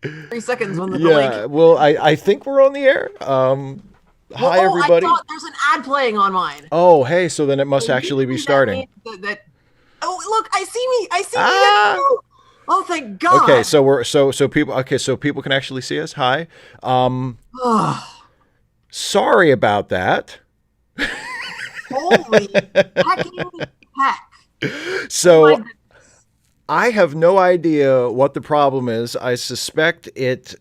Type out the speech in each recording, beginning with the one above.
3 seconds when the delay. Yeah, well, I think we're on the air. Well, Hi, oh, I everybody. thought there's an ad playing on mine. Oh, hey, so then it must So actually be usually that starting. means that. Oh, look, I see me. I see me again. Ah! Oh, oh, thank Okay, God. so we're so people okay, so people can actually see us. Hi. Sorry about that. Holy hecking heck. Oh my So goodness. I have no idea what the problem is. I suspect it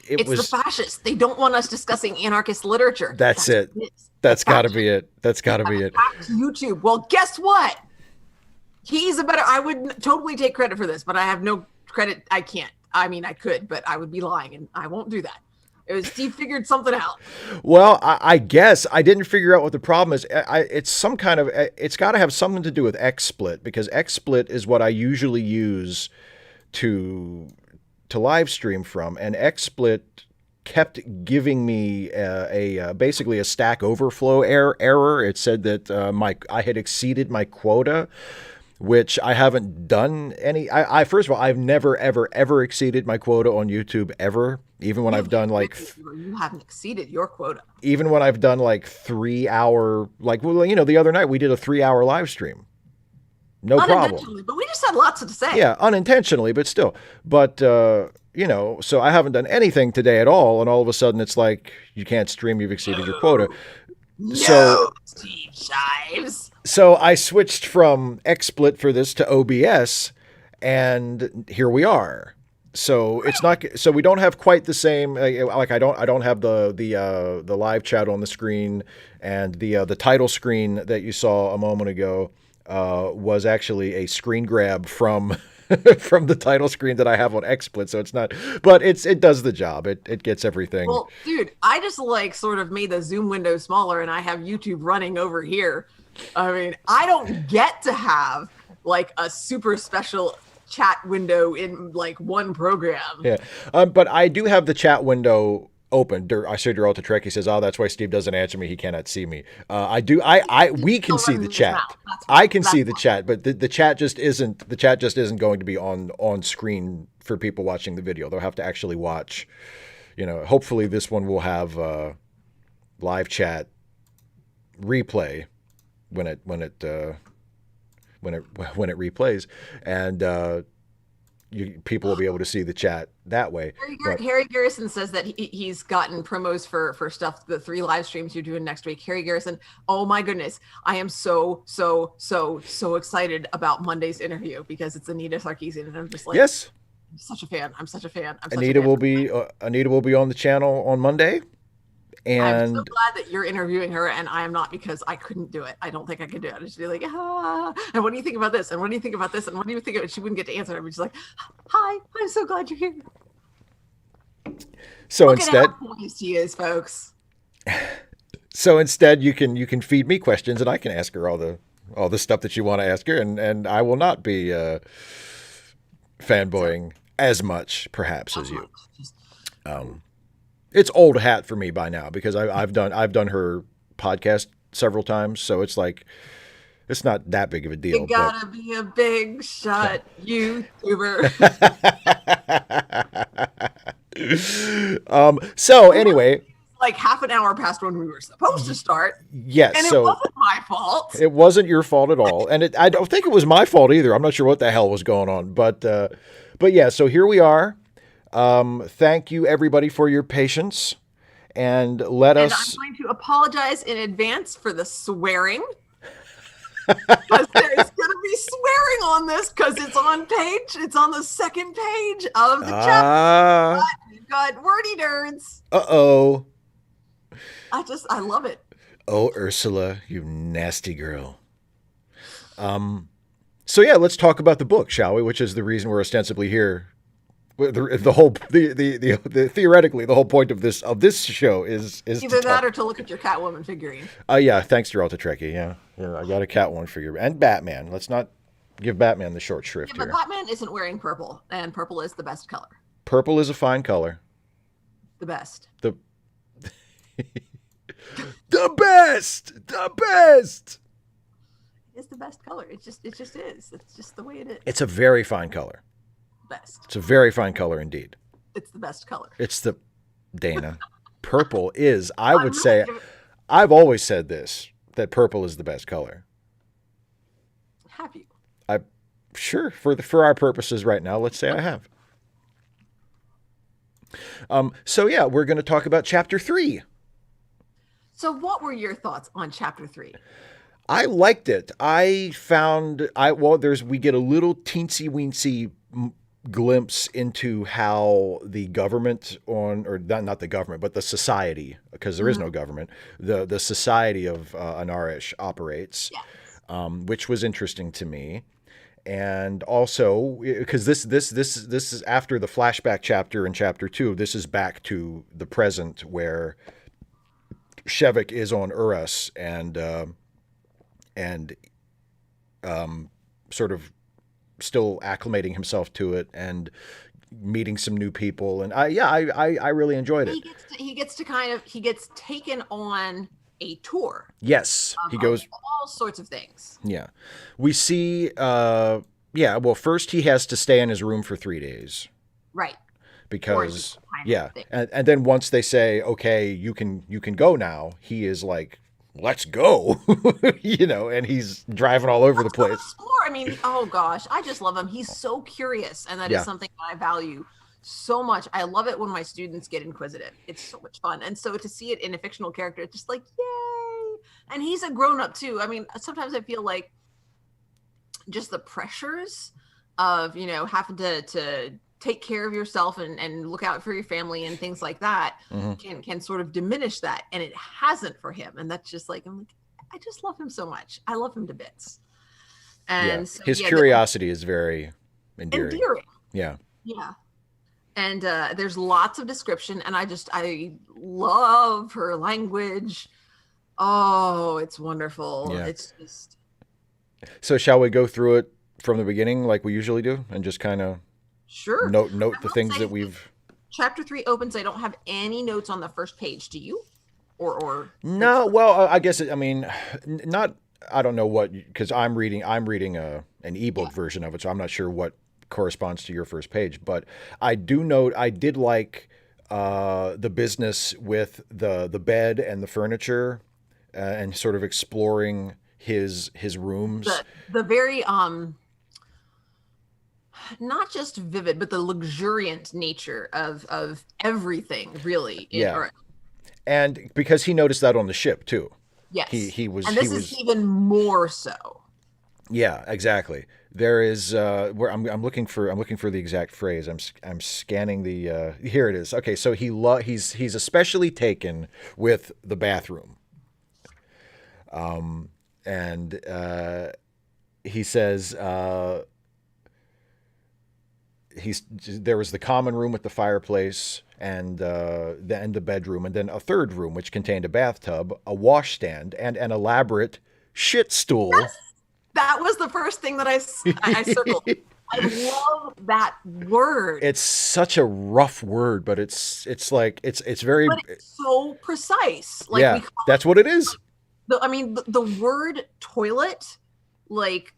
It's the was fascists. They don't want us discussing anarchist literature. that's That's it. what it is. The That's got to fascists be it. That's got to have be it. attacked YouTube. Well, guess what? He's a better. I would totally take credit for this, but I have no credit. I can't. I mean, I could, but I would be lying, and I won't do that. It was Steve figured something out. Well, I guess I didn't figure out what the problem is. It's some kind of. It's got to have something to do with XSplit because XSplit is what I usually use to live stream from, and XSplit kept giving me basically a Stack Overflow error. It said that I had exceeded my quota, which I haven't done any. I first of all, I've never ever exceeded my quota on YouTube ever. Even when I've done like You haven't exceeded your quota. even when I've done like 3 hour, like, well, the other night we did a 3 hour live stream. No problem. Unintentionally, but we just had lots to say. Yeah, unintentionally, but still. But, so I haven't done anything today at all. And all of a sudden it's like, you can't stream, you've exceeded your quota. So, No, Steve Shives. so I switched from XSplit for this to OBS, and here we are. So it's not. So we don't have quite the same. Like I don't have the live chat on the screen, and the title screen that you saw a moment ago was actually a screen grab from from the title screen that I have on XSplit. So it's not, but it does the job. It gets everything. Well, dude, I just like sort of made the Zoom window smaller and I have YouTube running over here. I mean, I don't get to have like a super special chat window in like one program. Yeah, but I do have the chat window open. I said Deralta Trek. He says, "Oh, that's why Steve doesn't answer me. He cannot see me." I do. We can see the chat. I can see the chat, but the chat just isn't. The chat just isn't going to be on screen for people watching the video. They'll have to actually watch. Hopefully this one will have live chat replay when it replays, and people will be able to see the chat that way. Harry Garrison says that he's gotten promos for stuff, the 3 live streams you're doing next week. Harry Garrison, oh my goodness, I am so excited about Monday's interview because it's Anita Sarkeesian, and I'm just like, yes, I'm such a fan. Anita will be on the channel on Monday. And I'm so glad that you're interviewing her and I am not, because I couldn't do it. I don't think I could do it. I'd just be like, and what do you think about this? And what do you think about this? And what do you think of it? She wouldn't get to answer. I'd be just like, hi, I'm so glad you're here. So Look instead, at how pleased he is, folks. So instead, you can feed me questions and I can ask her all the stuff that you want to ask her, and I will not be fanboying as much perhaps as you. It's old hat for me by now because I've done her podcast several times, so it's like it's not that big of a deal. You gotta be a big shot YouTuber. So anyway, like half an hour past when we were supposed to start. Yes, and it wasn't my fault. It wasn't your fault at all, and I don't think it was my fault either. I'm not sure what the hell was going on, but yeah. So here we are. Thank you everybody for your patience, and I'm going to apologize in advance for the swearing. Because there's going to be swearing on this because it's on the second page of the chapter. You've got wordy nerds. Uh-oh. I love it. Oh, Ursula, you nasty girl. So yeah, let's talk about the book, shall we? Which is the reason we're ostensibly here. Theoretically, the whole point of this show is either that or to look at your Catwoman figurine. Yeah, thanks to Alta Trekkie. Yeah, I got a Catwoman figure and Batman. Let's not give Batman the short shrift here. But Batman isn't wearing purple, and purple is the best color. Purple is a fine color. The best. The best. It's the best color. It just is. It's just the way it is. It's a very fine color. Best. It's a very fine color indeed. It's the best color. It's the Dana. Purple is, I I'm would say, really I've always said this, that purple is the best color. happy. I sure for our purposes right now, let's say I have. So yeah, we're going to talk about chapter 3. So, what were your thoughts on chapter 3? I liked it. I found I well there's we get a little teensy weensy glimpse into how the government on or not the government but the society, because there is Mm-hmm. no government, the society of Anarish operates, Yes. which was interesting to me. And also because this is after the flashback chapter in chapter 2. This is back to the present where Shevik is on Uras and sort of still acclimating himself to it and meeting some new people. And I really enjoyed it. He gets taken on a tour Yes, he of goes. all sorts of things. Yeah, we see. Yeah, well, first he has to stay in his room for 3 days Right. Quarantine because kind of yeah, thing. and then once they say okay, you can go now, he is like, let's go, and he's driving all over the Let's go place. explore. I mean, oh gosh, I just love him. He's so curious, and that is Yeah, something that I value so much. I love it when my students get inquisitive. It's so much fun. And so to see it in a fictional character, it's just like, yay. And he's a grown up too. I mean, sometimes I feel like just the pressures of, having to take care of yourself and look out for your family and things like that hmm can sort of diminish that. And it hasn't for him. And that's just like, I'm like, I just love him so much. I love him to bits. yeah. And so, His yeah, curiosity is very endearing. endearing. Yeah. Yeah. And there's lots of description, and I love her language. Oh, it's wonderful. Yeah. It's just So shall we go through it from the beginning like we usually do and just kind of sure. note I the will things say that we've chapter 3 opens. I don't have any notes on the first page. Do you? Or No, well, I guess I mean not I don't know what because I'm reading an yeah. ebook version of it, so I'm not sure what corresponds to your first page, but I do note I did like the business with the bed and the furniture and sort of exploring his rooms. The very not just vivid, but the luxuriant nature of everything really in Yeah. or And because he noticed that on the ship too. He yes. he was And he this is was even more so. Yeah, exactly. There is where I'm looking for the exact phrase. I'm scanning the here it is. Okay, so he's especially taken with the bathroom. And he says there was the common room with the fireplace and the bedroom, and then a third room which contained a bathtub, a washstand, and an elaborate shit stool. That was the first thing that I circled. I love that word, It's such a rough word, but it's like it's very but it's so precise. Like we yeah, call that's what it is. I mean, the word toilet, like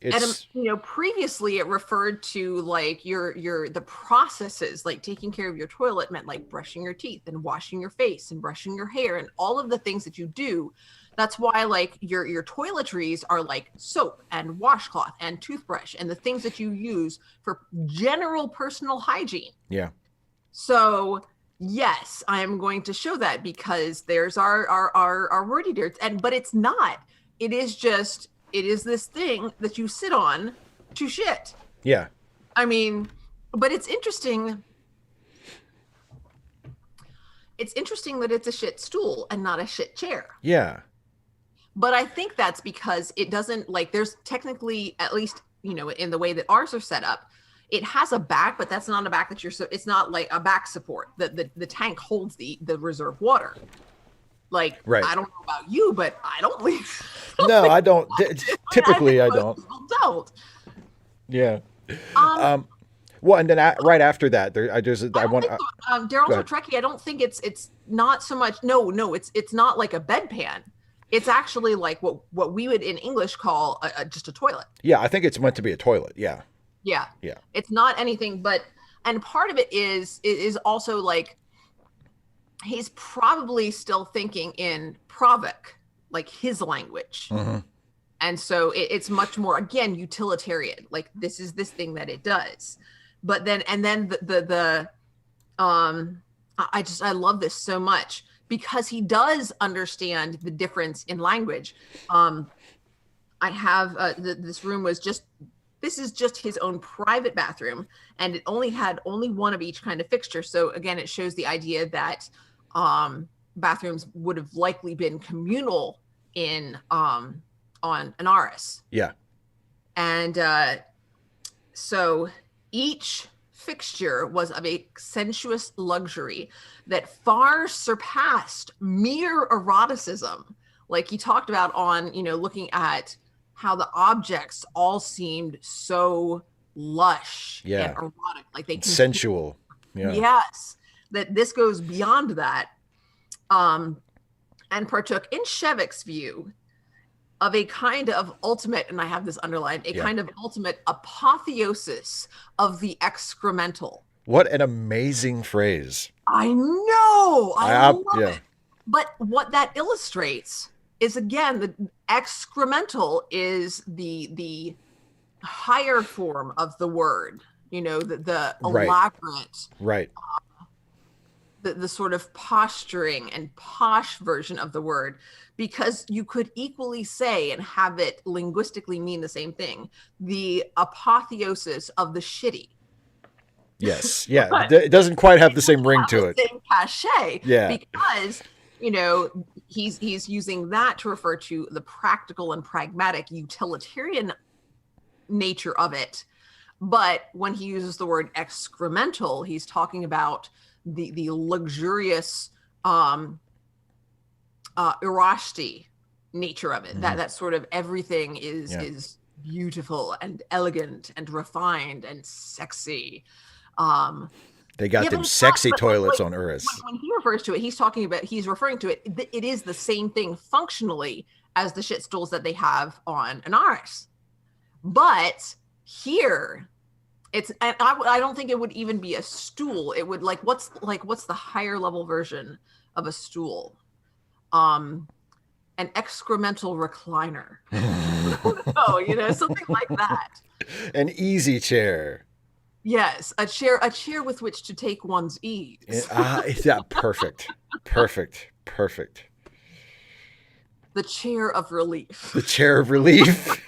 It's previously it referred to like the processes, like taking care of your toilet meant like brushing your teeth and washing your face and brushing your hair and all of the things that you do. That's why like your toiletries are like soap and washcloth and toothbrush and the things that you use for general personal hygiene. yeah, So yes, I am going to show that because there's our wordy dirt. But it's not. It is this thing that you sit on to shit. yeah, I mean, but it's interesting. It's interesting that it's a shit stool and not a shit chair. yeah, But I think that's because it doesn't like there's technically, at least, in the way that ours are set up, it has a back, but that's not a back that it's not like a back support. The tank holds the reserve water. Like, right. I don't know about you, but I don't leave. No, I don't. Typically, I most don't. people don't. Yeah. Um, Well, and then right after that, I I don't want. think so. Go Daryl's ahead. Trekkie. I don't think it's not so much. No, it's not like a bedpan. It's actually like what we would in English call just a toilet. Yeah, I think it's meant to be a toilet. Yeah, Yeah. yeah, It's not anything, but and part of it is also like he's probably still thinking in Provic, like his language. Mm-hmm. And so it's much more, again, utilitarian. Like this is this thing that it does. But then, and then I love this so much because he does understand the difference in language. I have, this room was this is just his own private bathroom, and it only had one of each kind of fixture. So again, it shows the idea that bathrooms would have likely been communal on Anaris. Yeah. And so each fixture was of a sensuous luxury that far surpassed mere eroticism. Like he talked about on, looking at how the objects all seemed so lush and erotic. Like they sensual. Yeah. Yes. That this goes beyond that. And partook in Shevik's view of a kind of ultimate, and I have this underlined, kind of ultimate apotheosis of the excremental. What an amazing phrase. I know. I love it. But what that illustrates is, again, the excremental is the higher form of the word, the elaborate. Right. The sort of posturing and posh version of the word, because you could equally say and have it linguistically mean the same thing, the apotheosis of the shitty. Yes. Yeah. It doesn't quite have the same ring to it. Same cachet. Yeah. Because, he's using that to refer to the practical and pragmatic utilitarian nature of it. But when he uses the word excremental, he's talking about the luxurious Irashti nature of it. Mm-hmm. That sort of everything is beautiful and elegant and refined and sexy. They got them sexy toilets on Urus. When he refers to it, he's referring to it. It is the same thing functionally as the shit stools that they have on Anaris. But here, and I don't think it would even be a stool. It would what's the higher level version of a stool? An excremental recliner. Something like that. An easy chair. Yes, a chair with which to take one's ease. Yeah, perfect. The chair of relief. The chair of relief.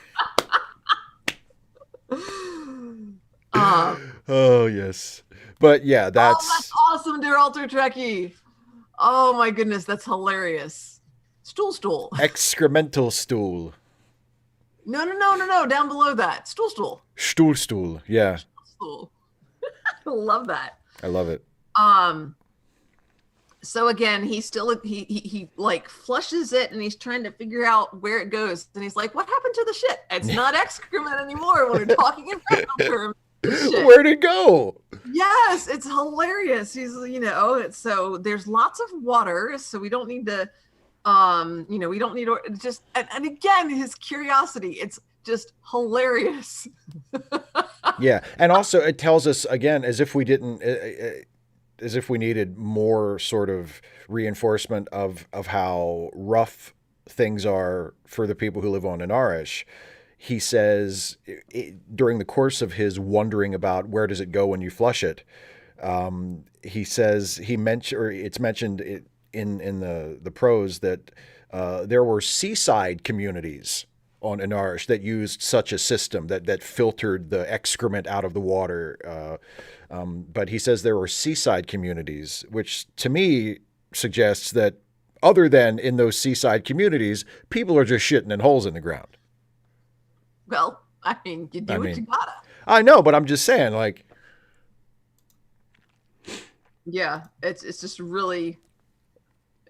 Oh yes, but yeah, that's awesome, dear Alter Trekkie. Oh my goodness, that's hilarious. Stool. Excremental stool. No. Down below that, stool. Stool. Yeah. Stool. I love that. I love it. So again, he flushes it and he's trying to figure out where it goes, and he's like, "What happened to the shit? It's not excrement anymore when we're talking in practical terms." Where'd it go? Yes, it's hilarious. He's, so there's lots of water, so we don't need to, we don't need to just, and again, his curiosity, it's just hilarious. Yeah. And also it tells us again, as if we needed more sort of reinforcement of how rough things are for the people who live on Anarish. He says during the course of his wondering about where does it go when you flush it, he says it's mentioned in the prose that there were seaside communities on Anarish that used such a system that filtered the excrement out of the water. But he says there were seaside communities, which to me suggests that other than in those seaside communities, people are just shitting in holes in the ground. Well, you do what you gotta. I know, but I'm just saying, yeah, it's just really,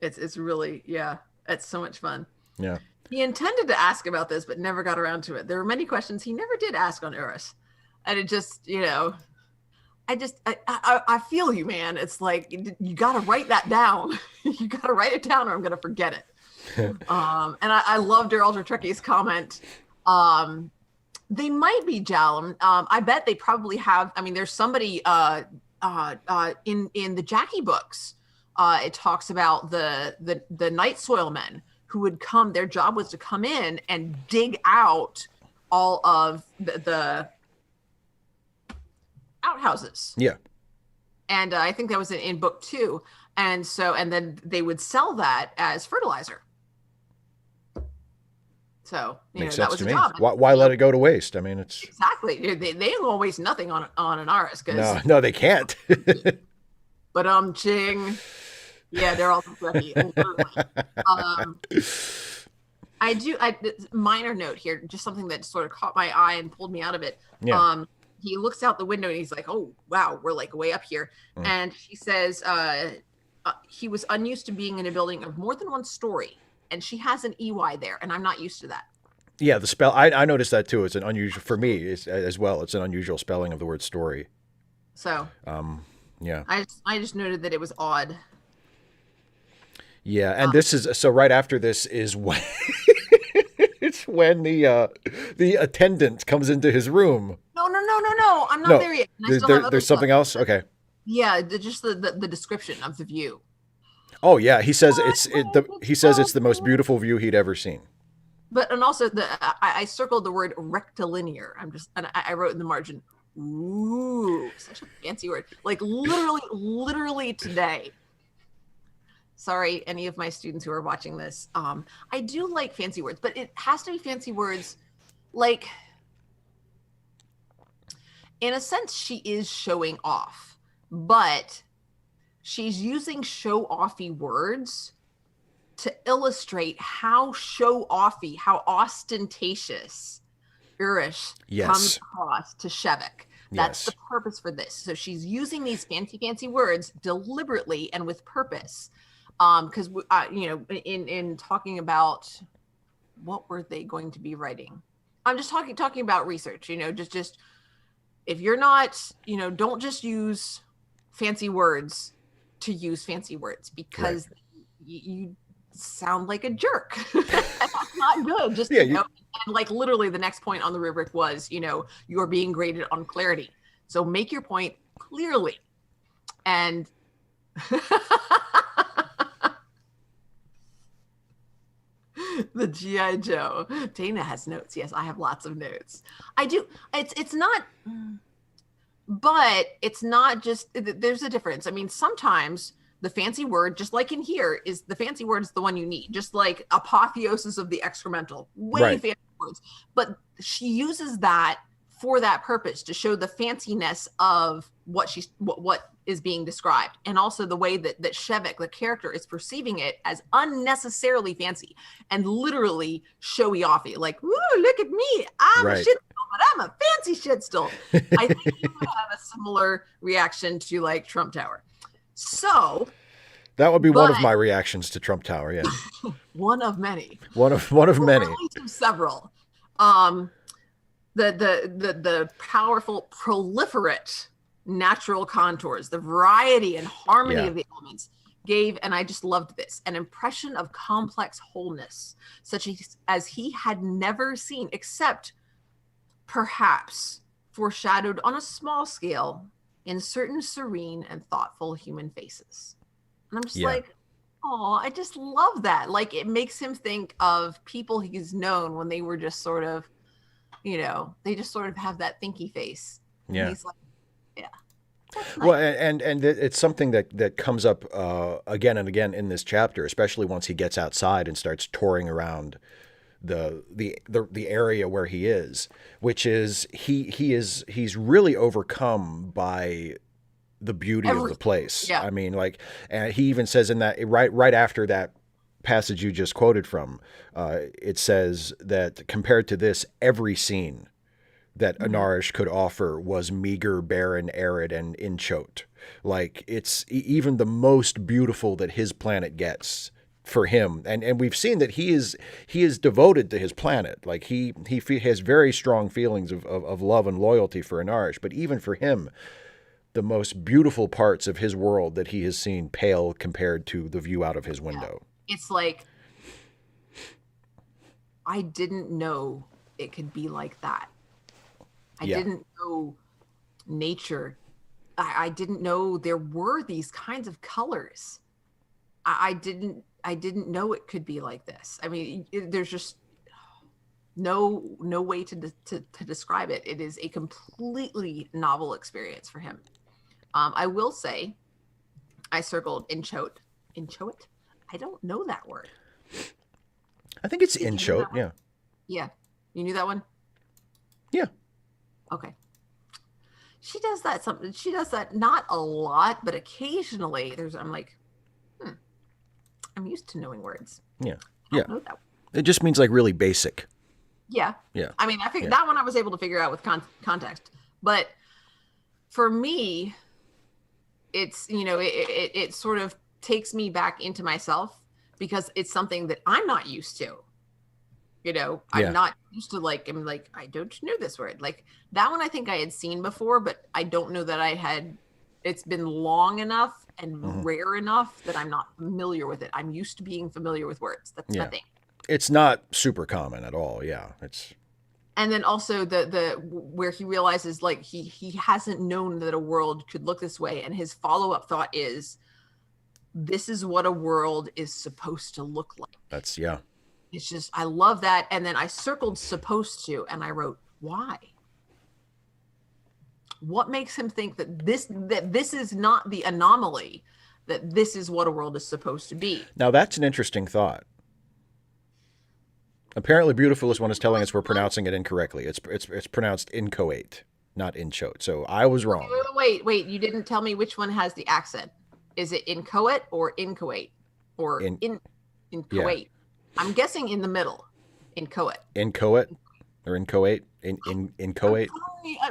it's really, yeah, it's so much fun. Yeah. He intended to ask about this, but never got around to it. There were many questions he never did ask on Urus. And it just, I feel you, man. It's like, you got to write that down. You got to write it down or I'm going to forget it. And I loved your Alter Trekkie's comment They might be Jalum. I bet they probably have. I mean, there's somebody in the Jackie books. It talks about the night soil men who would come. Their job was to come in and dig out all of the outhouses. Yeah. And I think that was in book 2. And then they would sell that as fertilizer. So, Makes that sense was to the me. job. Why let it go to waste? I mean, it's exactly. They ain't gonna waste nothing on an Aris. no, they can't. But ching, yeah, they're all lucky. Minor note here, just something that sort of caught my eye and pulled me out of it. Yeah. He looks out the window and he's like, "Oh wow, we're like way up here." And he says, he was unused to being in a building of more than one story, and she has an EY there, and I'm not used to that. Yeah, the spell. I noticed that too. It's an unusual for me as well. It's an unusual spelling of the word story. So, yeah. I just noted that it was odd. Yeah, and this is so right after this is when it's when the attendant comes into his room. No. I'm not there yet. There's something else. Okay. Yeah, just the description of the view. Oh yeah, he says it's the most beautiful view he'd ever seen. But and also I circled the word rectilinear. I wrote in the margin, ooh, such a fancy word. Like literally today. Sorry, any of my students who are watching this. I do like fancy words, but it has to be fancy words. Like, in a sense, she is showing off, but she's using show-offy words to illustrate how show-offy, how ostentatious Urish comes across to Shevek. That's the purpose for this. So she's using these fancy words deliberately and with purpose. Because in talking about what were they going to be writing, I'm just talking about research. Just if you're not, don't just use fancy words to use fancy words, because you sound like a jerk. That's not good. Just and like literally the next point on the rubric was, you're being graded on clarity. So make your point clearly. And the G.I. Joe. Dana has notes. Yes, I have lots of notes. I do. It's not, but it's not just, there's a difference. I mean, sometimes the fancy word, just like in here, is the fancy word is the one you need. Just like apotheosis of the excremental. Fancy words. But she uses that for that purpose, to show the fanciness of what is being described, and also the way that Shevek, the character, is perceiving it as unnecessarily fancy and literally showy-offy. Like, woo, look at me, I'm a shit still, but I'm a fancy shit still. I think you would have a similar reaction to like Trump Tower. So that would be one of my reactions to Trump Tower. Yeah, one of many. One of many. Several. The powerful, proliferate natural contours, the variety and harmony of the elements gave, and I just loved this, an impression of complex wholeness, such as he had never seen, except perhaps foreshadowed on a small scale in certain serene and thoughtful human faces. And I'm just like, oh, I just love that. Like, it makes him think of people he's known when they were just sort of, they just sort of have that thinky face. Yeah. And he's like, yeah. Nice. Well, and it's something that comes up again and again in this chapter, especially once he gets outside and starts touring around the area where he is, which is he's really overcome by the beauty of the place. Yeah. I mean, like, and he even says in that right after that passage you just quoted from, it says that compared to this, every scene that Anarish could offer was meager, barren, arid, and inchoate. Like, it's even the most beautiful that his planet gets for him. And we've seen that he is devoted to his planet. Like, he has very strong feelings of love and loyalty for Anarish. But even for him, the most beautiful parts of his world that he has seen pale compared to the view out of his window. It's like, I didn't know it could be like that. I Yeah. didn't know nature. I didn't know there were these kinds of colors. I didn't know it could be like this. I mean, there's just no way to describe it. It is a completely novel experience for him. I will say, I circled inchoate. Inchoate? I don't know that word. I think it's Did you know inchoate. that one? Yeah. Yeah. You knew that one? Yeah. Okay. She does that something. She does that not a lot, but occasionally. I'm like, I'm used to knowing words. Yeah. I Yeah. don't know that one. It just means like really basic. Yeah. Yeah. I mean, I think Yeah. that one I was able to figure out with context. But for me, it's, it sort of takes me back into myself because it's something that I'm not used to. I'm Yeah. not used to I'm like, I don't know this word. Like that one I think I had seen before, but I don't know that it's been long enough and rare enough that I'm not familiar with it. I'm used to being familiar with words. That's my Yeah. thing. It's not super common at all. Yeah. It's. And then also the where he realizes like he hasn't known that a world could look this way, and his follow-up thought is, this is what a world is supposed to look like. That's yeah. It's just, I love that. And then I circled supposed to, and I wrote, why? What makes him think that this is not the anomaly, that this is what a world is supposed to be? Now that's an interesting thought. Apparently, Beautifulest One is telling us we're pronouncing it incorrectly. It's pronounced inchoate, not inchoate. So I was wrong. Wait, you didn't tell me which one has the accent. Is it inchoate or inchoate? Or inchoate? Yeah. I'm guessing in the middle. Inchoate. Inchoate or inchoate? Inchoate?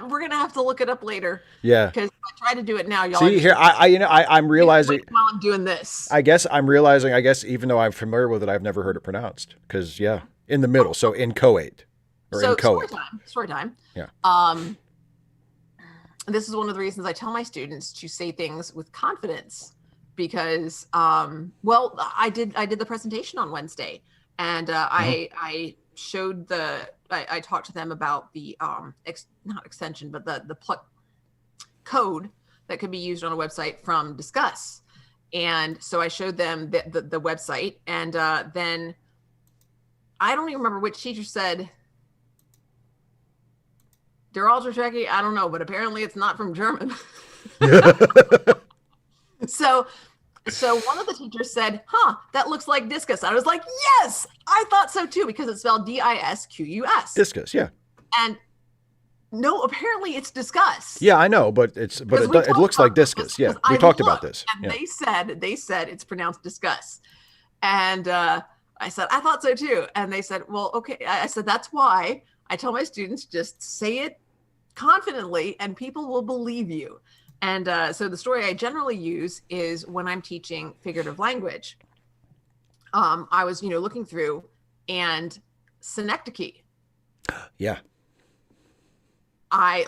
We're gonna have to look it up later. Yeah. Because if I try to do it now, y'all. See here, I'm realizing while I'm doing this. I guess I'm realizing. I guess even though I'm familiar with it, I've never heard it pronounced. Because in the middle. So inchoate or inchoate. Story time. Yeah. This is one of the reasons I tell my students to say things with confidence, because I did the presentation on Wednesday, and I showed I talked to them about the not extension, but the code that could be used on a website from Discuss. And so I showed them the website, and then I don't even remember which teacher said, "Der Alter Trekkie." I don't know, but apparently it's not from German. So one of the teachers said, that looks like discus. I was like, yes, I thought so too, because it's spelled Disqus. Discus, yeah. And no, apparently it's discuss. Yeah, I know, but it looks like discus. Yeah, we talked about this. And they said it's pronounced discuss. And I said, I thought so too. And they said, well, okay. I said, that's why I tell my students, just say it confidently and people will believe you. And so the story I generally use is when I'm teaching figurative language. I was, looking through, and synecdoche. Yeah. I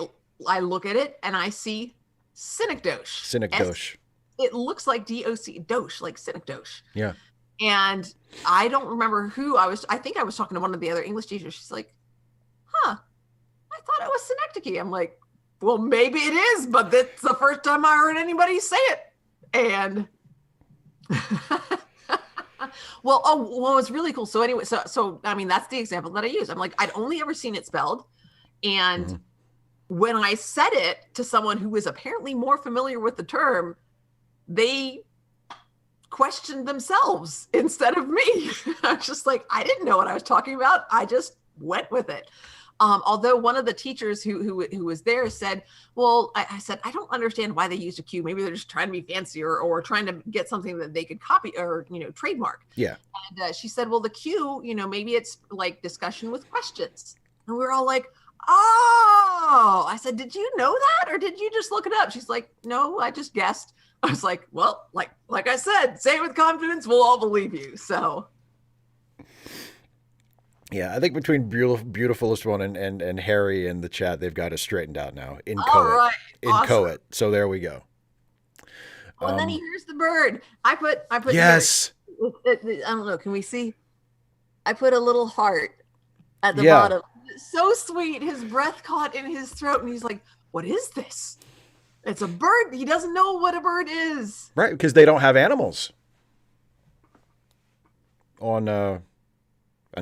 look at it and I see synecdoche. Synecdoche. It looks like DOC, doche, like synecdoche. Yeah. And I don't remember who I think I was talking to one of the other English teachers. She's like, I thought it was synecdoche. I'm like, well, maybe it is, but that's the first time I heard anybody say it. And well, it's really cool. So anyway, so I mean, that's the example that I use. I'm like, I'd only ever seen it spelled. And when I said it to someone who was apparently more familiar with the term, they questioned themselves instead of me. I was just like, I didn't know what I was talking about. I just went with it. Although one of the teachers who was there said, well, I said, I don't understand why they used a Q. Maybe they're just trying to be fancy or trying to get something that they could copy or, trademark. Yeah. And she said, well, the Q, maybe it's like discussion with questions. And we were all like, oh, I said, did you know that? Or did you just look it up? She's like, no, I just guessed. I was like, well, like I said, say it with confidence. We'll all believe you. So. Yeah, I think between Beautifulest One and Harry in the chat, they've got it straightened out now. Inchoate. All right. Inchoate. Awesome. So there we go. Well, then here's the bird. I put yes. I don't know. Can we see? I put a little heart at the bottom. so sweet. His breath caught in his throat, and he's like, "What is this? It's a bird." He doesn't know what a bird is. Right, because they don't have animals on an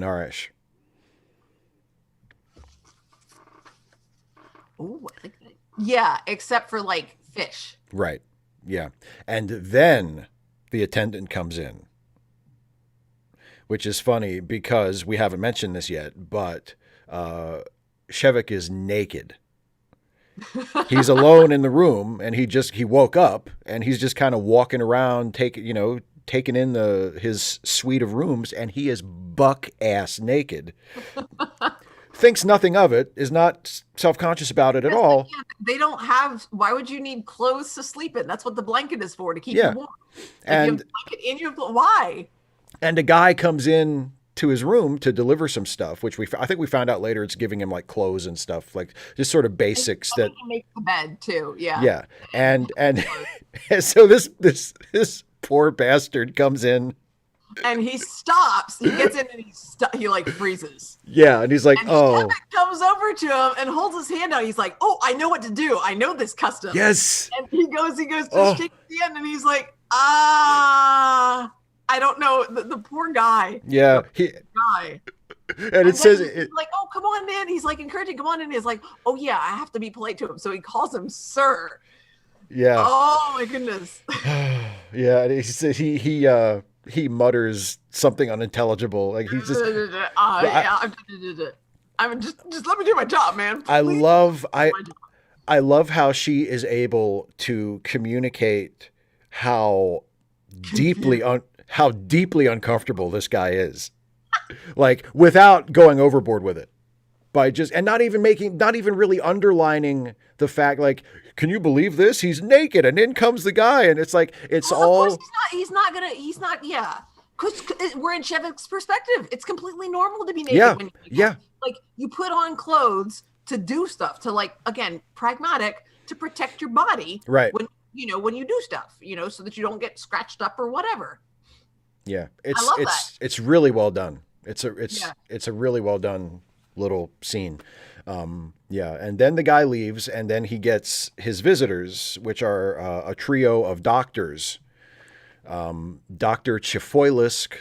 Arish. Oh, I like that. Yeah, except for like fish. Right. Yeah. And then the attendant comes in, which is funny because we haven't mentioned this yet, but Shevik is naked. He's alone in the room, and he woke up, and he's just kind of walking around, taking in his suite of rooms, and he is buck ass naked. Thinks nothing of it, is not self-conscious about it at all. They don't have. Why would you need clothes to sleep in? That's what the blanket is for, to keep Yeah. you warm. Like And you have a blanket in your why? and a guy comes in to his room to deliver some stuff, which I think we found out later it's giving him like clothes and stuff, like just sort of basics that he makes the bed too. Yeah. yeah. And so this poor bastard comes in. And he stops. He gets in and he like freezes. Yeah, and he's like, and "Oh." Shevik comes over to him and holds his hand out. He's like, "Oh, I know what to do. I know this custom." Yes. And he goes to shake the hand, and he's like, I don't know. The poor guy. Yeah, guy. And it says he's like, "Oh, come on in." He's like encouraging, "Come on in." He's like, "Oh yeah, I have to be polite to him." So he calls him sir. Yeah. Oh my goodness. Yeah, and he mutters something unintelligible. Like he's just I'm just let me do my job, man. Please. I love how she is able to communicate how deeply uncomfortable this guy is. Like without going overboard with it. By just and not even really underlining the fact, like, can you believe this? He's naked, and in comes the guy, and it's like it's all. Of course he's not. Yeah, because we're in Shevik's perspective. It's completely normal to be naked. Yeah, when like you put on clothes to do stuff, to like again pragmatic to protect your body. Right. When you do stuff, so that you don't get scratched up or whatever. Yeah, it's really well done. It's a really well done little scene. Yeah, and then the guy leaves, and then he gets his visitors, which are a trio of doctors. Dr. Chifoilisk,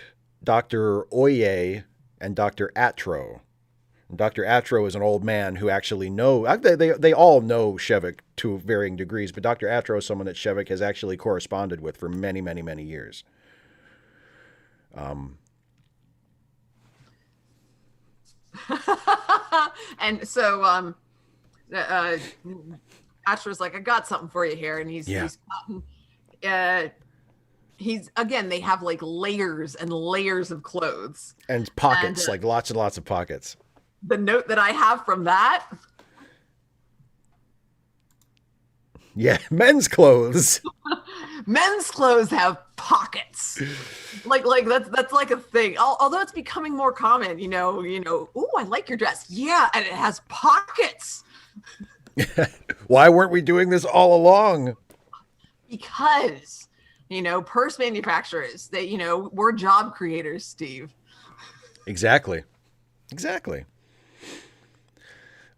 Dr. Oye, and Dr. Atro. Dr. Atro is an old man who actually they all know Shevik to varying degrees, but Dr. Atro is someone that Shevik has actually corresponded with for many, many, many years. And so Atra's like, "I got something for you here," and he's again, they have like layers and layers of clothes and pockets, like lots and lots of pockets. The note that I have from that, yeah, men's clothes. Men's clothes have pockets. Like that's like a thing. Although it's becoming more common, "Ooh, I like your dress." Yeah, and it has pockets. Why weren't we doing this all along? Because, purse manufacturers, we're job creators, Steve. Exactly.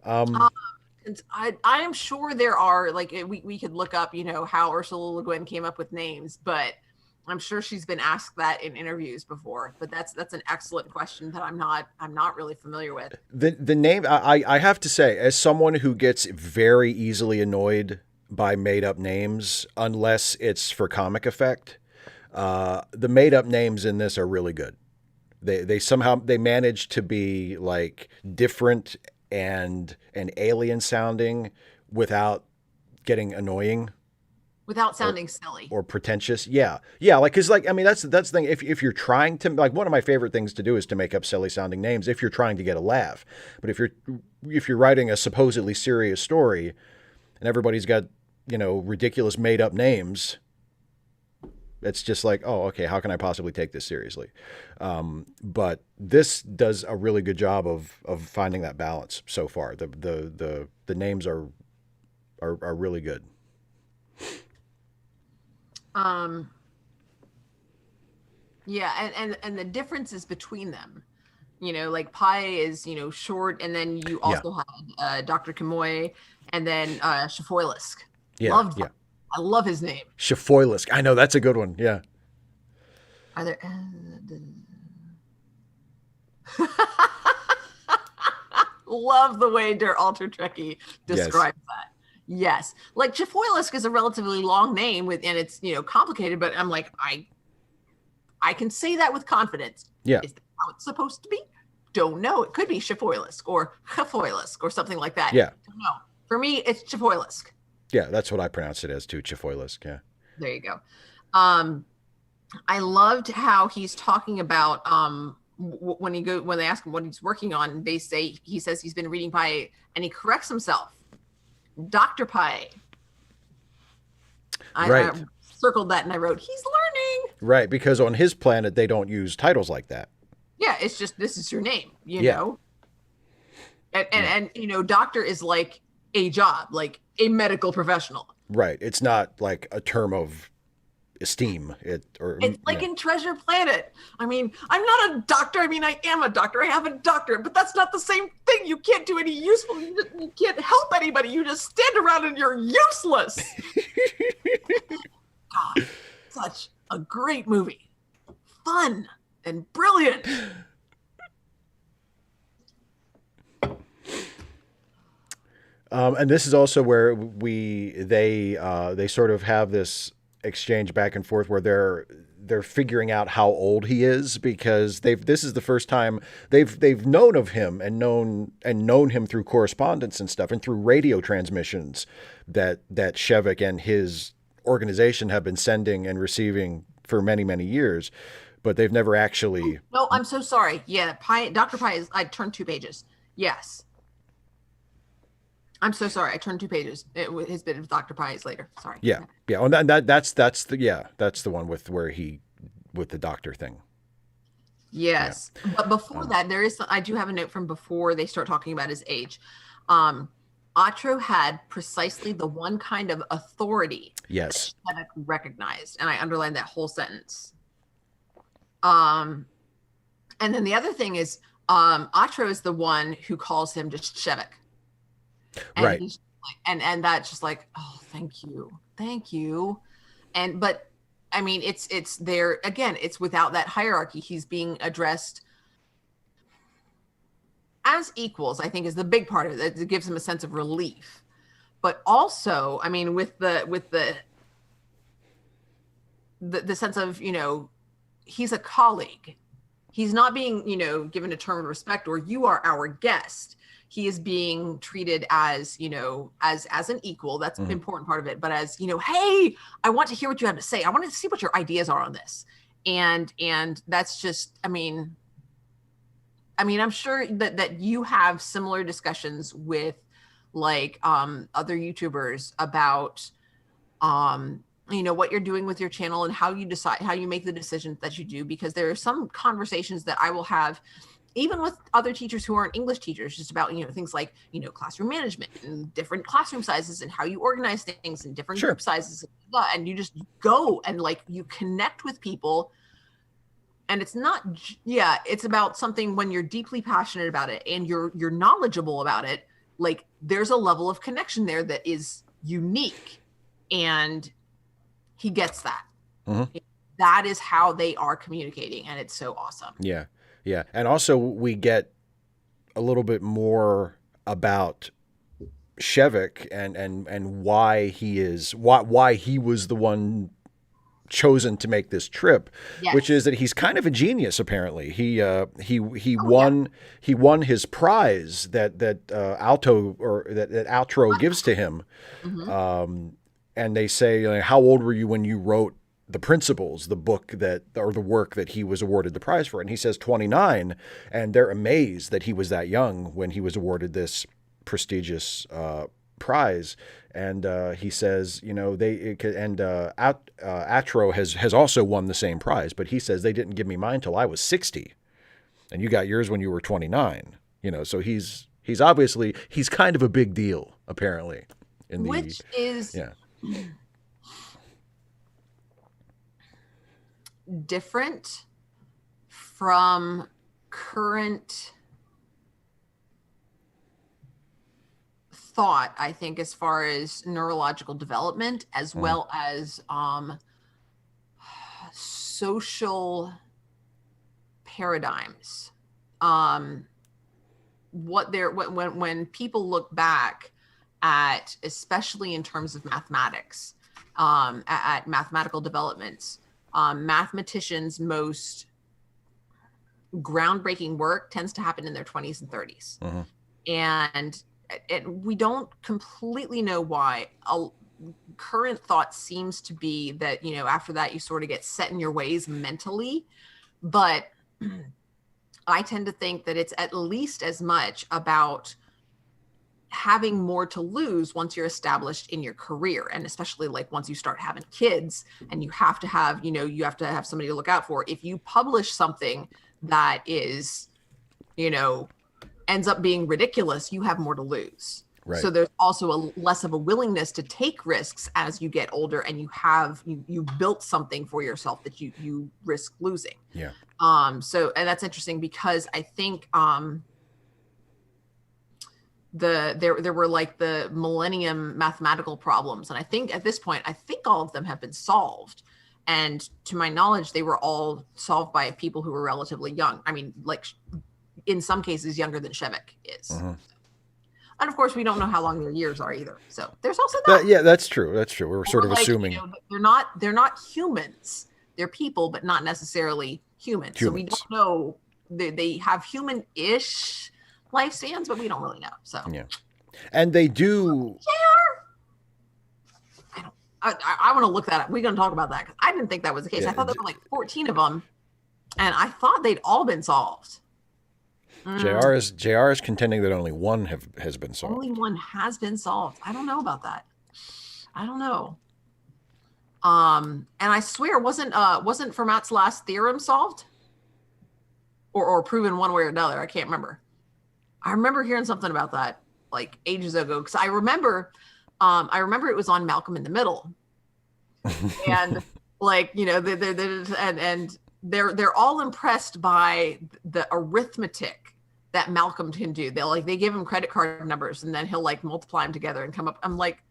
And I am sure there are, like, we could look up, how Ursula Le Guin came up with names, but I'm sure she's been asked that in interviews before. But that's an excellent question that I'm not really familiar with. The name, I have to say, as someone who gets very easily annoyed by made up names, unless it's for comic effect, the made up names in this are really good. They somehow manage to be like different and alien sounding without getting annoying, without sounding silly or pretentious. Yeah, like, because, like, I mean, that's the thing. If you're trying to, like, one of my favorite things to do is to make up silly sounding names if you're trying to get a laugh. But if you're writing a supposedly serious story and everybody's got ridiculous made up names, it's just like, oh, okay, how can I possibly take this seriously? But this does a really good job of finding that balance so far. The names are really good. Yeah, and the differences between them, like Pi is, short, and then you Yeah. also had Dr. Kamoy, and then Shafoilisk. Yeah. Loved Yeah. him. I love his name. Shafoilisk. I know that's a good one. Yeah. Are there? Love the way Der Alter Trekkie Yes. describes that. Yes, like Shafoilisk is a relatively long name and it's complicated, but I'm like I can say that with confidence. Yeah. Is that how it's supposed to be? Don't know. It could be Shafoilisk or Chafoilisk or something like that. Yeah. Don't know. For me, it's Chafoilisk. Yeah. That's what I pronounce it as too. Shafoilisk. Yeah. There you go. I loved how he's talking about when they ask him what he's working on, he says he's been reading Pi, and he corrects himself. Dr. Pi. Right. I circled that and I wrote, he's learning. Right. Because on his planet, they don't use titles like that. Yeah, it's just, this is your name, Yeah. know? And doctor is like a job, like a medical professional. Right. It's not like a term of esteem. It's like in Treasure Planet. I mean, I'm not a doctor. I mean, I am a doctor. I have a doctorate, but that's not the same thing. You can't do any useful. You can't help anybody. You just stand around and you're useless. God, such a great movie. Fun and brilliant. And this is also where they sort of have this exchange back and forth where they're figuring out how old he is, because this is the first time they've known of him and known him through correspondence and stuff and through radio transmissions that Shevik and his organization have been sending and receiving for many years, but they've never actually. No, I'm so sorry. Yeah, Dr. Pi I turned 2 pages. Yes. I'm so sorry. I turned 2 pages. His bit of Dr. Pi is later. Sorry. Yeah. And that's the one with the doctor thing. Yes. Yeah. But before that, I do have a note from before they start talking about his age. Atro had precisely the one kind of authority yes that Shevik recognized, and I underlined that whole sentence. And then the other thing is, Atro is the one who calls him just Shevik. And right. And that's just like, oh, thank you. But I mean, it's there again. It's without that hierarchy. He's being addressed as equals, I think, is the big part of it. It gives him a sense of relief. But also, I mean, with the sense of, he's a colleague. He's not being, given a term of respect or you are our guest. He is being treated as, as an equal. That's an important part of it. But as, hey, I want to hear what you have to say. I want to see what your ideas are on this. And that's just, I mean, I'm sure that you have similar discussions with like other YouTubers about, what you're doing with your channel and how you make the decisions that you do, because there are some conversations that I will have even with other teachers who aren't English teachers, just about, things like, classroom management and different classroom sizes and how you organize things and different sure. group sizes. And you just go and like, you connect with people. And it's not, it's about something when you're deeply passionate about it and you're knowledgeable about it. Like there's a level of connection there that is unique, and he gets that. Mm-hmm. That is how they are communicating. And it's so awesome. Yeah. Yeah. And also we get a little bit more about Shevik and why he was the one chosen to make this trip, yes. Which is that he's kind of a genius. Apparently, he won his prize that Outro gives to him, and they say, how old were you when you wrote the Principles, the book or the work that he was awarded the prize for? And he says 29, and they're amazed that he was that young when he was awarded this prestigious prize. And he says, Atro has also won the same prize, but he says they didn't give me mine till I was 60, and you got yours when you were 29. So he's obviously kind of a big deal, apparently. Which is different from current thought, I think, as far as neurological development, as well as social paradigms. When people look back at, especially in terms of mathematics, at mathematical developments, mathematicians' most groundbreaking work tends to happen in their 20s and 30s. And we don't completely know why. Current thought seems to be that, after that, you sort of get set in your ways mentally. But I tend to think that it's at least as much about having more to lose once you're established in your career, and especially like once you start having kids and you have to have somebody to look out for. If you publish something that is, ends up being ridiculous, you have more to lose. Right. So there's also less of a willingness to take risks as you get older, and you built something for yourself that you risk losing. Yeah. So, and that's interesting because I think there were like the millennium mathematical problems, and I think at this point, all of them have been solved. And to my knowledge, they were all solved by people who were relatively young. I mean, like in some cases, younger than Shevik is. And of course, we don't know how long their years are either. So there's also that. Yeah, that's true. That's true. We were sort of assuming they're not humans. They're people, but not necessarily humans. So we don't know. They have human-ish lifespans, but we don't really know. So yeah, and they do. I want to look that up. We're going to talk about that because I didn't think that was the case. I thought there were like 14 of them, and I thought they'd all been solved. JR is contending that only one has been solved. Only one has been solved. I don't know about that. I don't know. And I swear, wasn't Fermat's last theorem solved, or proven one way or another? I can't remember. I remember hearing something about that like ages ago because I remember it was on Malcolm in the Middle, and like they're all impressed by the arithmetic that Malcolm can do. They give him credit card numbers and then he'll like multiply them together and come up. I'm like,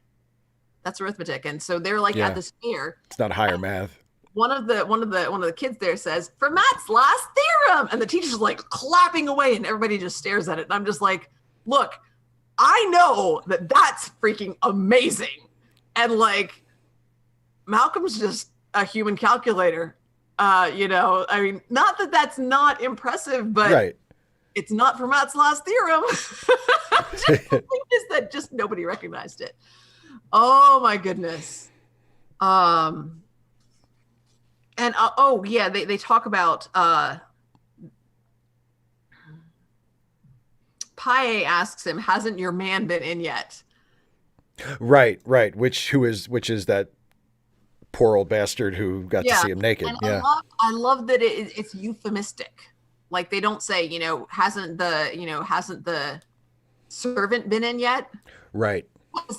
that's arithmetic. And so they're like at this fair. It's not higher math. One of the kids there says, Fermat's last theorem, and the teacher's like clapping away and everybody just stares at it. And I'm just like, look, I know that that's freaking amazing. And like Malcolm's just a human calculator. I mean, not that that's not impressive, but it's not Fermat's last theorem. The thing is that just nobody recognized it. Oh my goodness. And they talk about Paye asks him, hasn't your man been in yet? Right. Which is that poor old bastard who got to see him naked. And I love that it's euphemistic. Like they don't say, hasn't the servant been in yet? Right.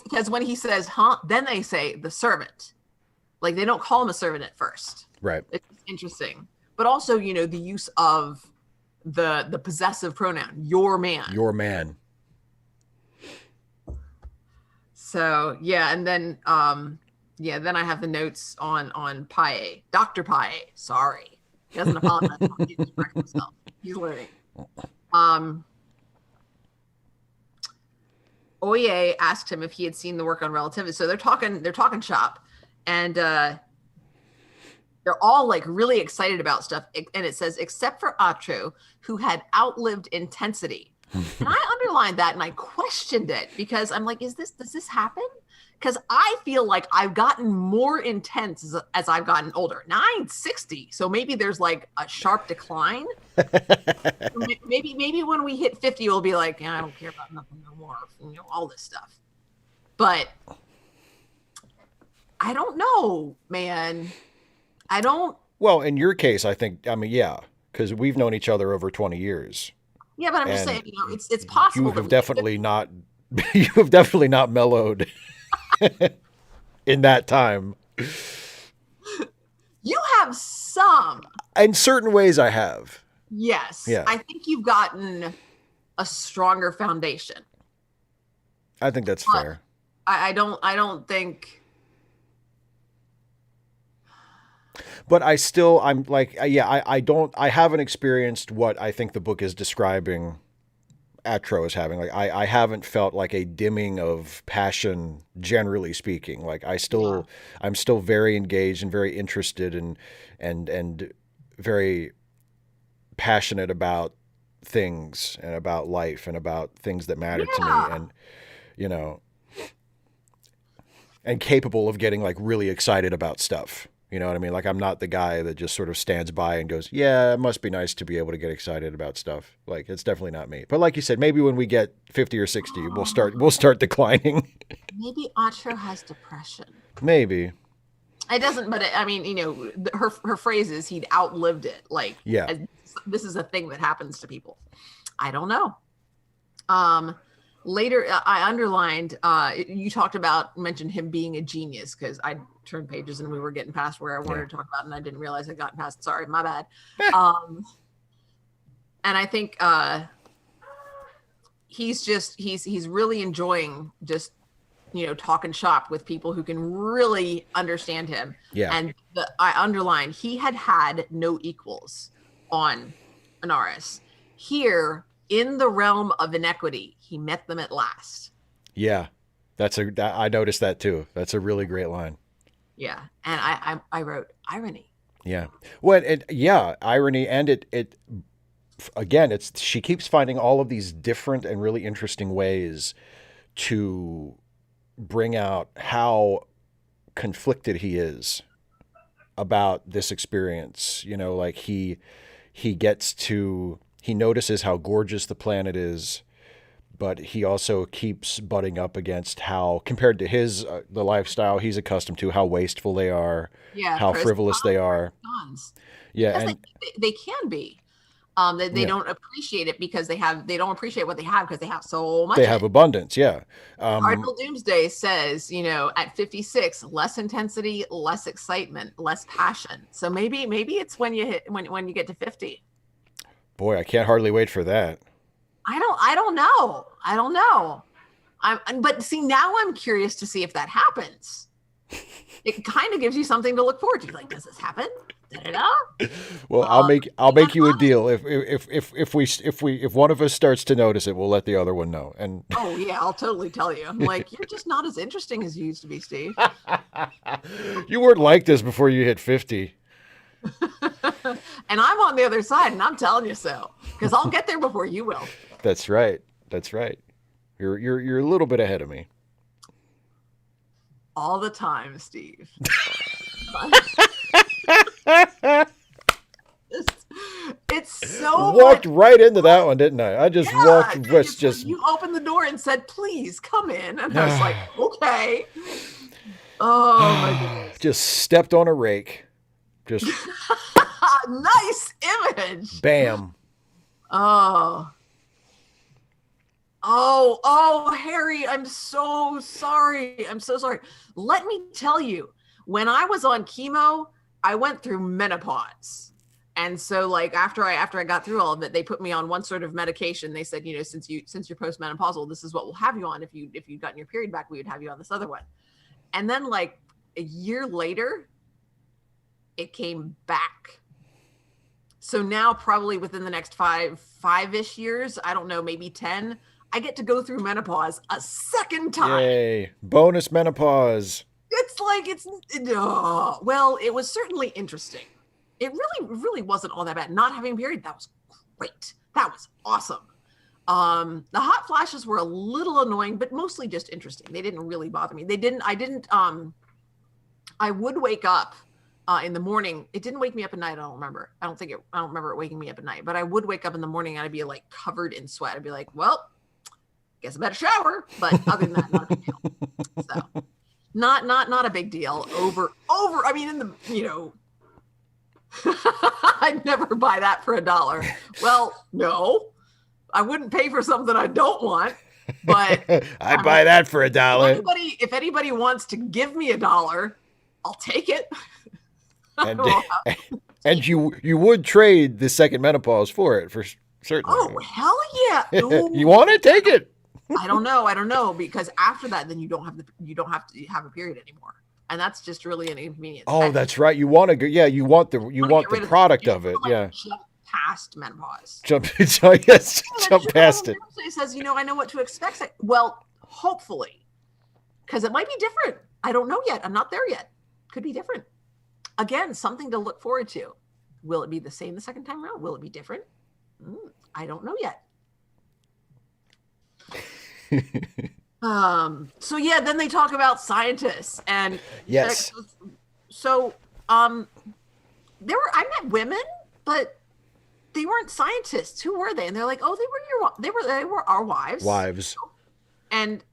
Because when he says, then they say the servant. Like they don't call him a servant at first. Right. It's interesting. But also, the use of the possessive pronoun, your man. Your man. So and then then I have the notes on Paye. Dr. Paye, sorry. He doesn't apologize. He just corrects himself. He's learning. Oye asked him if he had seen the work on relativity. So they're talking shop, and they're all like really excited about stuff. And it says, except for Atro, who had outlived intensity. And I underlined that and I questioned it because I'm like, does this happen? Because I feel like I've gotten more intense as I've gotten older. Now I'm 60, so maybe there's like a sharp decline. maybe when we hit 50, we'll be like, I don't care about nothing no more, all this stuff. But I don't know, man. I don't. Well, in your case, because we've known each other over 20 years. Yeah, but I'm just saying, it's possible. You have definitely not mellowed in that time. You have some. In certain ways I have. Yes, Yeah, I think you've gotten a stronger foundation, I think that's but fair. I don't think. But I'm like, yeah, I haven't experienced what I think the book is describing Atro is having. Like, I haven't felt like a dimming of passion, generally speaking. Like, Yeah. I'm still very engaged and very interested and very passionate about things and about life and about things that matter to me. Yeah. And, you know, and capable of getting like really excited about stuff. You know what I mean? Like, I'm not the guy that just sort of stands by and goes, "Yeah, it must be nice to be able to get excited about stuff." Like, it's definitely not me. But like you said, maybe when we get 50 or 60, we'll start declining. Maybe Acho has depression. Maybe. It doesn't, but I mean, her phrase is he'd outlived it. Like, Yeah. this is a thing that happens to people. I don't know. Um, Later, I underlined. You talked about mentioned him being a genius because I turned pages and we were getting past where I wanted to talk about, and I didn't realize I'd gotten past. Sorry, my bad. And I think he's really enjoying just talking shop with people who can really understand him. Yeah. And I underlined he had no equals on Anaris. Here in the realm of inequity, he met them at last. Yeah. I noticed that too. That's a really great line. Yeah, and I wrote irony. Yeah. Well, yeah, irony, and it again, it's she keeps finding all of these different and really interesting ways to bring out how conflicted he is about this experience. You know, like he notices how gorgeous the planet is, but he also keeps butting up against how, compared to his the lifestyle he's accustomed to, how wasteful they are, Yeah, how pros frivolous they are. cons. Yeah, Yes, and they can be. They yeah, don't appreciate it because they don't appreciate what they have because they have so much they of have it. abundance. Yeah, Cardinal Doomsday says, at 56, less intensity, less excitement, less passion. So maybe it's when when you get to 50. boy, I can't hardly wait for that. I don't know. I don't know. But see, now I'm curious to see if that happens. It kind of gives you something to look forward to. Like, does this happen? Da-da-da. Well, I'll make you a deal. If one of us starts to notice it, we'll let the other one know. And Oh yeah, I'll totally tell you. I'm like, you're just not as interesting as you used to be, Steve. you weren't like this before you hit 50. And I'm on the other side, and I'm telling you so. Because I'll get there before you will. That's right. That's right. You're a little bit ahead of me. All the time, Steve. It's so Walked right into that one, didn't I? I just walked. Just you opened the door and said, "Please come in," and I was like, "Okay." Oh my goodness! just stepped on a rake. Just Nice image. bam. Oh. Oh, Harry, I'm so sorry. I'm so sorry. Let me tell you, when I was on chemo, I went through menopause. And so like after I got through all of it, they put me on one sort of medication. They said, since you're postmenopausal, this is what we'll have you on. If you'd gotten your period back, we would have you on this other one. And then like a year later, it came back. So now probably within the next five-ish years, I don't know, maybe 10, I get to go through menopause a second time. Yay! Bonus menopause. It's like well, it was certainly interesting. It really wasn't all that bad. Not having a period, that was great. That was awesome. The hot flashes were a little annoying, but mostly just interesting. They didn't really bother me. I would wake up in the morning. It didn't wake me up at night. I don't remember. I don't remember it waking me up at night, but I would wake up in the morning and I'd be like covered in sweat. I'd be like, well, guess I better shower. But other than that, not a big deal. So not a big deal. Over. I mean, in the, I'd never buy that for $1. Well, no, I wouldn't pay for something I don't want, but I'd buy that for $1. If anybody wants to give me $1, I'll take it. And, And you would trade the second menopause for it, for certainly. Oh, hell yeah. Ooh. You want it? Take it. I don't know, because after that, then you don't have to have a period anymore. And that's just really an inconvenience. Oh, that's right. You want to go. Yeah, you want the product of it. Yeah. Jump past menopause. Jump past it. It says, I know what to expect. Well, hopefully, because it might be different. I don't know yet. I'm not there yet. Could be different. Again, something to look forward to. Will it be the same the second time around? Will it be different? I don't know yet. So yeah, then they talk about scientists and yes. So I met women, but they weren't scientists. Who were they? And they're like, oh, they were our wives. Wives. And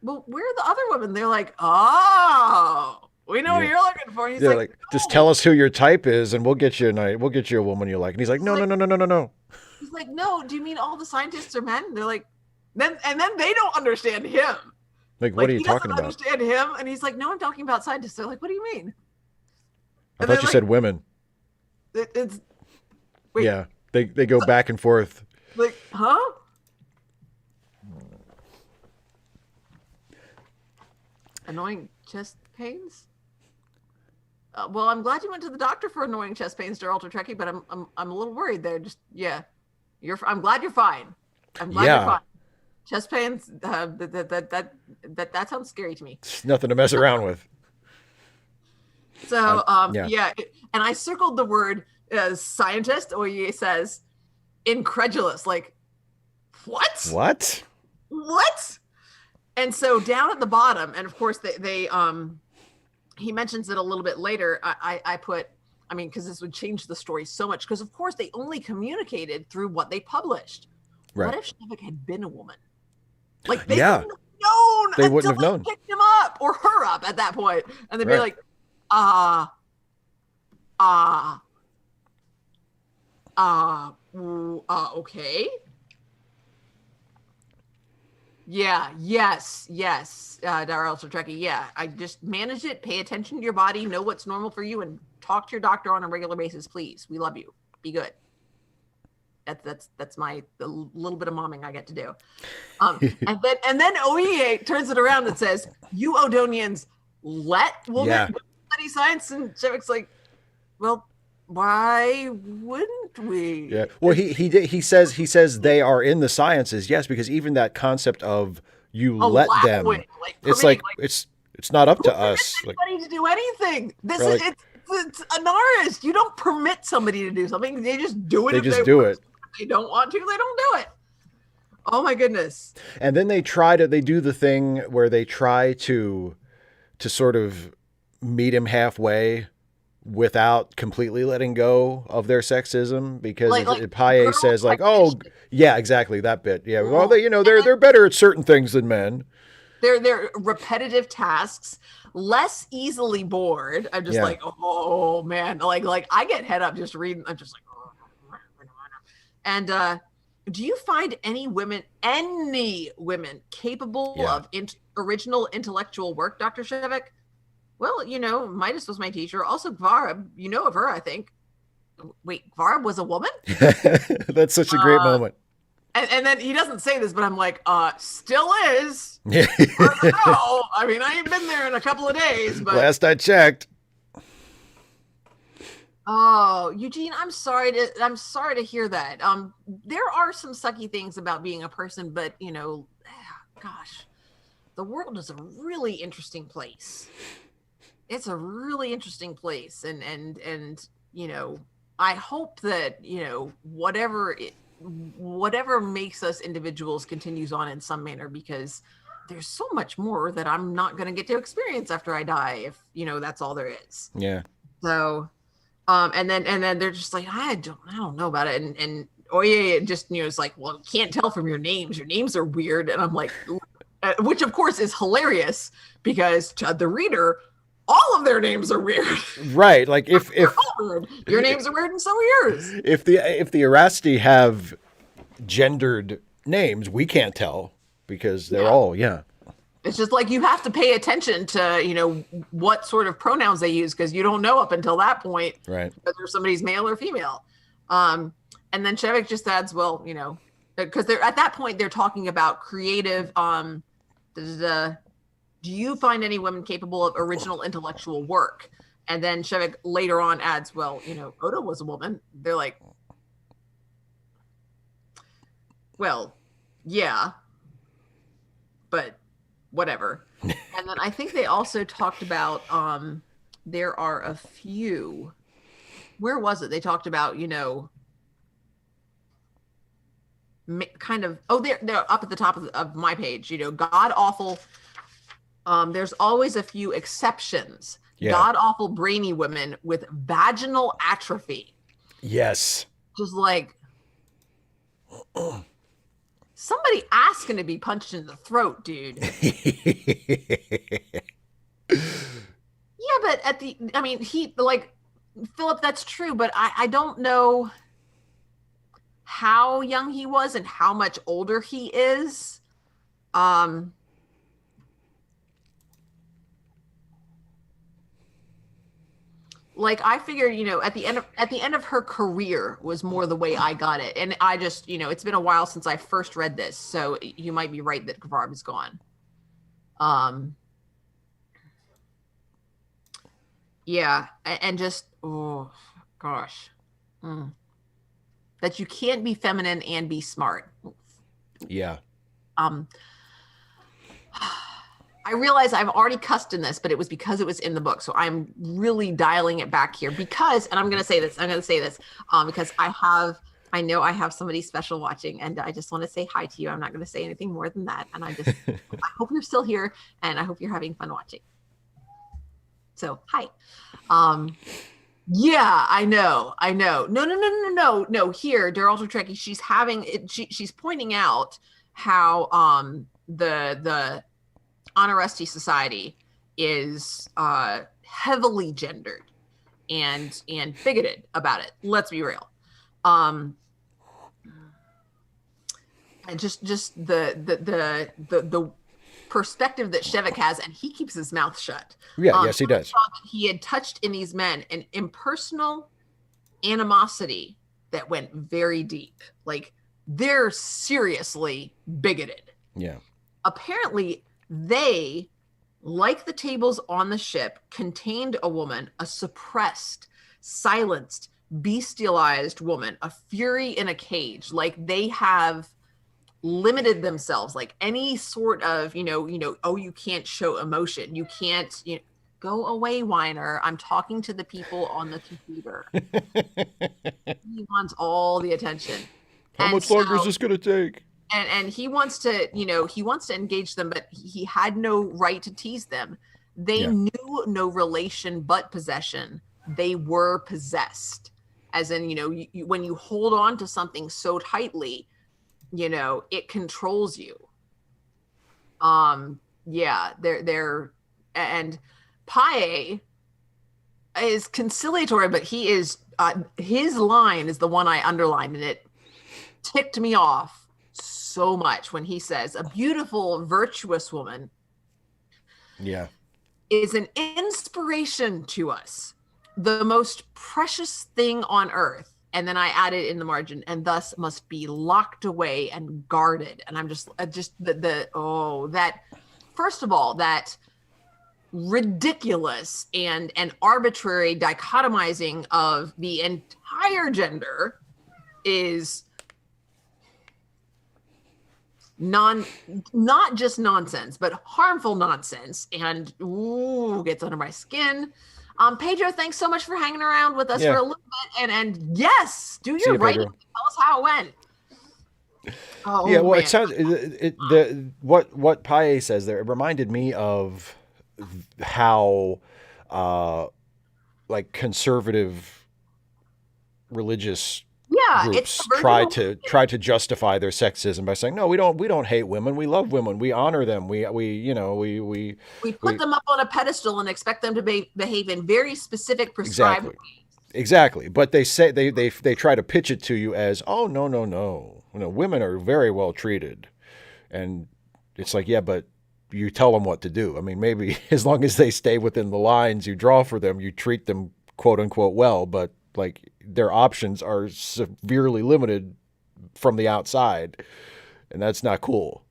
well, where are the other women? They're like, oh, we know what you're looking for. He's like, no. Just tell us who your type is, and we'll get you a woman you like. And he's like, no. He's like, no. Do you mean all the scientists are men? And they're like, and then they don't understand him. Like what are you talking about? Understand him, and he's like, no, I'm talking about scientists. They're like, what do you mean? I thought you said women. It's wait. Yeah, they go back and forth. Like, huh? Annoying chest pains. Well, I'm glad you went to the doctor for annoying chest pains, Ultra Trekkie, but I'm a little worried there. Just I'm glad you're fine. I'm glad you're fine. Chest pains, that sounds scary to me. It's nothing to mess around with. So and I circled the word scientist. Oye says incredulous, like what? And so down at the bottom, and of course they he mentions it a little bit later. I put, because this would change the story so much, because of course they only communicated through what they published. Right. What if Shevik had been a woman? Like they wouldn't have known. They wouldn't have known. Picked him up or her up at that point, and they'd be like, okay. Yeah, yes, Ultra Trekkie. Yeah, I just manage it, pay attention to your body, know what's normal for you, and talk to your doctor on a regular basis, please. We love you. Be good. That's my the little bit of momming I get to do. And then OEA turns it around and says, "You Odonians let women study science," and Shevik's like, "Well, why wouldn't we?" Yeah. Well, he says they are in the sciences, yes, because even that concept of you let them, it's like it's not up to us. Anybody to do anything. This is it's Anaris. You don't permit somebody to do something. They just do it. They just do it. If they don't want to, they don't do it. Oh my goodness. And then they do the thing where they try to sort of meet him halfway without completely letting go of their sexism, because Paye says like, "Oh, yeah, exactly that bit. Yeah, well, they're better at certain things than men. They're repetitive tasks, less easily bored." I'm just like, oh man, like I get head up just reading. I'm just like, oh. And do you find any women capable of original intellectual work, Dr. Shevik? Well, Midas was my teacher. Also, Gvarab, you know of her, I think. Wait, Gvarab was a woman? That's such a great moment. And then he doesn't say this, but I'm like, still is. I ain't been there in a couple of days, but last I checked. Oh, Eugene, I'm sorry to hear that. There are some sucky things about being a person, but gosh, the world is a really interesting place. It's a really interesting place, and I hope that whatever makes us individuals continues on in some manner, because there's so much more that I'm not going to get to experience after I die, if that's all there is. Yeah. So and then they're just like, I don't know about it, and Oye just is like, well, you can't tell from your names are weird, and I'm like, which of course is hilarious, because to the reader, all of their names are weird. Right. Like if your names are weird and so are yours. If the Erasti have gendered names, we can't tell, because they're all It's just like you have to pay attention to, what sort of pronouns they use, because you don't know up until that point Right. whether somebody's male or female. And then Shevik just adds, well, because they're at that point they're talking about creative. Do you find any women capable of original intellectual work? And then Shevik later on adds, well, Oda was a woman. They're like, well, yeah, but whatever. And then I think they also talked about there are a few, where was it? They talked about, kind of, they're up at the top of my page, god awful. There's always a few exceptions. Yeah. God awful brainy women with vaginal atrophy. Yes. Just like somebody asking to be punched in the throat, dude. Yeah, but Philip, that's true, but I don't know how young he was and how much older he is. I figured, at the end of her career was more the way I got it. And I just, it's been a while since I first read this, so you might be right that Kavarb is gone. Yeah, and just, oh gosh. That you can't be feminine and be smart. Yeah. I realize I've already cussed in this, but it was because it was in the book. So I'm really dialing it back here because, and I'm going to say this, because I know I have somebody special watching, and I just want to say hi to you. I'm not going to say anything more than that. And I hope you're still here, and I hope you're having fun watching. So, hi. Yeah, I know. No. Here, Daryl Trekkie, she's pointing out how the Honoresti Society is heavily gendered and bigoted about it. Let's be real. And just the perspective that Shevik has, and he keeps his mouth shut. Yeah, yes, he does. He had touched in these men an impersonal animosity that went very deep. Like, they're seriously bigoted. Yeah. Apparently, they, like the tables on the ship, contained a woman, a suppressed, silenced, bestialized woman, a fury in a cage. Like, they have limited themselves, like any sort of, oh, you can't show emotion. You can't, go away, whiner. I'm talking to the people on the computer. He wants all the attention. How much longer is this going to take? And he wants to, he wants to engage them, but he had no right to tease them. They knew no relation but possession. They were possessed. As in, when you hold on to something so tightly, it controls you. They're and Paye is conciliatory, but he is his line is the one I underlined, and it ticked me off so much when he says, a beautiful, virtuous woman is an inspiration to us, the most precious thing on earth. And then I added in the margin, and thus must be locked away and guarded. And I'm just that, first of all, that ridiculous and arbitrary dichotomizing of the entire gender is not just nonsense, but harmful nonsense, and gets under my skin. Pedro, thanks so much for hanging around with us for a little bit, and yes, do your writing. Tell us how it went. Oh, yeah, well, man. it sounds what Paye says there. It reminded me of how like conservative religious groups try to justify their sexism by saying, no, we don't hate women, we love women, we honor them, we put them up on a pedestal and expect them to behave in very specific prescribed ways. Exactly. But they say they try to pitch it to you as, oh, no, women are very well treated. And it's like, yeah, but you tell them what to do. I mean, maybe as long as they stay within the lines you draw for them, you treat them quote unquote well, but like their options are severely limited from the outside, and that's not cool.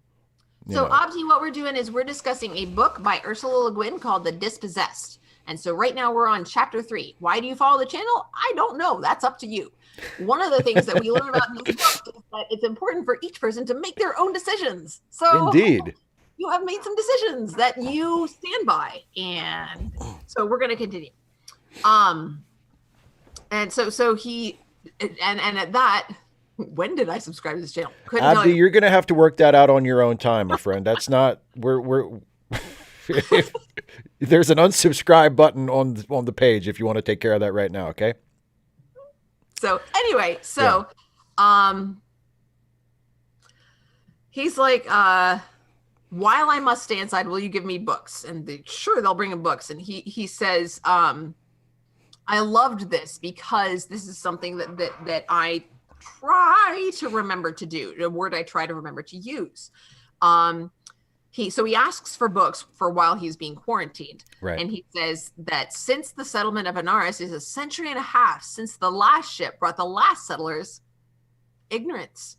You So, know. Abdi, what we're doing is we're discussing a book by Ursula Le Guin called The Dispossessed. And so right now we're on chapter 3. Why do you follow the channel? I don't know. That's up to you. One of the things that we learn about in this book is that it's important for each person to make their own decisions. So Indeed. you have made some decisions that you stand by. And so we're going to continue. And so he, and at that, when did I subscribe to this channel? Couldn't tell Abdi, you. you're going to have to work that out on your own time, my friend. That's not, we're there's an unsubscribe button on the page if you want to take care of that right now, okay? So anyway, he's like, while I must stay inside, will you give me books? And sure, they'll bring him books. And he says, I loved this because this is something that I try to remember to do, a word I try to remember to use. He asks for books for while he's being quarantined. Right. And he says that since the settlement of Anaris is a century and a half since the last ship brought the last settlers, ignorance.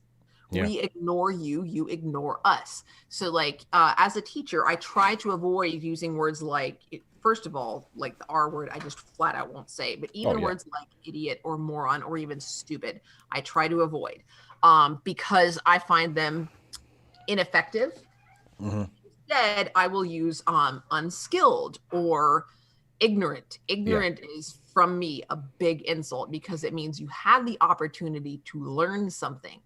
Yeah. We ignore you, you ignore us. So like, as a teacher, I try to avoid using words like, first of all, like the R word, I just flat out won't say, but even words like idiot or moron or even stupid, I try to avoid because I find them ineffective. Mm-hmm. Instead, I will use unskilled or ignorant. Ignorant is from me a big insult because it means you had the opportunity to learn something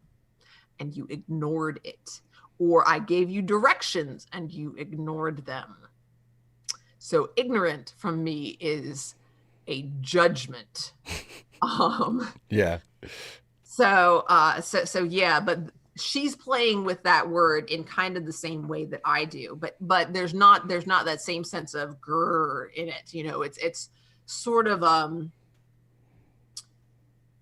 and you ignored it. Or I gave you directions and you ignored them. So ignorant from me is a judgment. Yeah. So yeah, but she's playing with that word in kind of the same way that I do, but there's not that same sense of grr in it. You know, it's sort of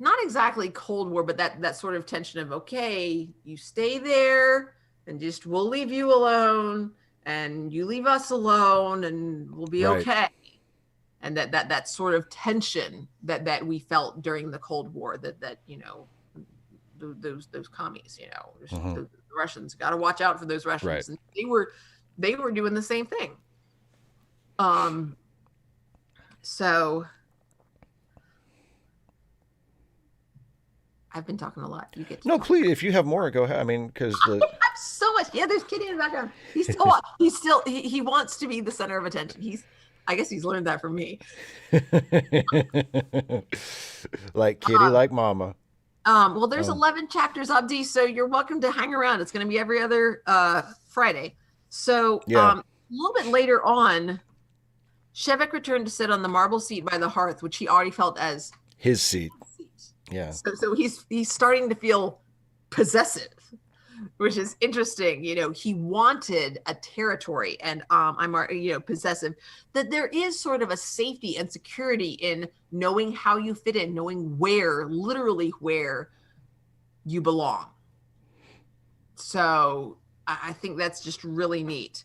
not exactly Cold War, but that sort of tension of, okay, you stay there and just we'll leave you alone and you leave us alone and we'll be okay. And that sort of tension that we felt during the Cold War, that you know, those commies, you know, the Russians, got to watch out for those Russians. Right. And they were doing the same thing. So I've been talking a lot. You get to no, please. If you have more, go ahead. I mean, because I have so much. Yeah, there's Kitty in the background. He wants to be the center of attention. I guess he's learned that from me. Like Kitty, like Mama. Well, there's 11 chapters, Abdi, so you're welcome to hang around. It's going to be every other Friday. So a little bit later on, Shevek returned to sit on the marble seat by the hearth, which he already felt as his seat. Yeah. So he's starting to feel possessive, which is interesting. You know, he wanted a territory, and I'm possessive. That there is sort of a safety and security in knowing how you fit in, knowing literally where you belong. So I think that's just really neat.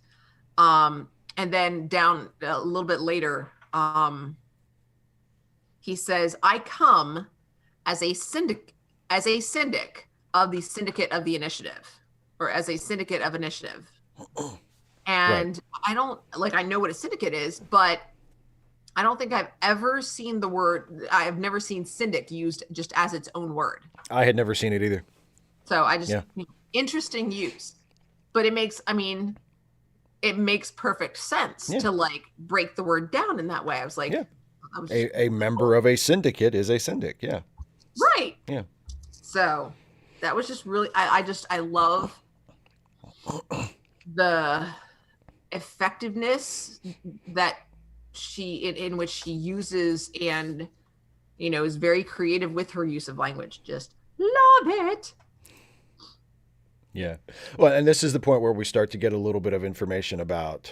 And then down a little bit later, he says, "I come as a syndic of the syndicate of the initiative, or as a syndicate of initiative." And right. I know what a syndicate is, but I don't think I've ever seen I've never seen syndic used just as its own word. I had never seen it either. So I just, interesting use, but it makes perfect sense to like break the word down in that way. I was like, a member of a syndicate is a syndic. Yeah. Right. Yeah. So that was just really, I love the effectiveness that in which she uses, and, you know, is very creative with her use of language. Just love it. Yeah. Well, and this is the point where we start to get a little bit of information about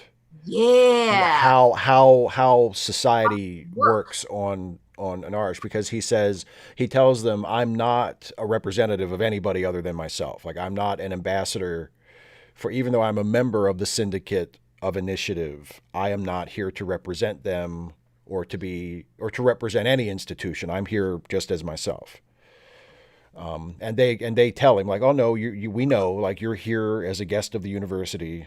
how society works on Anaris, because he tells them, I'm not a representative of anybody other than myself. Like, I'm not an ambassador even though I'm a member of the syndicate of initiative. I am not here to represent them or to represent any institution. I'm here just as myself. And they tell him like, oh no, we know, like, you're here as a guest of the university.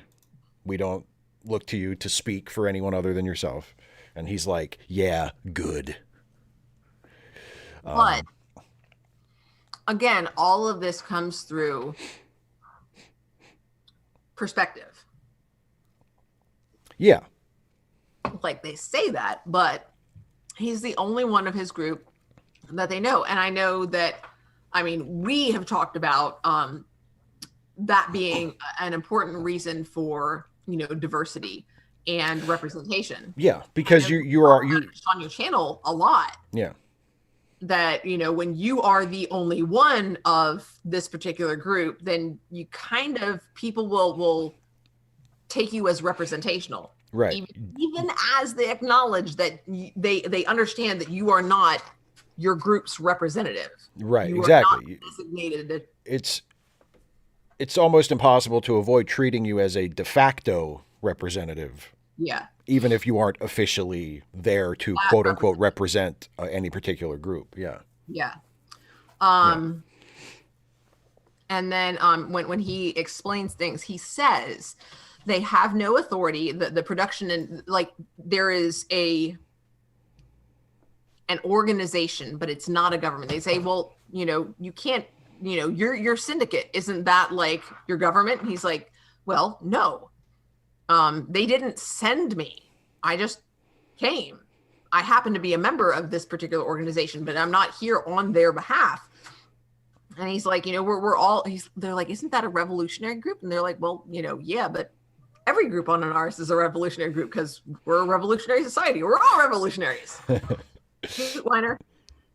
We don't look to you to speak for anyone other than yourself. And he's like, yeah, good. But again, all of this comes through perspective. Yeah. Like, they say that, but he's the only one of his group that they know. And I know that, I mean, we have talked about that being an important reason for, diversity and representation. Yeah, because you are on your channel a lot. Yeah. That, when you are the only one of this particular group, then you kind of, people will take you as representational. Right. Even as they acknowledge that they understand that you are not your group's representative. Right, you exactly. Are not designated. It's almost impossible to avoid treating you as a de facto representative. Yeah. Even if you aren't officially there to quote unquote represent any particular group. Yeah. Yeah. And then when he explains things, he says they have no authority. The production, and like, there is an organization, but it's not a government. They say, well, you can't, your syndicate, isn't that like your government? And he's like, well, no. They didn't send me. I just came. I happen to be a member of this particular organization, but I'm not here on their behalf. And he's like, we're all, they're like, isn't that a revolutionary group? And they're like, well, yeah, but every group on an ours is a revolutionary group because we're a revolutionary society. We're all revolutionaries. Whiner.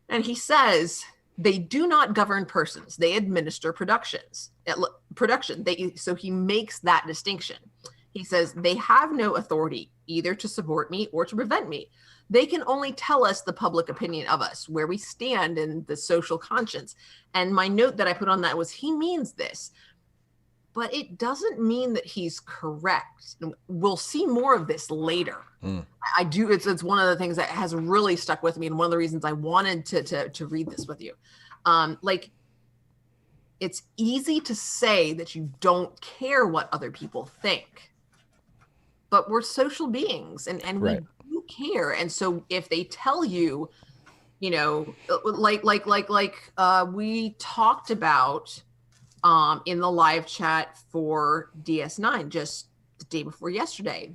And he says, they do not govern persons. They administer production. So he makes that distinction. He says, they have no authority either to support me or to prevent me. They can only tell us the public opinion of us, where we stand in the social conscience. And my note that I put on that was, he means this, but it doesn't mean that he's correct. We'll see more of this later. I do. It's one of the things that has really stuck with me, and one of the reasons I wanted to read this with you. Like, it's easy to say that you don't care what other people think, but we're social beings, and right. We do care. And so if they tell you, like we talked about in the live chat for DS9 just the day before yesterday,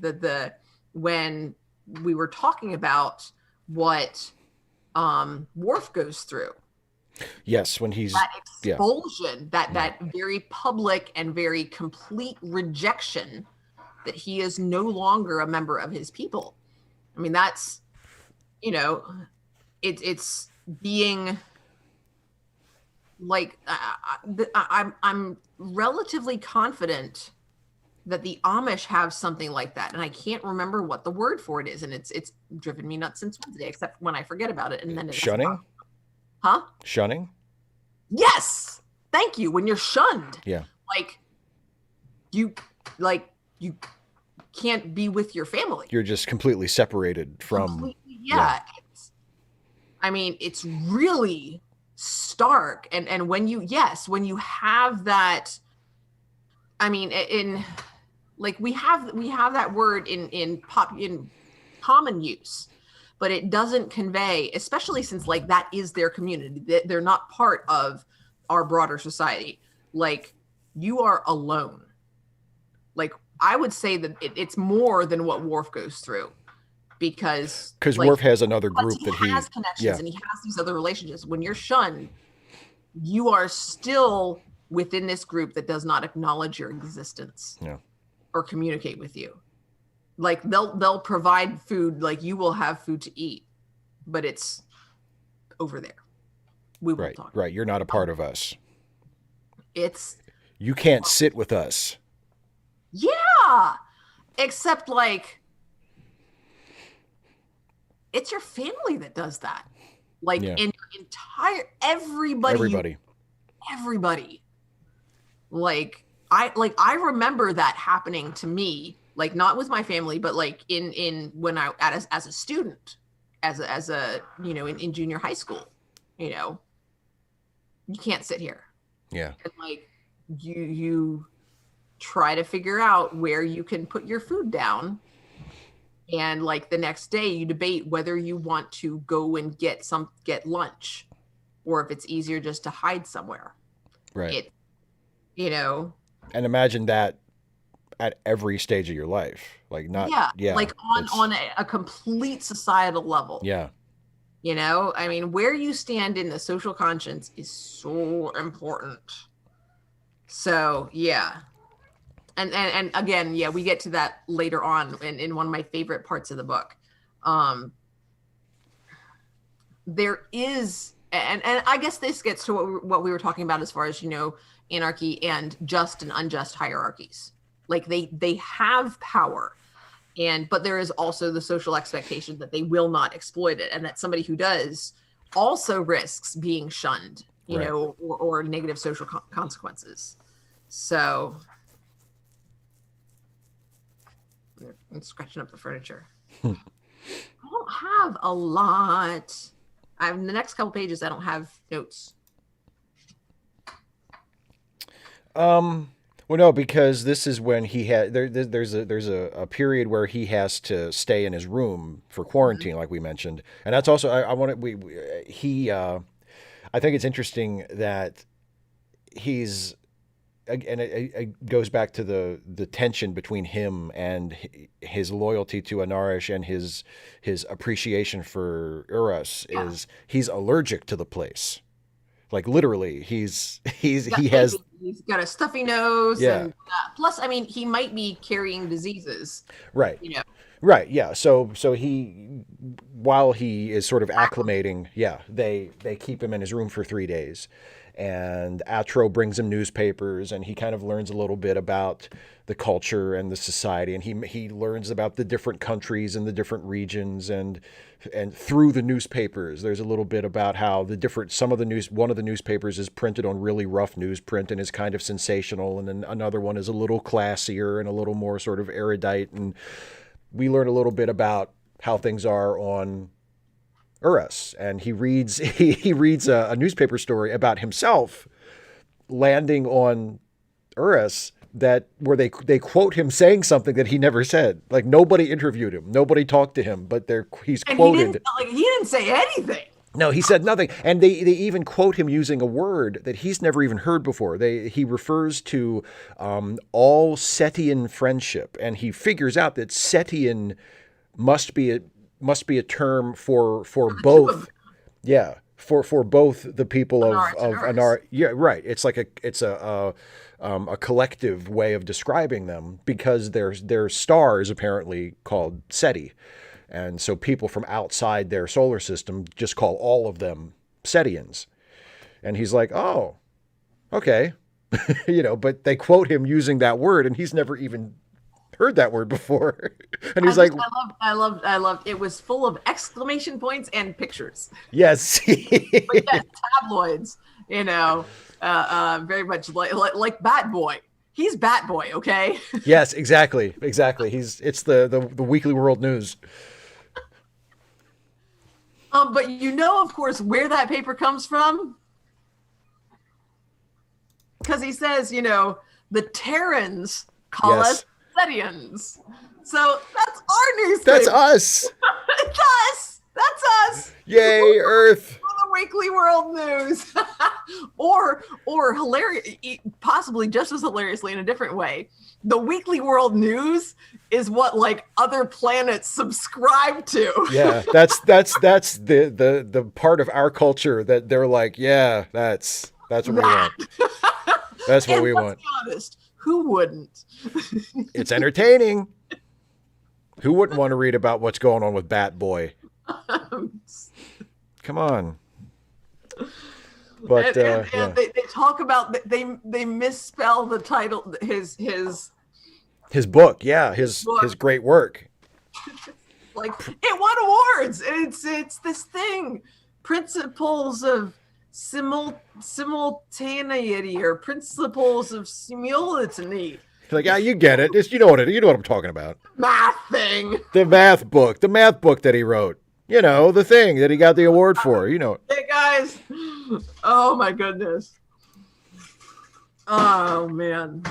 when we were talking about what Worf goes through. Yes, when he's that expulsion, that very public and very complete rejection that he is no longer a member of his people. I mean, that's, it's being like, I'm relatively confident that the Amish have something like that, and I can't remember what the word for it is, and it's driven me nuts since Wednesday, except when I forget about it, and then it's shunning. Huh? Shunning. Yes, thank you. When you're shunned, yeah, you can't be with your family. You're just completely separated from. Yeah. I mean, it's really stark, and when you have that. I mean, we have that word in common use, but it doesn't convey, especially since that is their community. They're not part of our broader society. Like, you are alone. Like, I would say that it's more than what Worf goes through, because Worf has another group that he has connections and he has these other relationships. When you're shunned, you are still within this group that does not acknowledge your existence or communicate with you. Like, they'll provide food, like you will have food to eat, but it's over there. We won't talk. Right. You're not a part of us. You can't sit with us. Yeah. Except it's your family that does that. In your entire everybody. I remember that happening to me like not with my family, but like in when I as a student, as a in junior high school, you know, you can't sit here. Yeah. And like you try to figure out where you can put your food down, and like the next day you debate whether you want to go and get lunch, or if it's easier just to hide somewhere. Right. It, you know, And imagine that at every stage of your life. Like not, yeah, yeah. like on a complete societal level. Yeah. You know, I mean, where you stand in the social conscience is so important. So yeah. And again, yeah, we get to that later on in one of my favorite parts of the book. There is, and I guess this gets to what we were talking about as far as, anarchy and just and unjust hierarchies. Like they have power, but there is also the social expectation that they will not exploit it, and that somebody who does also risks being shunned, or negative social consequences. So I'm scratching up the furniture. I don't have a lot. The next couple pages, I don't have notes. Well, no, because this is when he had there's a period where he has to stay in his room for quarantine, like we mentioned, and that's also I want to I think it's interesting that he's, and it goes back to the tension between him and his loyalty to Anarish and his appreciation for Uras is he's allergic to the place. Like literally, he has. He's got a stuffy nose, Yeah. and plus, I mean, he might be carrying diseases. Right. You know. Right. Yeah. So he, while he is sort of acclimating, yeah, they keep him in his room for 3 days, and Atro brings him newspapers, and he kind of learns a little bit about the culture and the society, and he learns about the different countries and the different regions, and through the newspapers, there's a little bit about how one of the newspapers is printed on really rough newsprint and is kind of sensational, and then another one is a little classier and a little more sort of erudite, and we learn a little bit about how things are on Uras, and he reads a newspaper story about himself landing on Uras where they quote him saying something that he never said. Like nobody interviewed him, nobody talked to him, but he's quoted. He didn't say anything. No, he said nothing, and they even quote him using a word that he's never even heard before. He refers to all Setian friendship, and he figures out that Setian must be a term for both. Yeah, for both the people of Anar. Yeah, right. It's like a collective way of describing them, because their star is apparently called Seti. And so people from outside their solar system just call all of them Setians. And he's like, oh, okay. But they quote him using that word, and he's never even heard that word before. And he's I loved it was full of exclamation points and pictures. Yes. But yes, tabloids, very much like Bat Boy. He's Bat Boy, okay? Yes, exactly. It's the Weekly World News. But of course, where that paper comes from. Because he says, the Terrans call us Setians. So that's our newspaper. That's us. It's us. That's us. Yay, Earth. The Weekly World News. or hilarious, possibly just as hilariously in a different way, the Weekly World News is what like other planets subscribe to. Yeah, that's the part of our culture that they're like, yeah, that's what we want. That's what we want. Let's be honest, who wouldn't? It's entertaining. Who wouldn't want to read about what's going on with Bat Boy? Come on. But and they talk about they misspell the title, his book, his great work. Like it won awards. It's this thing, principles of simultaneity or principles of simultaneity. Like, yeah, you get it. It's, you know what I'm talking about. Math thing. The math book that he wrote. You know, the thing that he got the award for. You know. Hey guys. Oh my goodness. Oh man.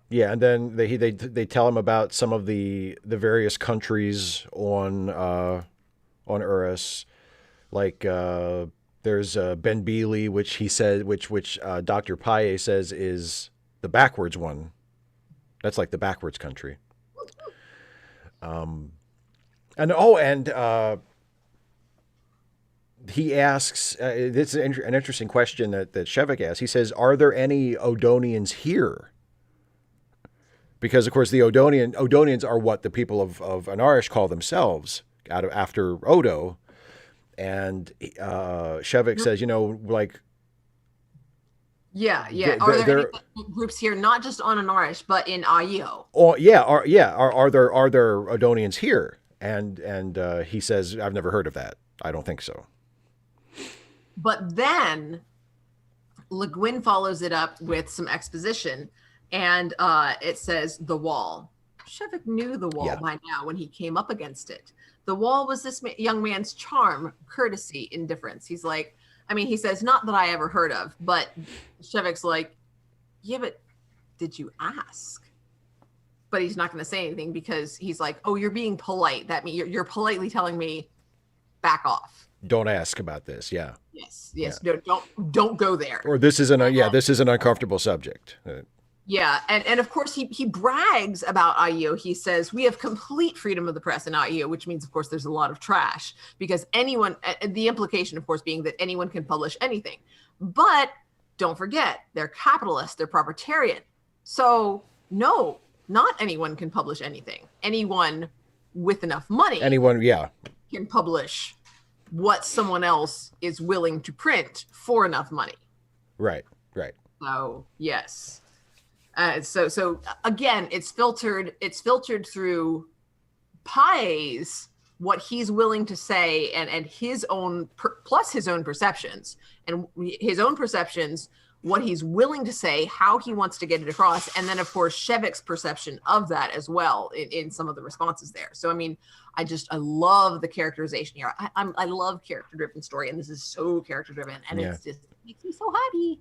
Yeah, and then they tell him about some of the various countries on Urus, like there's Ben Bealey, which he said, which Dr. Paye says is the backwards one. That's like the backwards country. And he asks, this is an interesting question that Shevik asks. He says, "Are there any Odonians here?" Because of course the Odonians are what the people of Anarish call themselves after Odo, and Shevik says, like Yeah. Are there any groups here, not just on Anarish, but in Io? oh yeah, are there Odonians here? And he says, "I've never heard of that. I don't think so." But then Le Guin follows it up with some exposition, and it says the wall. Shevik knew the wall by now when he came up against it. The wall was this young man's charm, courtesy, indifference. He's like, he says, not that I ever heard of, but Shevik's like, yeah, but did you ask? But he's not going to say anything because he's like, oh, you're being polite. That means you're politely telling me back off. Don't ask about this. Yeah. Yes. Yeah. No, don't go there. Or this is an uncomfortable subject. Yeah, and of course he brags about IEO. He says we have complete freedom of the press in IEO, which means of course there's a lot of trash because anyone. The implication, of course, being that anyone can publish anything, but don't forget they're capitalist, they're proprietarian. So no, not anyone can publish anything. Anyone with enough money, can publish what someone else is willing to print for enough money. Right. So yes. So again, it's filtered through Paye's what he's willing to say and his own plus his own perceptions what he's willing to say, how he wants to get it across, and then of course Shevik's perception of that as well in some of the responses there. So I love the characterization here. I love character driven story, and this is so character driven, and it makes me so happy.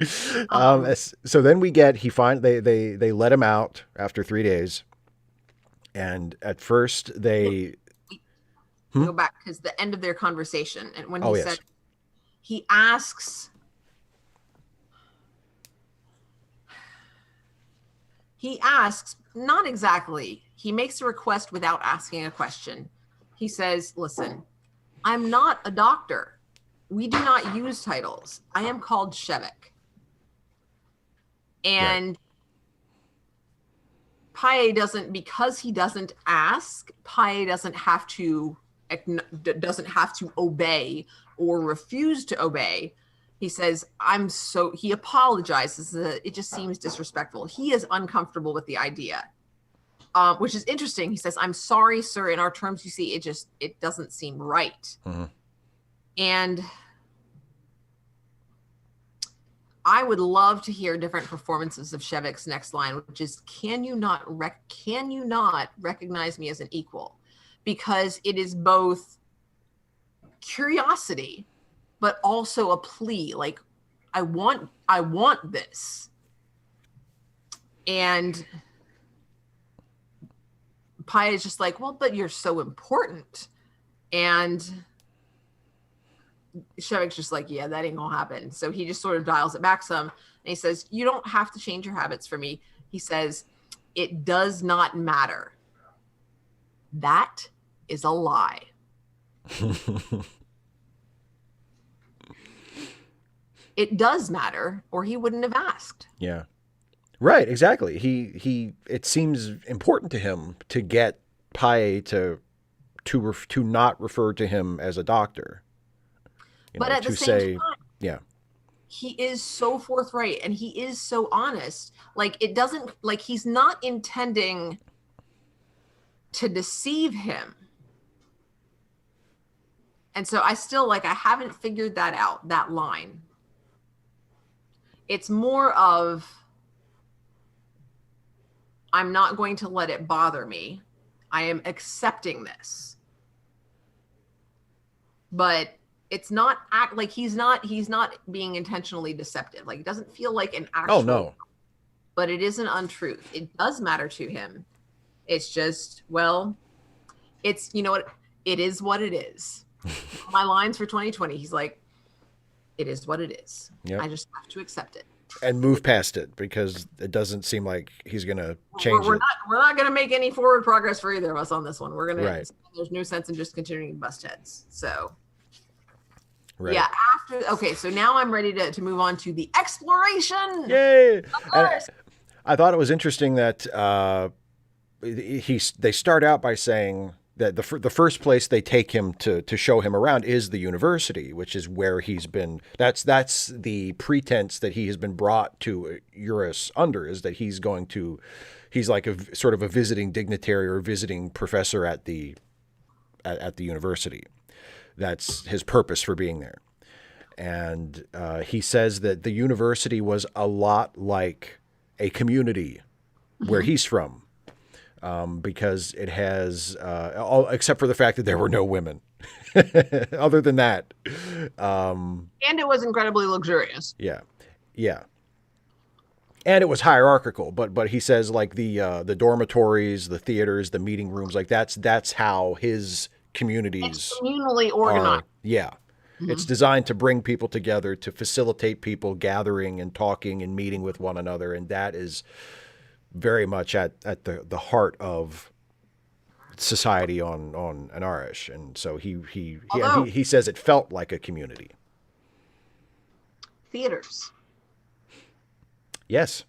So then they let him out after 3 days, and at first they go back because the end of their conversation, and when he said he asks not exactly, he makes a request without asking a question. He says, listen, I'm not a doctor, we do not use titles, I am called Shevik. And Paye because he doesn't ask, Paye doesn't have to obey or refuse to obey. He says, he apologizes. It just seems disrespectful. He is uncomfortable with the idea, which is interesting. He says, I'm sorry, sir. In our terms, you see, it doesn't seem right. Mm-hmm. And I would love to hear different performances of Shevik's next line, which is, can you not recognize me as an equal? Because it is both curiosity, but also a plea. Like, I want this. And Paye is just like, well, but you're so important. And Shevik's just like, yeah, that ain't gonna happen. So he just sort of dials it back some, and he says, you don't have to change your habits for me. He says, it does not matter. That is a lie. It does matter, or he wouldn't have asked. Yeah. Right, exactly. He it seems important to him to get Paye to not refer to him as a doctor. But at the same time, he is so forthright and he is so honest. Like, it doesn't, like, he's not intending to deceive him. And so I still like, I haven't figured that out, that line. It's more of, I'm not going to let it bother me. I am accepting this. But it's not act like he's not being intentionally deceptive. Like, it doesn't feel like an actual, Oh, no. But it is an untruth. It does matter to him. It's just, well, it's, you know what? It is what it is. My lines for 2020, he's like, it is what it is. Yep. I just have to accept it. And move past it, because it doesn't seem like he's going to change it. We're not going to make any forward progress for either of us on this one. We're going Right. to, there's no sense in just continuing to bust heads. So, Right. yeah, okay, so now I'm ready to move on to the exploration. Yay! I thought it was interesting that they start out by saying that the first place they take him to show him around is the university, which is where he's been. That's the pretense that he has been brought to Eurus under, is that he's like a sort of a visiting dignitary or visiting professor at the university. That's his purpose for being there. And he says that the university was a lot like a community where he's from. Because it has, except for the fact that there were no women. Other than that. And it was incredibly luxurious. Yeah. Yeah. And it was hierarchical, but he says like the dormitories, the theaters, the meeting rooms, like that's how his communities it's communally organized. Yeah. Mm-hmm. It's designed to bring people together, to facilitate people gathering and talking and meeting with one another. And that is very much at the heart of society on Anarish. And so he says it felt like a community. Theaters. Yes.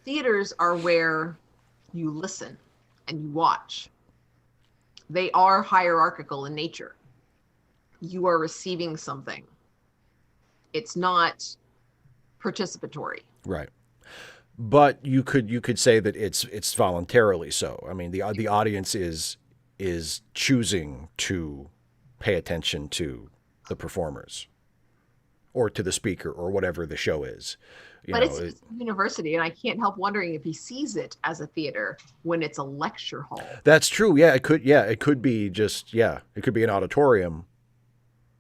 Theaters are where you listen and you watch. They are hierarchical in nature. You are receiving something. It's not participatory. Right. But you could say that it's voluntarily so. I mean, the audience is choosing to pay attention to the performers or to the speaker or whatever the show is. It's a university, and I can't help wondering if he sees it as a theater when it's a lecture hall. That's true. Yeah, it could. Yeah, it could be just. Yeah, it could be an auditorium.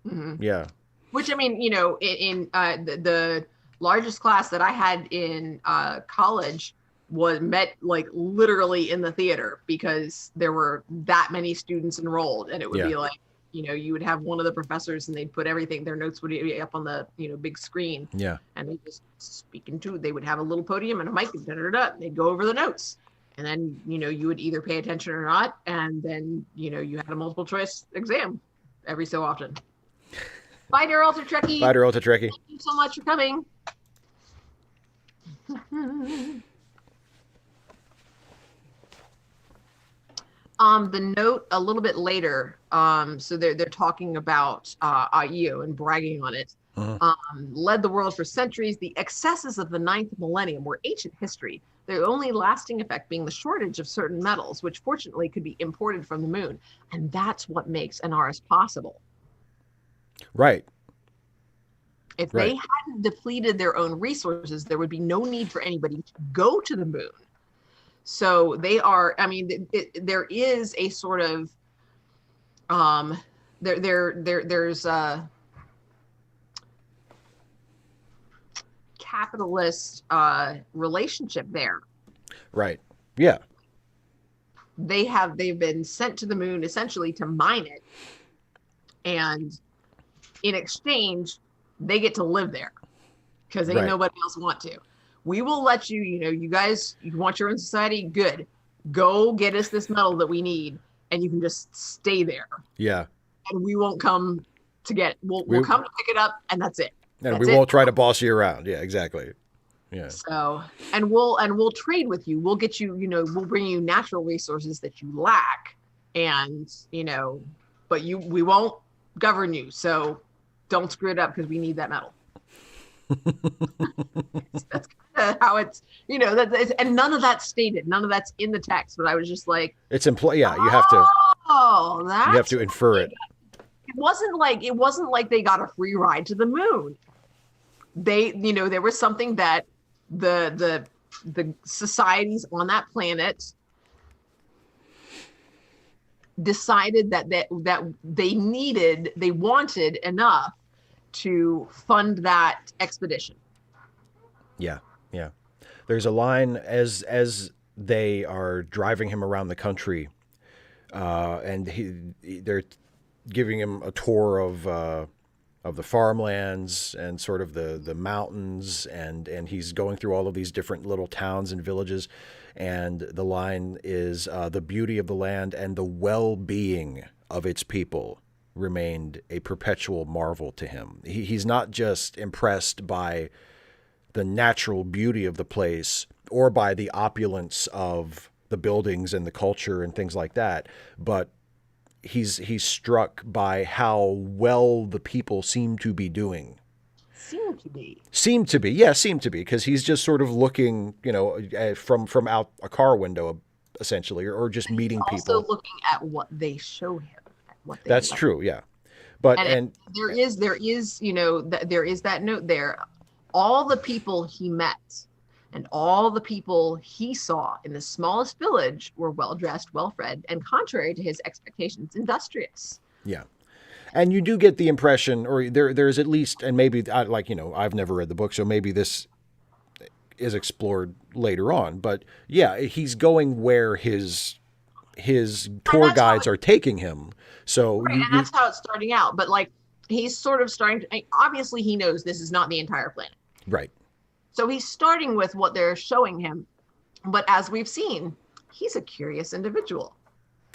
Mm-hmm. Yeah. Which, I mean, in the largest class that I had in college was met like literally in the theater, because there were that many students enrolled, and it would be like, you would have one of the professors and they'd put everything, their notes would be up on the, big screen. Yeah. And they just they would have a little podium and a mic and they'd go over the notes. And then, you would either pay attention or not. And then, you had a multiple choice exam every so often. Bye, dear Ultra Trekkie. Bye, dear Ultra Trekkie. Thank you so much for coming. The note a little bit later, so they're talking about Io and bragging on it. Led the world for centuries. The excesses of the 9th millennium were ancient history, their only lasting effect being the shortage of certain metals, which fortunately could be imported from the moon. And that's what makes Anaris possible. Right. If they hadn't depleted their own resources, there would be no need for anybody to go to the moon. So they are, I mean, there is a sort of, there's a capitalist relationship there. Right. Yeah. They've been sent to the moon essentially to mine it. And in exchange, they get to live there because ain't nobody else want to. We will let you, you guys, you want your own society? Good. Go get us this metal that we need, and you can just stay there. Yeah. And we won't come to get it. We'll come to pick it up, and that's it. And we won't try to boss you around. Yeah, exactly. Yeah. So, and we'll trade with you. We'll get you, we'll bring you natural resources that you lack, and, but we won't govern you. So don't screw it up because we need that metal. That's kind how it's, and none of that's stated, none of that's in the text, but I was just like, It's yeah, oh, you have that's to infer it. it wasn't like they got a free ride to the moon. There was something that the societies on that planet decided that they wanted enough to fund that expedition. Yeah, yeah. There's a line as they are driving him around the country, and they're giving him a tour of the farmlands and sort of the mountains, and he's going through all of these different little towns and villages, and the line is the beauty of the land and the well-being of its people remained a perpetual marvel to him. He's not just impressed by the natural beauty of the place or by the opulence of the buildings and the culture and things like that, but he's struck by how well the people seem to be doing. Seem to be, because he's just sort of looking, from out a car window, essentially, or just meeting people. Also looking at what they show him. That's true, yeah. But there is that note there. All the people he met and all the people he saw in the smallest village were well-dressed, well-fed, and contrary to his expectations, industrious. Yeah. And you do get the impression, or there's at least, and maybe, I've never read the book, so maybe this is explored later on. But yeah, he's going where his tour guides are taking him. So right, and that's how it's starting out. But he's sort of starting to, obviously he knows this is not the entire planet. Right. So he's starting with what they're showing him. But as we've seen, he's a curious individual.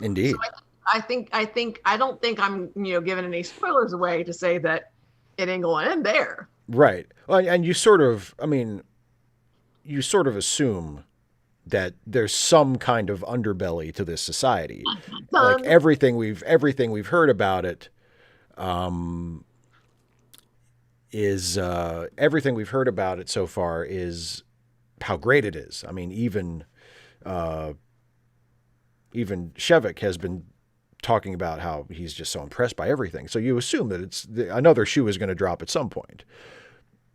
Indeed. So I don't think I'm, giving any spoilers away to say that it ain't going to end there. Right. And you sort of assume that there's some kind of underbelly to this society. Like everything we've heard about it, everything we've heard about it so far is how great it is. I mean, even Shevik has been talking about how he's just so impressed by everything. So you assume that another shoe is going to drop at some point.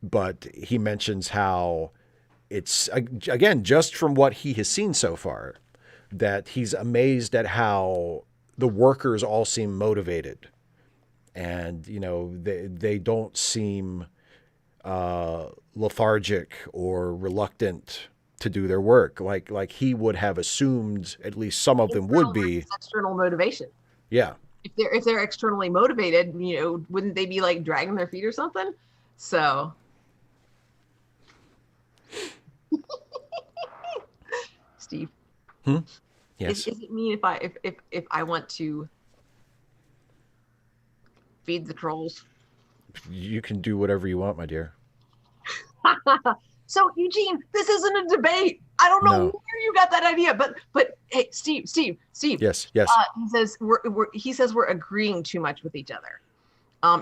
But he mentions how it's, again, just from what he has seen so far, that he's amazed at how the workers all seem motivated. And, they don't seem lethargic or reluctant to do their work. Like he would have assumed at least some of them would be. External motivation. Yeah. If they're externally motivated, wouldn't they be dragging their feet or something? So. Steve. Yes. Is it mean if I want to feed the trolls? You can do whatever you want, my dear. So Eugene, this isn't a debate. I don't know where you got that idea, but hey, Steve. Yes. He says we're agreeing too much with each other.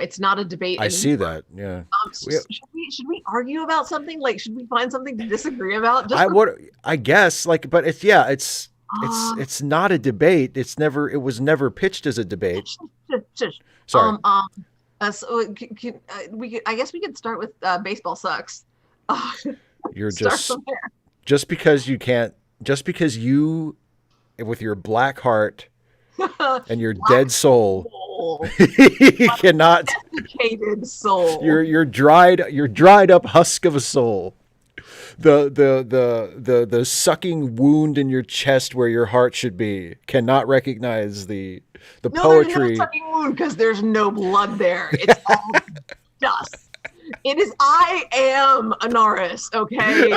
It's not a debate. I see that. Yeah. Should we argue about something? Should we find something to disagree about? I guess. But it's not a debate. It was never pitched as a debate. Sorry. So I guess we could start with baseball sucks. You're just because you, with your black heart and your dead soul, you cannot. Desiccated soul. You're dried up husk of a soul. The sucking wound in your chest where your heart should be cannot recognize the poetry. There's no sucking wound because there's no blood there. It's all dust. It is I am Anaris, okay?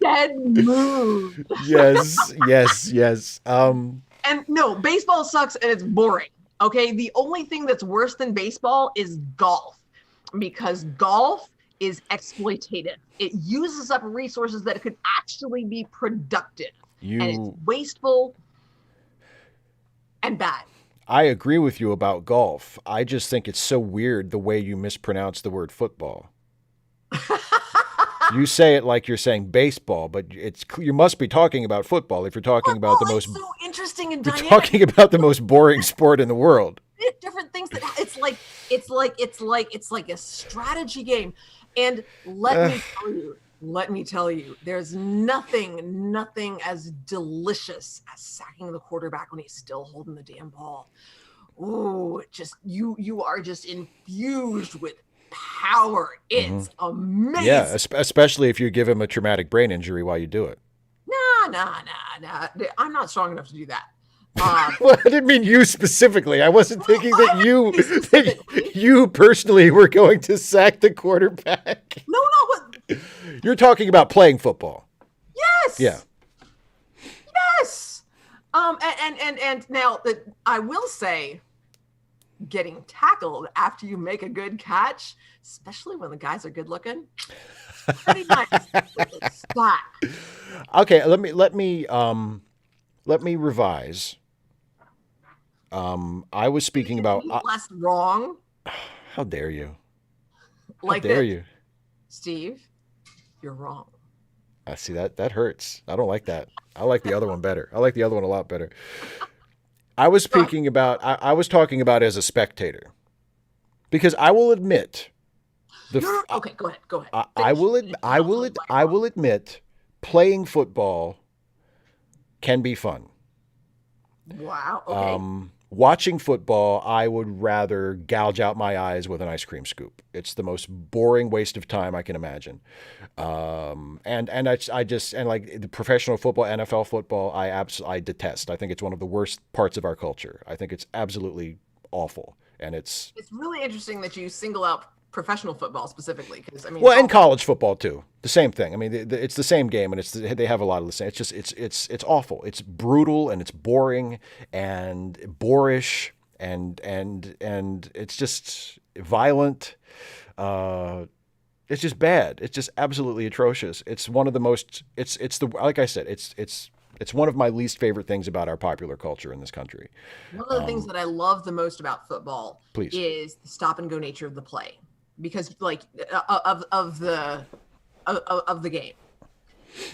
Dead moon. Yes. And no, baseball sucks and it's boring. Okay, the only thing that's worse than baseball is golf, because golf is exploitative. It uses up resources that could actually be productive, and it's wasteful and bad. I agree with you about golf. I just think it's so weird the way you mispronounce the word football. You say it like you're saying baseball, but you must be talking about football if you're talking about Football the is most so interesting and you're dynamic. talking about the most boring sport in the world. Different things that it's like a strategy game. And let me tell you, there's nothing as delicious as sacking the quarterback when he's still holding the damn ball. Ooh, just you are just infused with power. It's Yeah, amazing. especially if you give him a traumatic brain injury while you do it. Nah. I'm not strong enough to do that. Well, I didn't mean you specifically. I wasn't thinking that I you would say specifically. personally were going to sack the quarterback. No, what? You're talking about playing football. Yeah. Yes, yes. And now that I will say, getting tackled after you make a good catch, especially when the guys are good looking, pretty nice. Spot. Okay, let me revise. I was speaking about Less wrong, how dare you? How like dare this, you? Steve. You're wrong. I see that hurts. I don't like that. I like the other one better. I like the other one a lot better. I was speaking about I was talking about as a spectator. Because I will admit No. Okay, go ahead. Go ahead. I Finish. will Finish. I will admit playing football can be fun. Wow. Okay. Watching football, I would rather gouge out my eyes with an ice cream scoop. It's the most boring waste of time I can imagine. And I just and like the professional football, NFL football, I detest. I think it's one of the worst parts of our culture. I think it's absolutely awful, and it's It's really interesting that you single out professional football specifically, because I mean, well, it's and all college football too. The same thing. I mean, it's the same game, and they have a lot of the same. It's just it's awful. It's brutal and it's boring and boorish and it's just violent. It's just bad. It's just absolutely atrocious. It's one of the most. It's the like I said. It's one of my least favorite things about our popular culture in this country. one of the things that I love the most about football Please. is the stop and go nature of the play, because like of the game,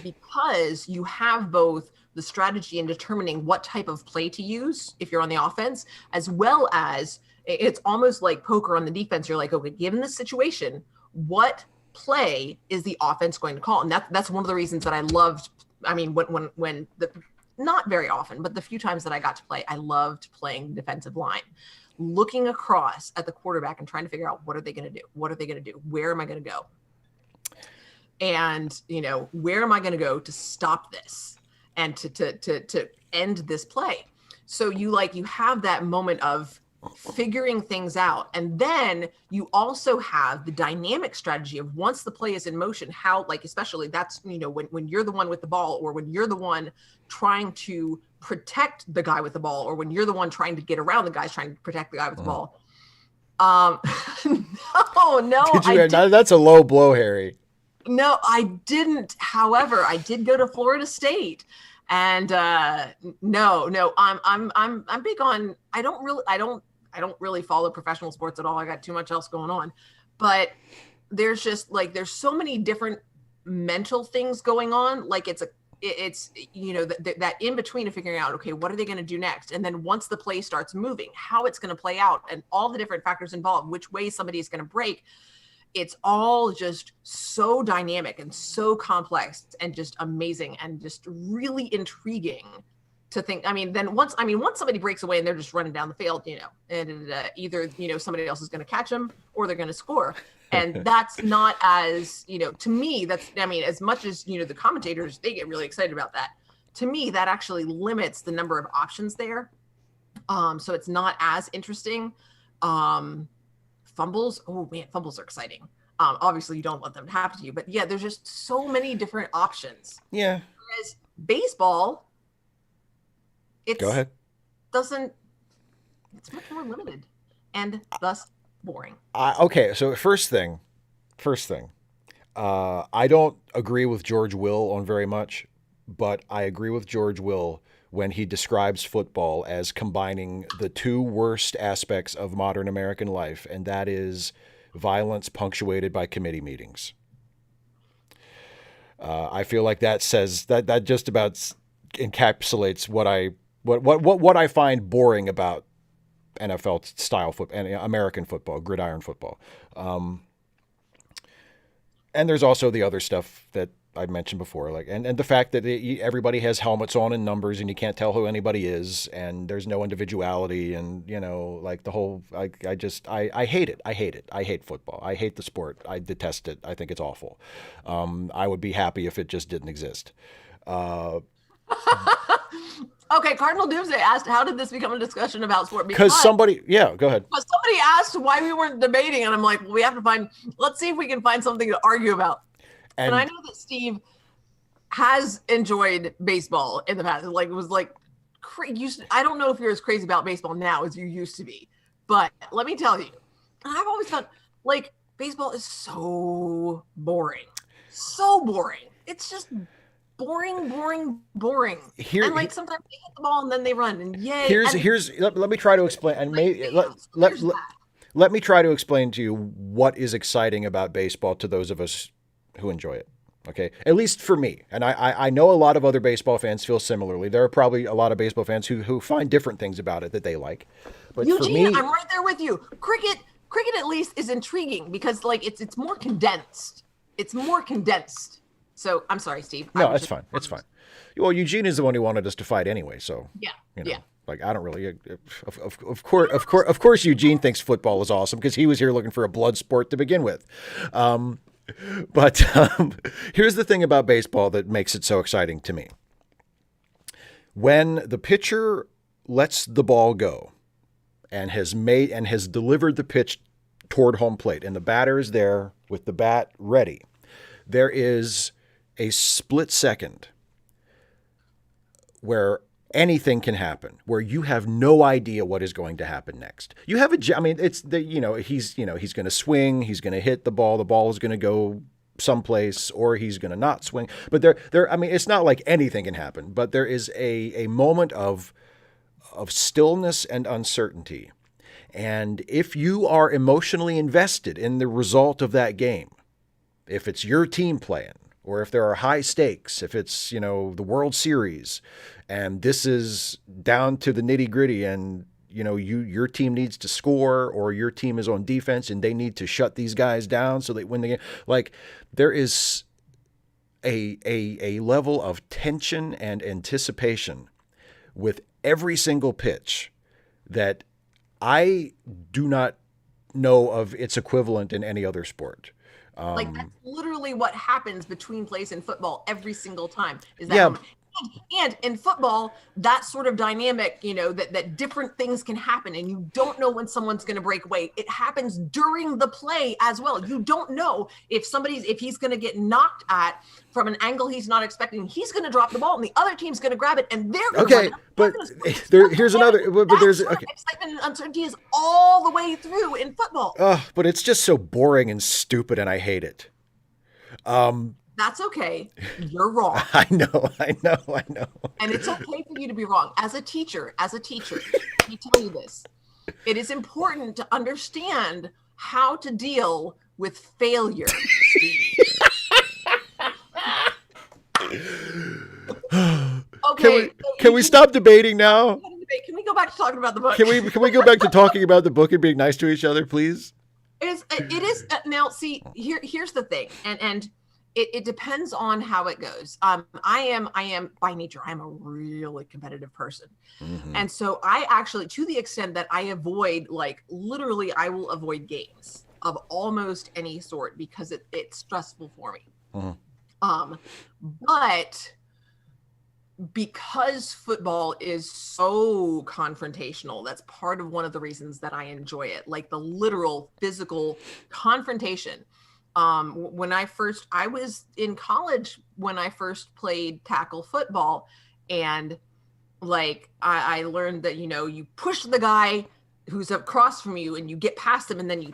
because you have both the strategy in determining what type of play to use if you're on the offense, as well as it's almost like poker on the defense. You're like, okay, given this situation, what play is the offense going to call? And that's one of the reasons that I loved. I mean, when the not very often, but the few times that I got to play, I loved playing defensive line, looking across at the quarterback and trying to figure out what are they going to do? What are they going to do? Where am I going to go? And where am I going to go to stop this and to end this play? So you have that moment of figuring things out, and then you also have the dynamic strategy of once the play is in motion, how, like, especially that's when you're the one with the ball, or when you're the one trying to protect the guy with the ball, or when you're the one trying to get around the guys trying to protect the guy with the ball. No, That's a low blow, Harry. No, I didn't. However, I did go to Florida State, and no, I'm big on. I don't really follow professional sports at all. I got too much else going on, but there's there's so many different mental things going on. Like it's that in between of figuring out, okay, what are they going to do next, and then once the play starts moving, how it's going to play out, and all the different factors involved, which way somebody is going to break. It's all just so dynamic and so complex and just amazing and just really intriguing to think. I mean, once somebody breaks away and they're just running down the field, and either somebody else is going to catch them or they're going to score. And that's not as to me. As much as the commentators, they get really excited about that. To me, that actually limits the number of options there. So it's not as interesting. Fumbles, oh man, fumbles are exciting. Obviously you don't want them to happen to you, but yeah, there's just so many different options. Yeah. Whereas baseball, Go ahead. It's much more limited and thus boring. Okay, so first thing, I don't agree with George Will on very much, but I agree with George Will when he describes football as combining the two worst aspects of modern American life, and that is violence punctuated by committee meetings. I feel like that says that just about encapsulates what I find boring about NFL style football and American football, gridiron football. And there's also the other stuff that I mentioned before, like and the fact that everybody has helmets on and numbers, and you can't tell who anybody is, and there's no individuality, and like the whole. I hate it. I hate it. I hate football. I hate the sport. I detest it. I think it's awful. I would be happy if it just didn't exist. Okay, Cardinal Doomsday asked, "How did this become a discussion about sport?" Because somebody, yeah, go ahead. Because somebody asked why we weren't debating, and I'm like, well, we have to find. Let's see if we can find something to argue about. And I know that Steve has enjoyed baseball in the past. Like it was like, I don't know if you're as crazy about baseball now as you used to be, but let me tell you, I've always felt like baseball is so boring, so boring. It's just boring. And like sometimes they hit the ball and then they run and yay. Let me try to explain and let me try to explain to you what is exciting about baseball to those of us who enjoy it. Okay, at least for me, and I know a lot of other baseball fans feel similarly. There are probably a lot of baseball fans who find different things about it that they like. But Eugene, for me, I'm right there with you. Cricket at least is intriguing because like it's more condensed. It's more condensed. So I'm sorry, Steve. No, it's fine. It's fine. Well, Eugene is the one who wanted us to fight anyway, so yeah, yeah. Like I don't really. Of course, Eugene thinks football is awesome because he was here looking for a blood sport to begin with. But here's the thing about baseball that makes it so exciting to me. When the pitcher lets the ball go and has delivered the pitch toward home plate, and the batter is there with the bat ready, there is a split second where anything can happen, where you have no idea what is going to happen next. You have it's he's going to swing, he's going to hit the ball is going to go someplace, or he's going to not swing. But it's not like anything can happen, but there is a moment of stillness and uncertainty. And if you are emotionally invested in the result of that game, if it's your team playing, or if there are high stakes, if it's, the World Series, and this is down to the nitty gritty, and, your team needs to score, or your team is on defense and they need to shut these guys down so they win the game. Like there is a level of tension and anticipation with every single pitch that I do not know of its equivalent in any other sport. Like that's literally what happens between plays in football every single time. Is that and in football, that sort of dynamic, that different things can happen, and you don't know when someone's going to break away. It happens during the play as well. You don't know if he's going to get knocked at from an angle he's not expecting. He's going to drop the ball, and the other team's going to grab it, and they're going to okay. But here's another. But there's excitement and uncertainty is all the way through in football. But it's just so boring and stupid, and I hate it. That's okay. You're wrong. I know. And it's okay for you to be wrong. As a teacher, let me tell you this. It is important to understand how to deal with failure. Okay. Can we stop debating now? Can we go back to talking about the book? Can we go back to talking about the book and being nice to each other, please? It is now. See, here's the thing, and it depends on how it goes. I am by nature, I'm a really competitive person. Mm-hmm. And so I actually, to the extent that I avoid, like literally I will avoid games of almost any sort because it's stressful for me. Mm-hmm. But because football is so confrontational, that's part of one of the reasons that I enjoy it. Like the literal physical confrontation. When I was in college when I first played tackle football, and like I learned that, you push the guy who's across from you and you get past him, and then you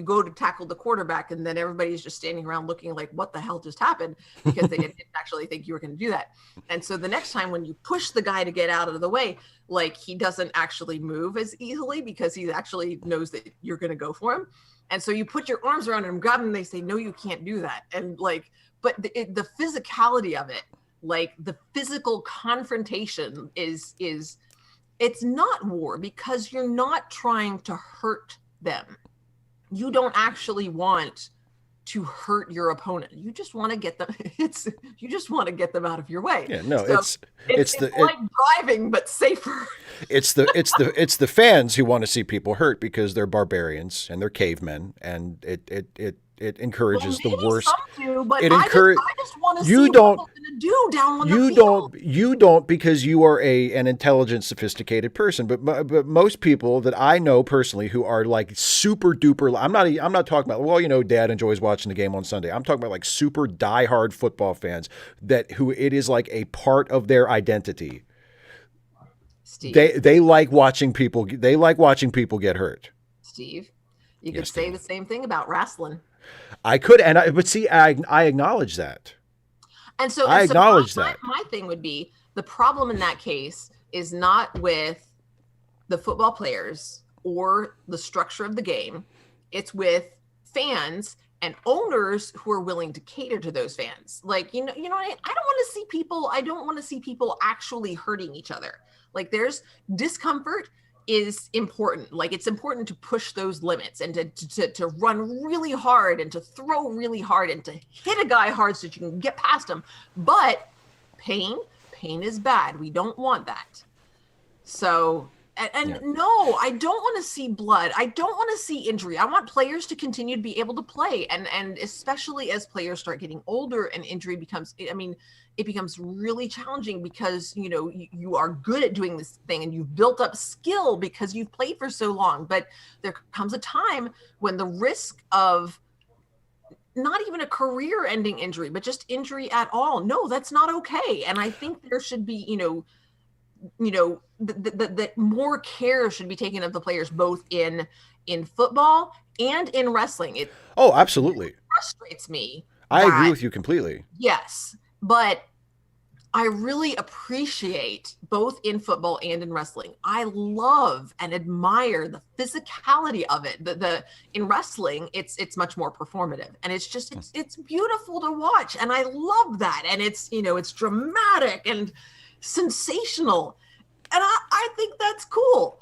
go to tackle the quarterback, and then everybody's just standing around looking like, what the hell just happened? Because they didn't actually think you were going to do that. And so the next time when you push the guy to get out of the way, like he doesn't actually move as easily because he actually knows that you're going to go for him. And so you put your arms around him, grab him, and they say, no, you can't do that. And like, but the physicality of it, like the physical confrontation is it's not war, because you're not trying to hurt them. You don't actually want to hurt your opponent. You just want to get them. You just want to get them out of your way. Yeah, no, so it's like driving, but safer. It's the fans who want to see people hurt because they're barbarians and they're cavemen, and it encourages the worst. Some do, but it I just want to see what they're going to do down on the field. You don't, because you are an intelligent, sophisticated person. But most people that I know personally who are like super duper, I'm not talking about, well, you know, Dad enjoys watching the game on Sunday. I'm talking about like super diehard football fans who it is like a part of their identity. Steve. They like watching people. They like watching people get hurt. Steve, you could say the same thing about wrestling. I could, but see, I acknowledge that. And so I acknowledge that. My thing would be, the problem in that case is not with the football players or the structure of the game. It's with fans and owners who are willing to cater to those fans. Like, I don't want to see people actually hurting each other. Like, there's discomfort is important. Like, it's important to push those limits and to run really hard and to throw really hard and to hit a guy hard so that you can get past him. But pain is bad. We don't want that. So, no, I don't want to see blood. I don't want to see injury. I want players to continue to be able to play. And especially as players start getting older and injury becomes, it becomes really challenging, because, you are good at doing this thing and you've built up skill because you've played for so long. But there comes a time when the risk of not even a career-ending injury, but just injury at all, no, that's not okay. And I think there should be, that more care should be taken of the players, both in football and in wrestling. Absolutely. It frustrates me. I agree with you completely. Yes. But I really appreciate, both in football and in wrestling, I love and admire the physicality of it. In wrestling, it's much more performative, and it's beautiful to watch, and I love that. And it's dramatic and sensational, and I think that's cool.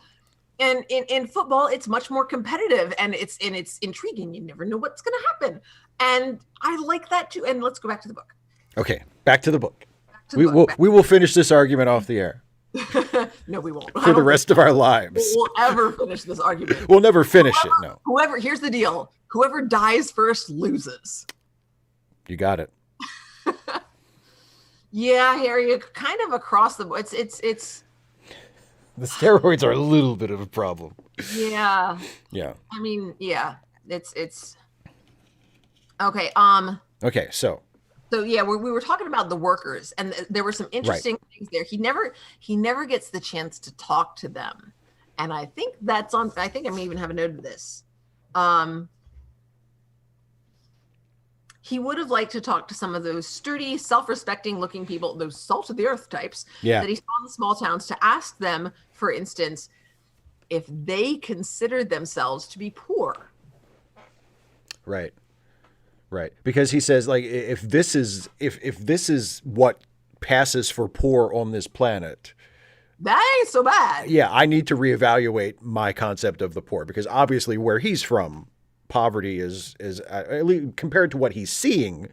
And in football, it's much more competitive, and it's intriguing. You never know what's going to happen, and I like that too. And let's go back to the book. Okay, back to the book. We will finish this argument off the air. No, we won't. For the rest of our lives. We'll ever finish this argument. We'll never finish it, no. Here's the deal. Whoever dies first loses. You got it. Yeah, Harry, kind of across the board. It's the steroids are a little bit of a problem. Yeah. Yeah. I mean, yeah. It's okay. Okay, so yeah, we were talking about the workers, and there were some interesting things there. He never gets the chance to talk to them, and I think that's on. I think I may even have a note of this. He would have liked to talk to some of those sturdy, self-respecting looking people, those salt of the earth types that he saw in the small towns, to ask them, for instance, if they considered themselves to be poor. Right. Because he says, like, if this is what passes for poor on this planet, that ain't so bad. Yeah, I need to reevaluate my concept of the poor, because obviously where he's from, poverty is at least compared to what he's seeing.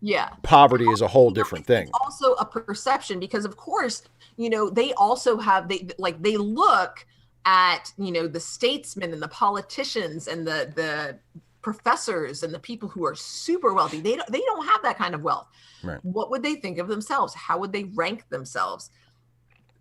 Yeah, poverty is a whole different thing. It's also a perception, because of course, they also have they look at the statesmen and the politicians and the professors and the people who are super wealthy. They don't have that kind of wealth. Right. What would they think of themselves? How would they rank themselves?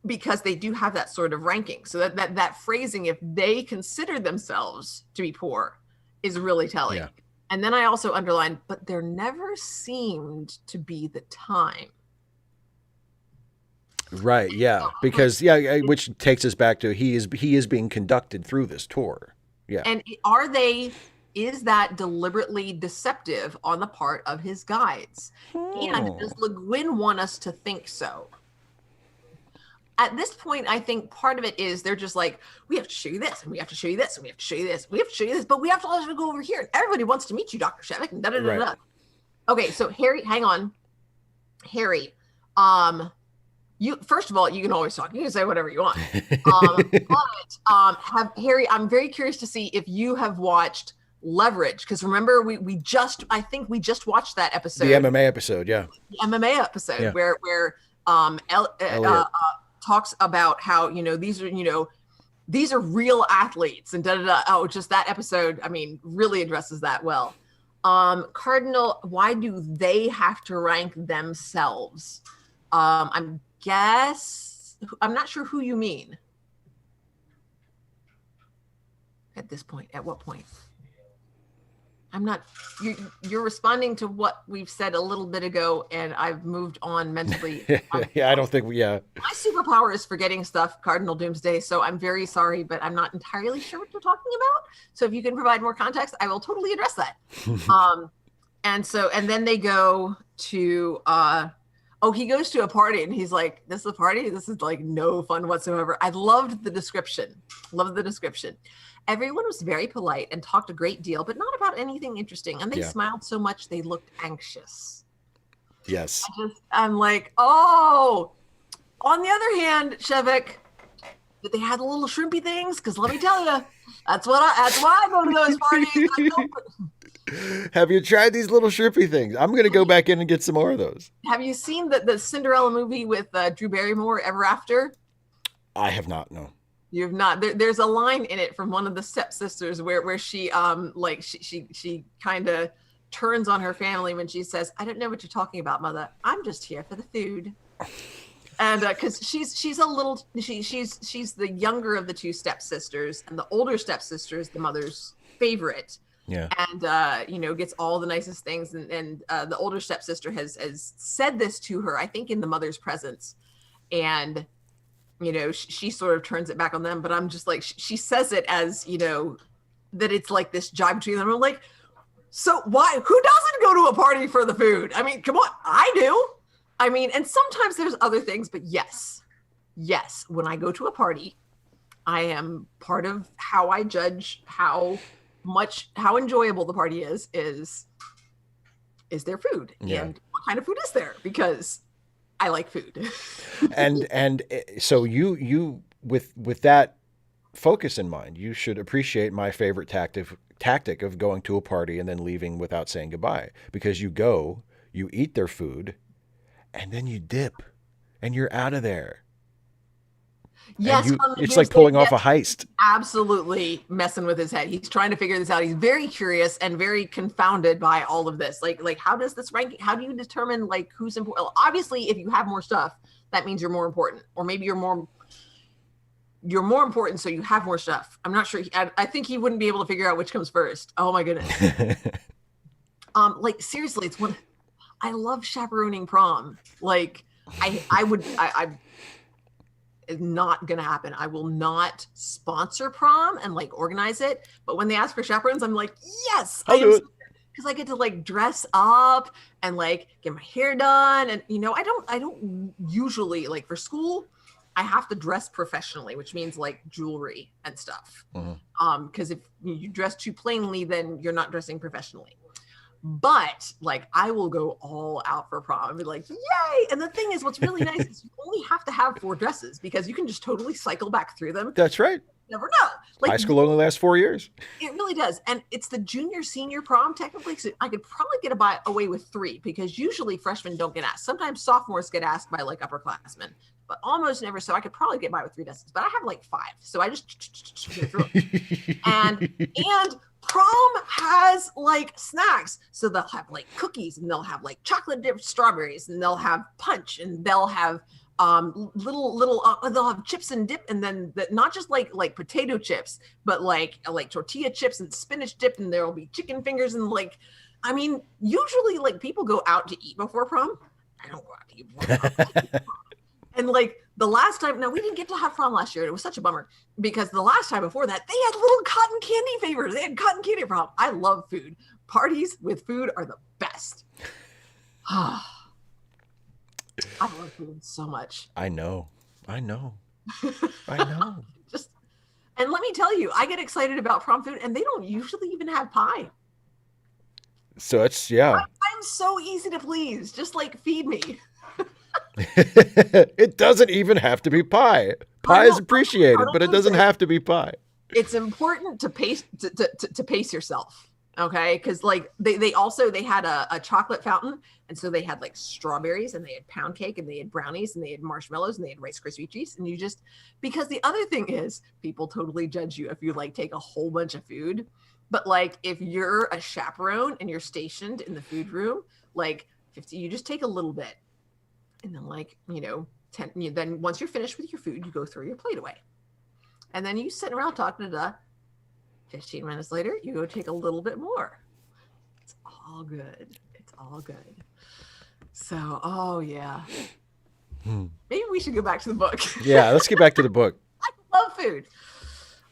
Because they do have that sort of ranking. So that phrasing, if they consider themselves to be poor, is really telling. Yeah. And then I also underlined, but there never seemed to be the time. Right. Yeah. Because which takes us back to he is being conducted through this tour. Yeah. And is that deliberately deceptive on the part of his guides? And does Le Guin want us to think so? At this point, I think part of it is they're just like, we have to show you this, and we have to show you this, and we have to show you this, we have to show you this, but we have to also go over here, and everybody wants to meet you, Dr. Shevik, and da-da-da-da. Okay, so Harry, hang on. Harry, um, you first of all, you can always talk. You can say whatever you want. Have Harry, I'm very curious to see if you have watched Leverage, because remember we just I think we just watched that episode, The MMA episode, yeah. the MMA episode Yeah. where Elliot. talks about how these are real athletes and da da da. Oh, just that episode, I mean, really addresses that well. Cardinal, why do they have to rank themselves? I'm not sure who you mean at this point. At what point? I'm not. You're responding to what we've said a little bit ago, and I've moved on mentally. Yeah, I don't think my superpower is forgetting stuff, Cardinal Doomsday. So I'm very sorry, but I'm not entirely sure what you're talking about. So if you can provide more context, I will totally address that. And then they go to he goes to a party and he's like, this is a party? This is like no fun whatsoever. I loved the description. Everyone was very polite and talked a great deal, but not about anything interesting. And they smiled so much they looked anxious. Yes. I'm like, oh. On the other hand, Shevik, that they had the little shrimpy things, because let me tell you, that's why I go to those parties. Have you tried these little shrimpy things? I'm going to go back in and get some more of those. Have you seen the Cinderella movie with Drew Barrymore, Ever After? I have not, no. You have not. There's a line in it from one of the stepsisters where she she kind of turns on her family when she says, "I don't know what you're talking about, Mother. I'm just here for the food." And because she's the younger of the two stepsisters, and the older stepsister is the mother's favorite. Yeah. And gets all the nicest things, and the older stepsister has said this to her, I think, in the mother's presence, and she sort of turns it back on them. But I'm just like, she says it as that it's like this jibe between them. I'm like, so why? Who doesn't go to a party for the food? I mean, come on, I do. I mean, and sometimes there's other things, but yes, when I go to a party, I am part of how I judge how enjoyable the party is their food, and what kind of food is there, because I like food. and so you with that focus in mind, you should appreciate my favorite tactic of going to a party and then leaving without saying goodbye, because you go, you eat their food, and then you dip, and you're out of there. Yes, it's like pulling off a heist. Absolutely messing with his head. He's trying to figure this out. He's very curious and very confounded by all of this. Like how does this rank? How do you determine like who's important? Well, obviously, if you have more stuff, that means you're more important, or maybe you're more important, so you have more stuff. I'm not sure. I think he wouldn't be able to figure out which comes first. Oh my goodness. Like seriously, it's one. I love chaperoning prom. Like I is not gonna happen. I will not sponsor prom and like organize it. But when they ask for chaperones, I'm like, yes, I'll do it. Because I get to like dress up and like get my hair done. And I don't usually, like for school, I have to dress professionally, which means like jewelry and stuff. Mm-hmm. Because if you dress too plainly, then you're not dressing professionally. But like I will go all out for prom and be like, yay. And the thing is, what's really nice is you only have to have 4 dresses, because you can just totally cycle back through them. That's right. You never know. Like, high school only lasts 4 years. It really does. And it's the junior senior prom technically, so I could probably get away with 3, because usually freshmen don't get asked. Sometimes sophomores get asked by like upperclassmen, but almost never. So I could probably get by with 3 dresses, but I have like 5, so I just get through it. and prom has like snacks, so they'll have like cookies, and they'll have like chocolate dipped strawberries, and they'll have punch, and they'll have they'll have chips and dip, and then not just like potato chips, but like tortilla chips and spinach dip, and there will be chicken fingers, and like, I mean, usually like people go out to eat before prom. I don't go out to eat before prom. And like the last time, now we didn't get to have prom last year. It was such a bummer, because the last time before that, they had little cotton candy favors. They had cotton candy prom. I love food. Parties with food are the best. I love food so much. I know. And let me tell you, I get excited about prom food, and they don't usually even have pie. So it's, yeah. I I'm so easy to please. Just like feed me. It doesn't even have to be pie. I Pie is don't I appreciated, don't but it doesn't listen. have to be pie. It's important to pace to pace yourself. Okay, because like they also they had a chocolate fountain, and so they had like strawberries, and they had pound cake, and they had brownies, and they had marshmallows, and they had Rice Krispie treats, and you just, because the other thing is people totally judge you if you like take a whole bunch of food, but like if you're a chaperone and you're stationed in the food room, like 50, you just take a little bit, and then like 10, then once you're finished with your food, you go throw your plate away, and then you sit around talking to 15 minutes later, you go take a little bit more. It's all good. It's all good. So, oh yeah. Maybe we should go back to the book. Yeah, let's get back to the book. I love food.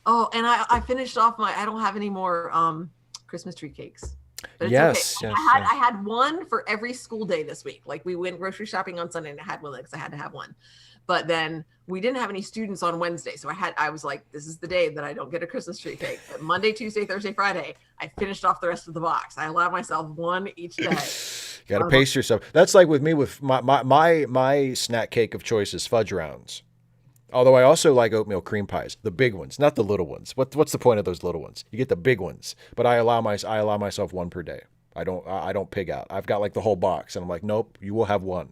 Oh, and I finished off I don't have any more Christmas tree cakes. But it's Yes, okay. yes, I yes. had one for every school day this week. Like we went grocery shopping on Sunday and I had one because I had to have one. But then we didn't have any students on Wednesday. So I was like, this is the day that I don't get a Christmas tree cake. But Monday, Tuesday, Thursday, Friday, I finished off the rest of the box. I allowed myself one each day. You got to pace yourself. That's like with me with my snack cake of choice is fudge rounds. Although I also like oatmeal cream pies, the big ones, not the little ones. What's the point of those little ones? You get the big ones, but I allow myself one per day. I don't pig out. I've got like the whole box, and I'm like, nope, you will have one.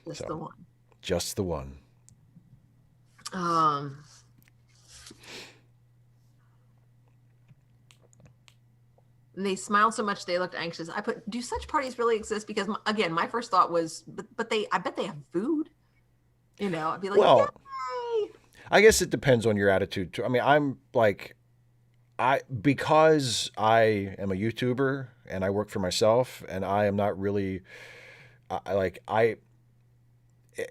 Just the one. Just the one. They smiled so much they looked anxious. I put, do such parties really exist? Because again, my first thought was, but I bet they have food. I'd be like, Well, yay! I guess it depends on your attitude too. I mean, I'm like, because I am a YouTuber and I work for myself, and I am not really,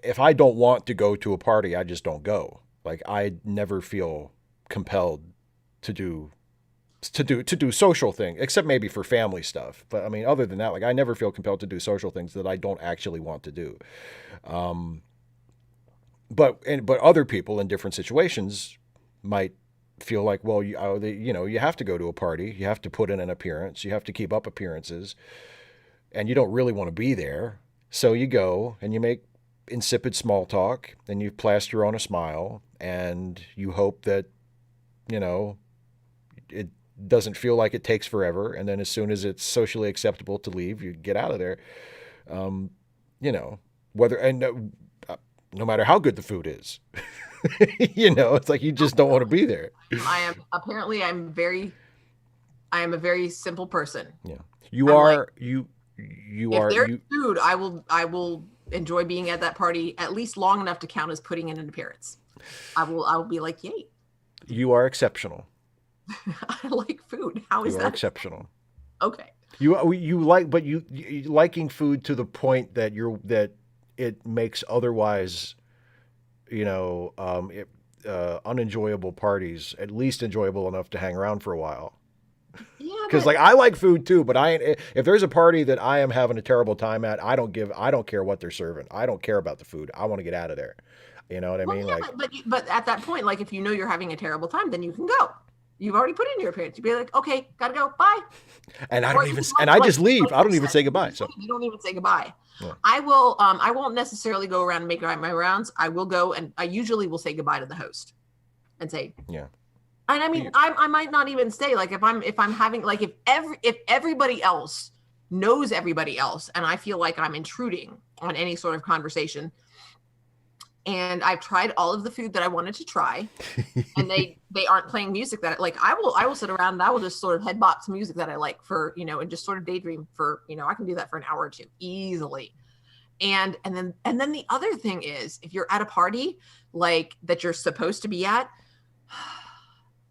if I don't want to go to a party, I just don't go. Like I never feel compelled to do social thing, except maybe for family stuff. But I mean, other than that, like I never feel compelled to do social things that I don't actually want to do. But other people in different situations might feel like, well, you have to go to a party, you have to put in an appearance, you have to keep up appearances, and you don't really want to be there. So you go and you make insipid small talk, and you plaster on a smile, and you hope that, it doesn't feel like it takes forever. And then as soon as it's socially acceptable to leave, you get out of there. Whether, and no matter how good the food is, it's like you just don't want to be there. I am a very simple person. Yeah. If there's food, I will enjoy being at that party at least long enough to count as putting in an appearance. I will be like, yay. You are exceptional. I like food. How is you that are exceptional? Okay. You liking food to the point that it makes otherwise, unenjoyable parties at least enjoyable enough to hang around for a while. Yeah, because like I like food too, but if there's a party that I am having a terrible time at, I don't care what they're serving. I don't care about the food. I want to get out of there. You know what I mean? Yeah, but at that point, like if you're having a terrible time, then you can go. You've already put in your appearance. You'd be like, okay, gotta go, bye. And I don't even, and I just leave. I don't even say goodbye. So you don't even say goodbye. Yeah. I won't necessarily go around and make my rounds. I will go, and I usually will say goodbye to the host and say, yeah. And I mean, I might not even stay. Like if I'm having, like if everybody else knows everybody else, and I feel like I'm intruding on any sort of conversation, and I've tried all of the food that I wanted to try, and they aren't playing music that like I will sit around and I will just sort of headbop to music that I like for, and just sort of daydream for, I can do that for an hour or two easily. And then the other thing is, if you're at a party like that you're supposed to be at,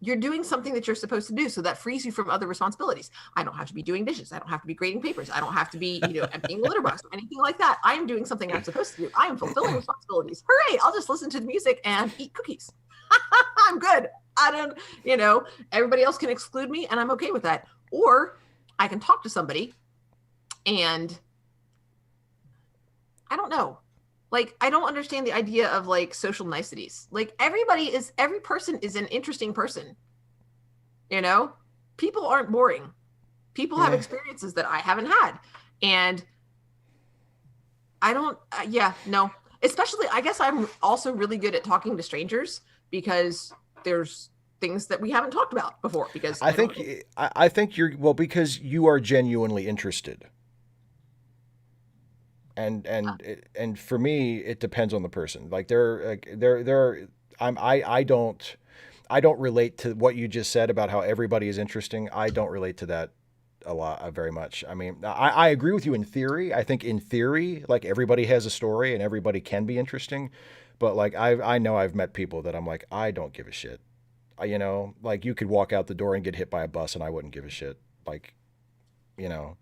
you're doing something that you're supposed to do. So that frees you from other responsibilities. I don't have to be doing dishes. I don't have to be grading papers. I don't have to be, emptying a litter box or anything like that. I am doing something I'm supposed to do. I am fulfilling responsibilities. Hooray. I'll just listen to the music and eat cookies. I'm good. I don't, everybody else can exclude me and I'm okay with that. Or I can talk to somebody and I don't know. Like, I don't understand the idea of like social niceties. Like every person is an interesting person. People aren't boring. People have experiences that I haven't had. And I don't, no. Especially, I guess I'm also really good at talking to strangers because there's things that we haven't talked about before. Because I think you're, well, because you are genuinely interested. And for me, it depends on the person. Like I don't relate to what you just said about how everybody is interesting. I don't relate to that a lot, very much. I mean, I agree with you in theory. I think in theory, like everybody has a story and everybody can be interesting, but like I know I've met people that I'm like, I don't give a shit. You know, like you could walk out the door and get hit by a bus and I wouldn't give a shit. Like, you know,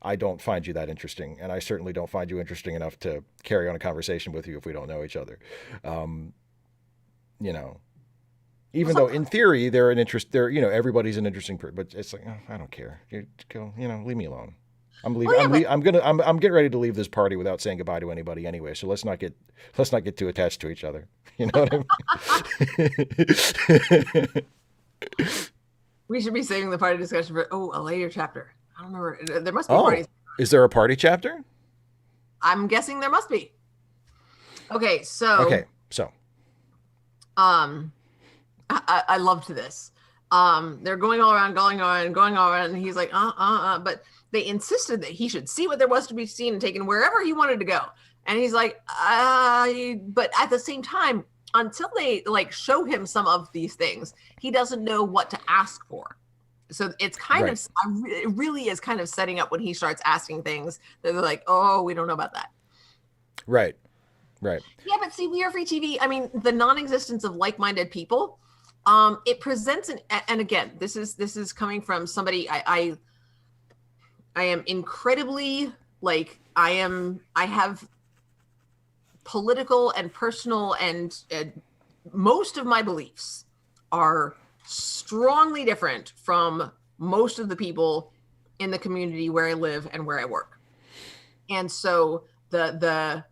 I don't find you that interesting, and I certainly don't find you interesting enough to carry on a conversation with you if we don't know each other. You know, even though in theory they're an interest, they're, you know, everybody's an interesting person, but it's like, oh, I don't care. You go, you know, leave me alone. I'm leaving. I'm getting ready to leave this party without saying goodbye to anybody anyway. So let's not get too attached to each other. You know what I mean? We should be saving the party discussion for a later chapter. I don't remember. There must be parties. Is there a party chapter? I'm guessing there must be. Okay, so I loved this. They're going all around, and he's like, but they insisted that he should see what there was to be seen and taken wherever he wanted to go. And he's like, but at the same time, until they like show him some of these things, he doesn't know what to ask for. So it's kind of, it really is kind of setting up when he starts asking things that they're like, oh, we don't know about that. Right. Yeah, but see, we are free TV. I mean, the non-existence of like-minded people, it presents and again, this is coming from somebody I am incredibly like, I have political and personal and most of my beliefs are strongly different from most of the people in the community where I live and where I work. And so the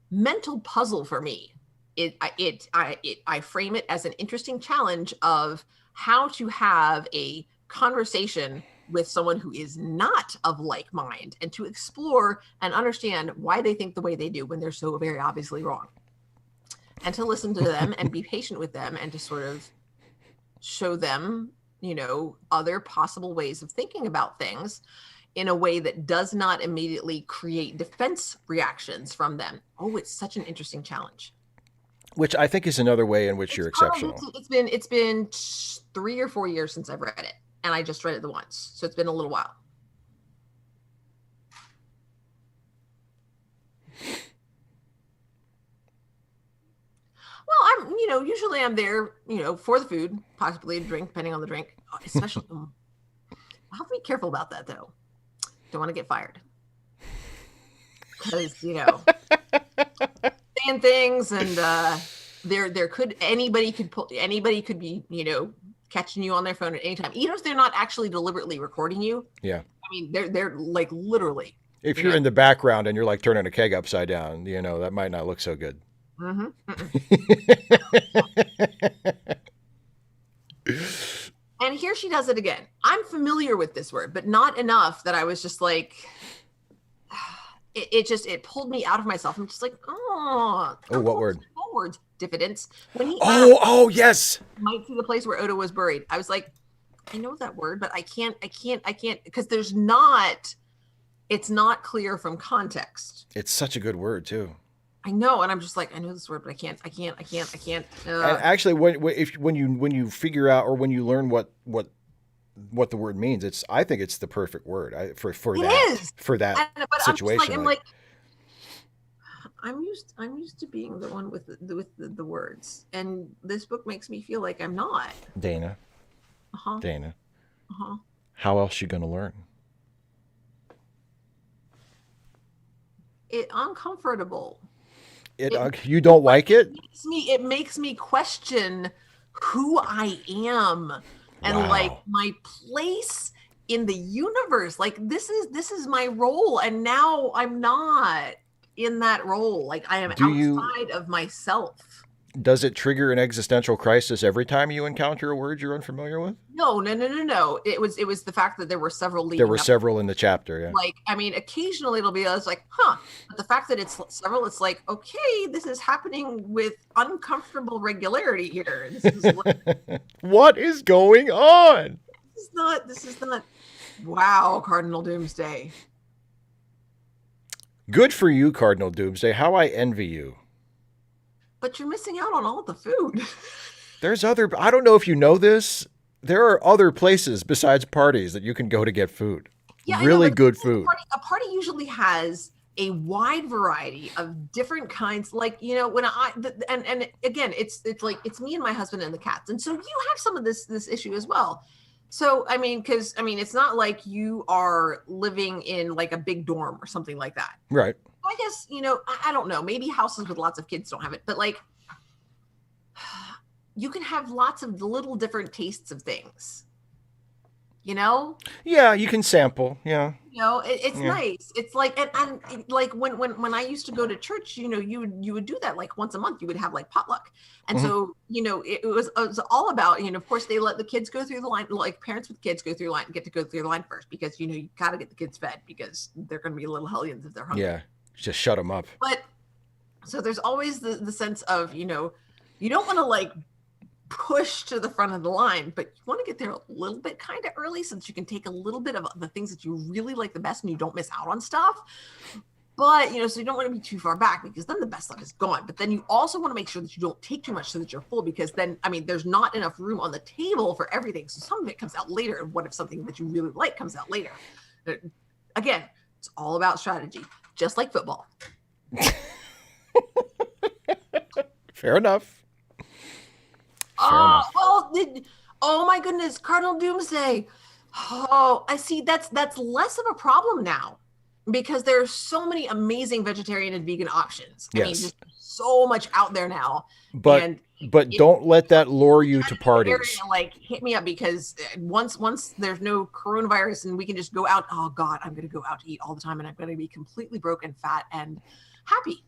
mental puzzle for me, I frame it as an interesting challenge of how to have a conversation with someone who is not of like mind and to explore and understand why they think the way they do when they're so very obviously wrong, and to listen to them and be patient with them and to sort of show them, you know, other possible ways of thinking about things in a way that does not immediately create defense reactions from them. Oh, it's such an interesting challenge. Which I think is another way in which you're exceptional. It's been 3 or 4 years since I've read it, and I just read it the once, so it's been a little while. Well, I'm, you know, usually I'm there, you know, for the food, possibly a drink, depending on the drink. Especially, I'll have to be careful about that though. Don't want to get fired because, you know, saying things and anybody could be, you know, catching you on their phone at any time, even if they're not actually deliberately recording you. Yeah. I mean, they're like literally. If you're in the background and you're like turning a keg upside down, you know, that might not look so good. Mm-hmm. And here she does it again. I'm familiar with this word, but not enough that I was just like, it pulled me out of myself. I'm just like, what word? What words? Diffidence. When he yes. Might see the place where Odo was buried. I was like, I know that word, but I can't, because it's not clear from context. It's such a good word too. I know, and I'm just like, I know this word, but I can't. And actually, when you figure out or when you learn what the word means, I think it's the perfect word for that situation. I'm used to being the one with the words, and this book makes me feel like I'm not. Dana. Dana. How else you gonna learn? It uncomfortable. You don't like it? It makes me question who I am and like my place in the universe. Like this is my role, and now I'm not in that role. Like I am outside of myself. Does it trigger an existential crisis every time you encounter a word you're unfamiliar with? No, no, no, no, no. It was the fact that there were several There were leading up. several in the chapter, yeah. Like, I mean, occasionally it'll be it's like, huh. But the fact that it's several, it's like, okay, this is happening with uncomfortable regularity here. What is going on? This is not, wow, Cardinal Doomsday. Good for you, Cardinal Doomsday. How I envy you. But you're missing out on all the food. There's other, I don't know if you know this. There are other places besides parties that you can go to get food. Yeah, Really I know, good food. A party usually has a wide variety of different kinds. Like, when and again, it's like it's me and my husband and the cats, and so you have some of this issue as well. So I mean, because it's not like you are living in like a big dorm or something like that. Right. I guess I don't know. Maybe houses with lots of kids don't have it, but like you can have lots of little different tastes of things. Yeah, you can sample. Yeah. It's nice. It's like, and like when I used to go to church, you would do that like once a month. You would have like potluck, and so it was all about of course they let the kids go through the line, like parents with kids go through the line, get to go through the line first because you got to get the kids fed because they're going to be little hellions if they're hungry. Yeah, just shut them up. But so there's always the sense of you don't want to like push to the front of the line, but you want to get there a little bit kind of early so that you can take a little bit of the things that you really like the best and you don't miss out on stuff. But so you don't want to be too far back because then the best stuff is gone. But then you also want to make sure that you don't take too much so that you're full, because then there's not enough room on the table for everything. So some of it comes out later. And what if something that you really like comes out later? Again, it's all about strategy, just like football. Fair enough. Oh my goodness, Cardinal Doomsday. Oh, I see. That's less of a problem now because there's so many amazing vegetarian and vegan options. Yes. I mean, just so much out there now. But don't let that lure you to parties. Like, hit me up because once there's no coronavirus and we can just go out. Oh God, I'm going to go out to eat all the time and I'm going to be completely broke and fat and happy.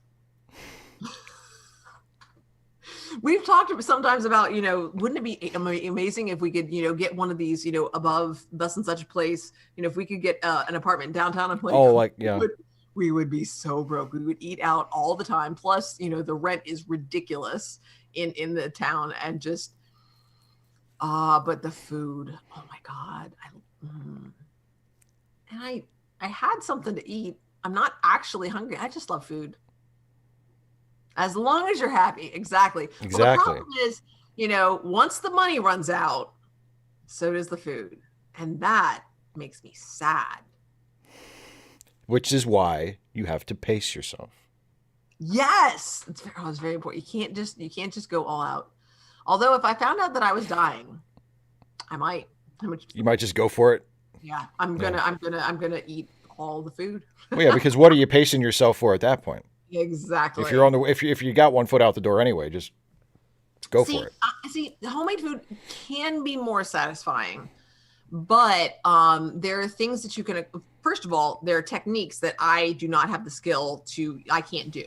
We've talked sometimes about, wouldn't it be amazing if we could, get one of these, above thus and such a place, if we could get an apartment downtown and we would be so broke. We would eat out all the time. Plus, the rent is ridiculous in the town and just, but the food, oh my God. And I had something to eat. I'm not actually hungry. I just love food. As long as you're happy. Exactly. Well, the problem is, once the money runs out, so does the food. And that makes me sad. Which is why you have to pace yourself. Yes. It's very important. You can't just go all out. Although if I found out that I was dying, I might. You might just go for it. Yeah. I'm gonna eat all the food. Well, yeah, because what are you pacing yourself for at that point? Exactly. If you're if you got one foot out the door anyway, just go for it. See, homemade food can be more satisfying, but there are things that you can. First of all, there are techniques that I do not have the skill to. I can't do.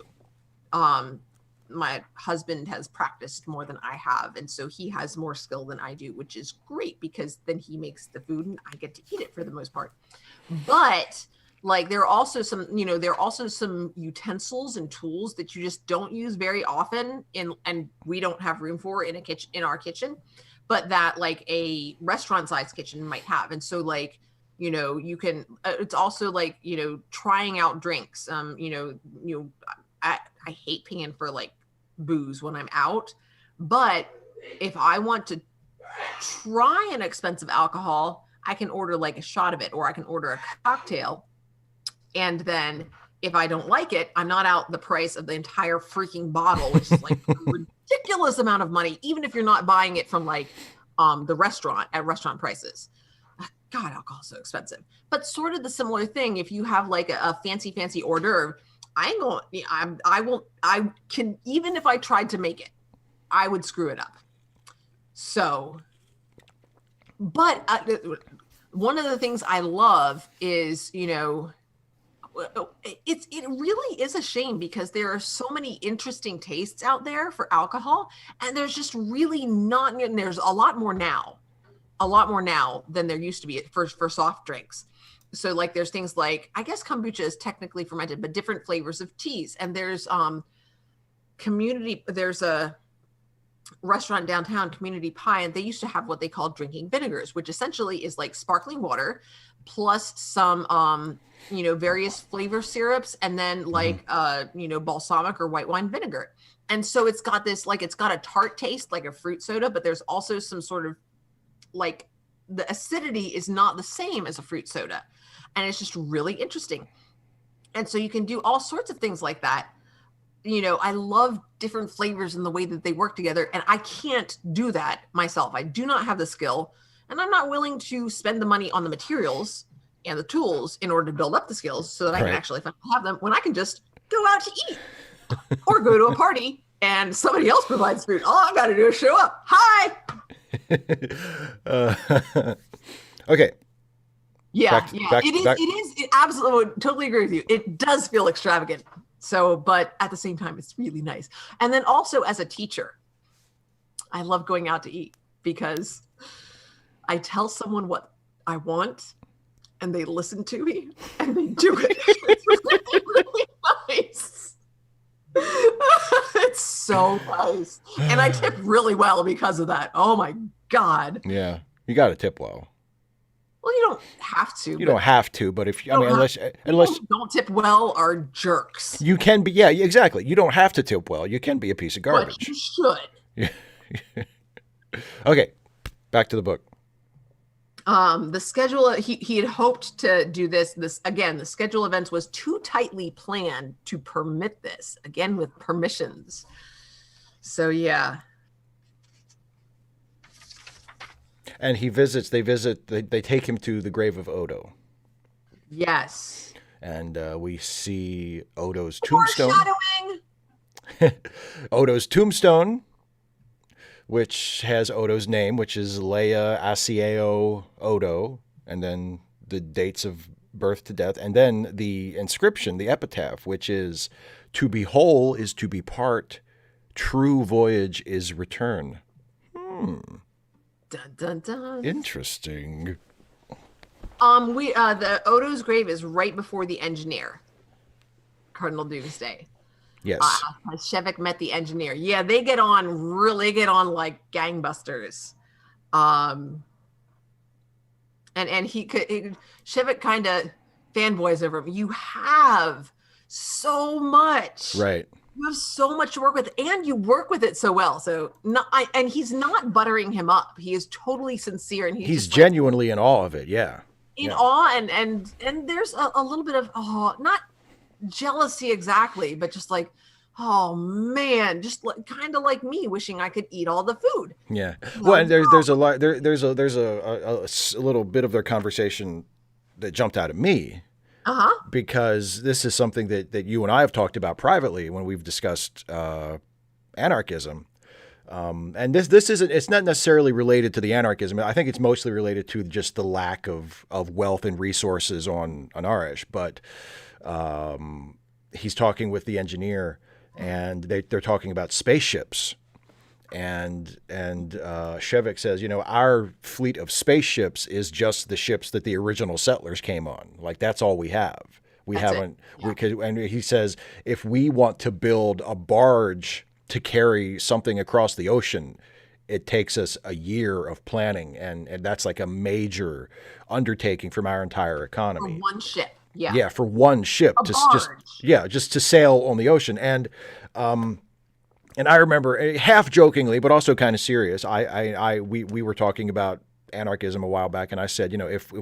My husband has practiced more than I have, and so he has more skill than I do, which is great because then he makes the food and I get to eat it for the most part. But like there are also some utensils and tools that you just don't use very often and we don't have room for in our kitchen, but that like a restaurant sized kitchen might have. And so like, you can, it's also like, trying out drinks. I hate paying for like booze when I'm out, but if I want to try an expensive alcohol, I can order like a shot of it, or I can order a cocktail. And then if I don't like it, I'm not out the price of the entire freaking bottle, which is like a ridiculous amount of money, even if you're not buying it from like the restaurant at restaurant prices. God, alcohol's so expensive. But sort of the similar thing, if you have like a fancy hors d'oeuvre, I can, even if I tried to make it, I would screw it up. So, but one of the things I love is, it really is a shame because there are so many interesting tastes out there for alcohol, and there's just really not. And there's a lot more now than there used to be for soft drinks. So like there's things like, I guess kombucha is technically fermented, but different flavors of teas. And there's there's a restaurant downtown, Community Pie, and they used to have what they call drinking vinegars, which essentially is like sparkling water plus some various flavor syrups, and then like balsamic or white wine vinegar. And so it's got this, like, it's got a tart taste like a fruit soda, but there's also some sort of, like, the acidity is not the same as a fruit soda, and it's just really interesting. And so you can do all sorts of things like that. I love different flavors and the way that they work together, and I can't do that myself. I do not have the skill, and I'm not willing to spend the money on the materials and the tools in order to build up the skills so that I can actually have them, when I can just go out to eat or go to a party and somebody else provides food. All I got to do is show up. Hi. Okay. Yeah. It absolutely, totally agree with you. It does feel extravagant. So, but at the same time, it's really nice. And then also as a teacher, I love going out to eat because I tell someone what I want and they listen to me and they do it. It's really, really nice. It's so nice. And I tip really well because of that. Oh my God. Yeah. You got to tip well. Well, you don't have to. You don't have to, but if unless don't tip well are jerks. You can be, yeah, exactly. You don't have to tip well. You can be a piece of garbage. But you should. Yeah. Okay, back to the book. The schedule, he had hoped to do this again. The schedule events was too tightly planned to permit this, again with permissions. So yeah. And they take him to the grave of Odo. Yes. And we see Odo's tombstone. Foreshadowing! Odo's tombstone, which has Odo's name, which is Leia Asieo Odo, and then the dates of birth to death, and then the inscription, the epitaph, which is, "To be whole is to be part, true voyage is return." Dun, dun, dun. Interesting. The Odo's grave is right before the engineer, Cardinal Doomsday. Yes. Shevik met the engineer. Yeah, they get on like gangbusters. And Shevik kind of fanboys over him. You have so much. Right. You have so much to work with, and you work with it so well. So and he's not buttering him up. He is totally sincere, and he's genuinely in awe of it. Yeah. In awe, and there's a little bit of not jealousy exactly, but just like, oh man, just kind of like me wishing I could eat all the food. Yeah. Well, and there's a lot. There's a little bit of their conversation that jumped out at me. Because this is something that you and I have talked about privately when we've discussed anarchism. And this isn't, it's not necessarily related to the anarchism. I think it's mostly related to just the lack of wealth and resources on Arish. But he's talking with the engineer, and they're talking about spaceships. And Shevik says, our fleet of spaceships is just the ships that the original settlers came on. Like, that's all we have. And he says, if we want to build a barge to carry something across the ocean, it takes us a year of planning. And that's like a major undertaking from our entire economy. For one ship. Yeah. Yeah. For one ship. Just to sail on the ocean. And I remember, half jokingly, but also kind of serious, we were talking about anarchism a while back, and I said, if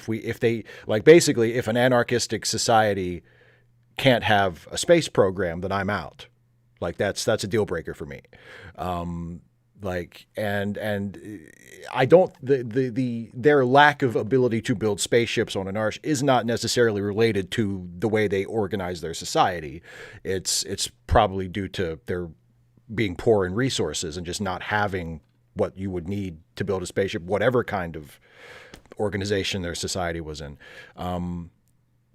an anarchistic society can't have a space program, then I'm out. Like, that's a deal breaker for me. And I don't, their lack of ability to build spaceships on an Arsh is not necessarily related to the way they organize their society. It's probably due to their being poor in resources and just not having what you would need to build a spaceship, whatever kind of organization their society was in.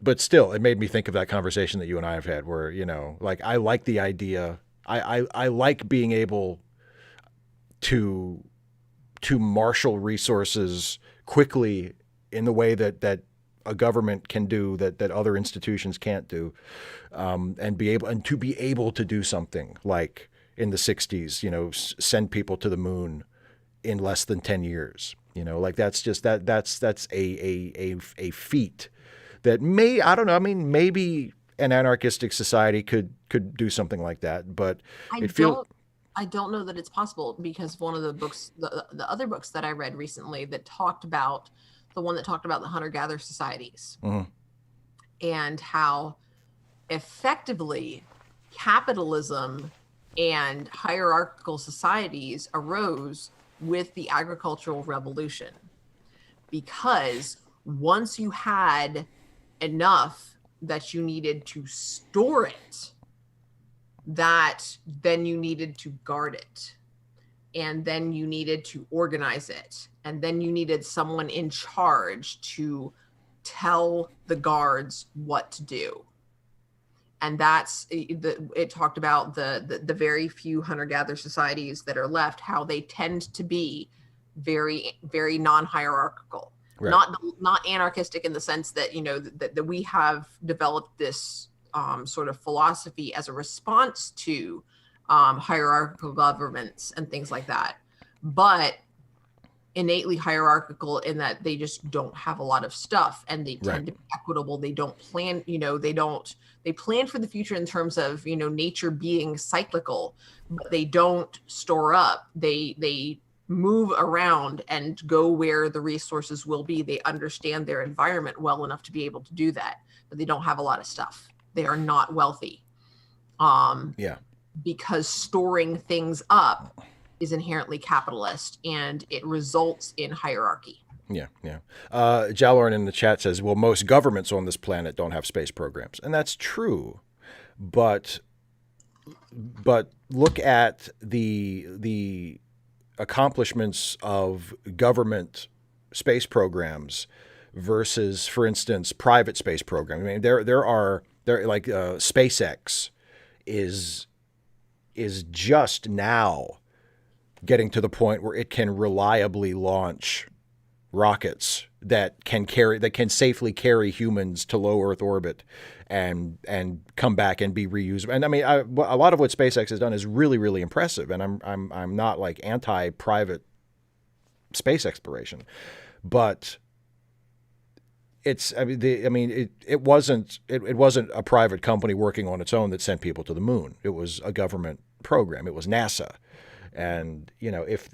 but still, it made me think of that conversation that you and I have had where, like I like the idea. I like being able to marshal resources quickly in the way that a government can do that other institutions can't do, and to be able to do something like in the 60s, send people to the moon in less than 10 years. Like that's just that's a feat that I don't know. I mean, maybe an anarchistic society could do something like that, but I it feels don't know that it's possible, because one of the books, the other books that I read recently that talked about the hunter-gatherer societies, and how effectively capitalism and hierarchical societies arose with the agricultural revolution. Because once you had enough that you needed to store it, that then you needed to guard it, and then you needed to organize it, and then you needed someone in charge to tell the guards what to do. And it talked about the very few hunter-gatherer societies that are left, how they tend to be very, very non-hierarchical. Right. Not anarchistic in the sense that, that we have developed this sort of philosophy as a response to hierarchical governments and things like that, but innately hierarchical in that they just don't have a lot of stuff, and they tend to be equitable. They don't plan, they plan for the future in terms of, nature being cyclical, but they don't store up. They move around and go where the resources will be. They understand their environment well enough to be able to do that, but they don't have a lot of stuff. They are not wealthy. Because storing things up is inherently capitalist, and it results in hierarchy. Yeah. Jaloran in the chat says, well, most governments on this planet don't have space programs. And that's true. But look at the accomplishments of government space programs versus, for instance, private space programs. I mean, there like SpaceX is just now getting to the point where it can reliably launch rockets that can safely carry humans to low Earth orbit and come back and be reused. And I mean, a lot of what SpaceX has done is really, really impressive. And I'm not like anti-private space exploration, but it wasn't a private company working on its own that sent people to the moon. It was a government program. It was NASA. And if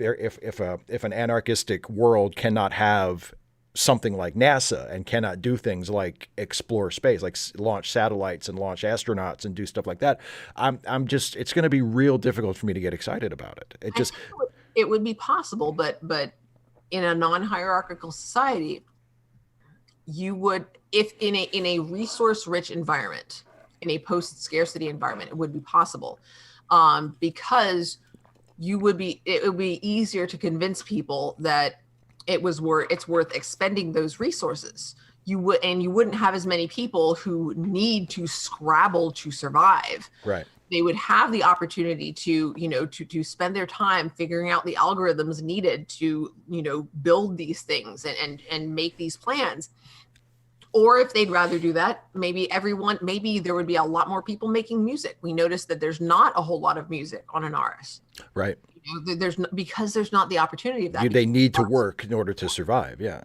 an anarchistic world cannot have something like NASA and cannot do things like explore space, like launch satellites and launch astronauts and do stuff like that, it's going to be real difficult for me to get excited about it. It would be possible, but in a non-hierarchical society, you would, if in a resource-rich environment, in a post-scarcity environment, it would be possible, because it would be easier to convince people that it's worth expending those resources. You wouldn't have as many people who need to scrabble to survive. Right. They would have the opportunity to spend their time figuring out the algorithms needed to, build these things and make these plans. Or if they'd rather do that, maybe there would be a lot more people making music. We noticed that there's not a whole lot of music on Anaris. Right. Because there's not the opportunity of that. They need to work in order to survive. Yeah.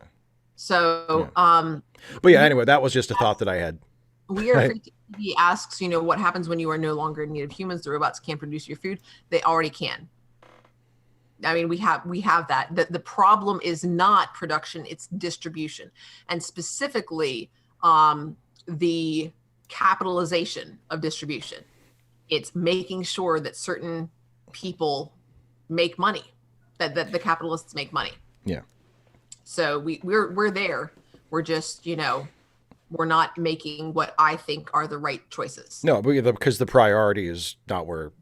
So, but yeah, anyway, that was just a thought that I had. We Are Free TV asks, what happens when you are no longer in need of humans? The robots can't produce your food. They already can. I mean, we have that. The problem is not production, it's distribution. And specifically, the capitalization of distribution. It's making sure that certain people make money, that the capitalists make money. Yeah. So we're there. We're just, we're not making what I think are the right choices. No, because the priority is not where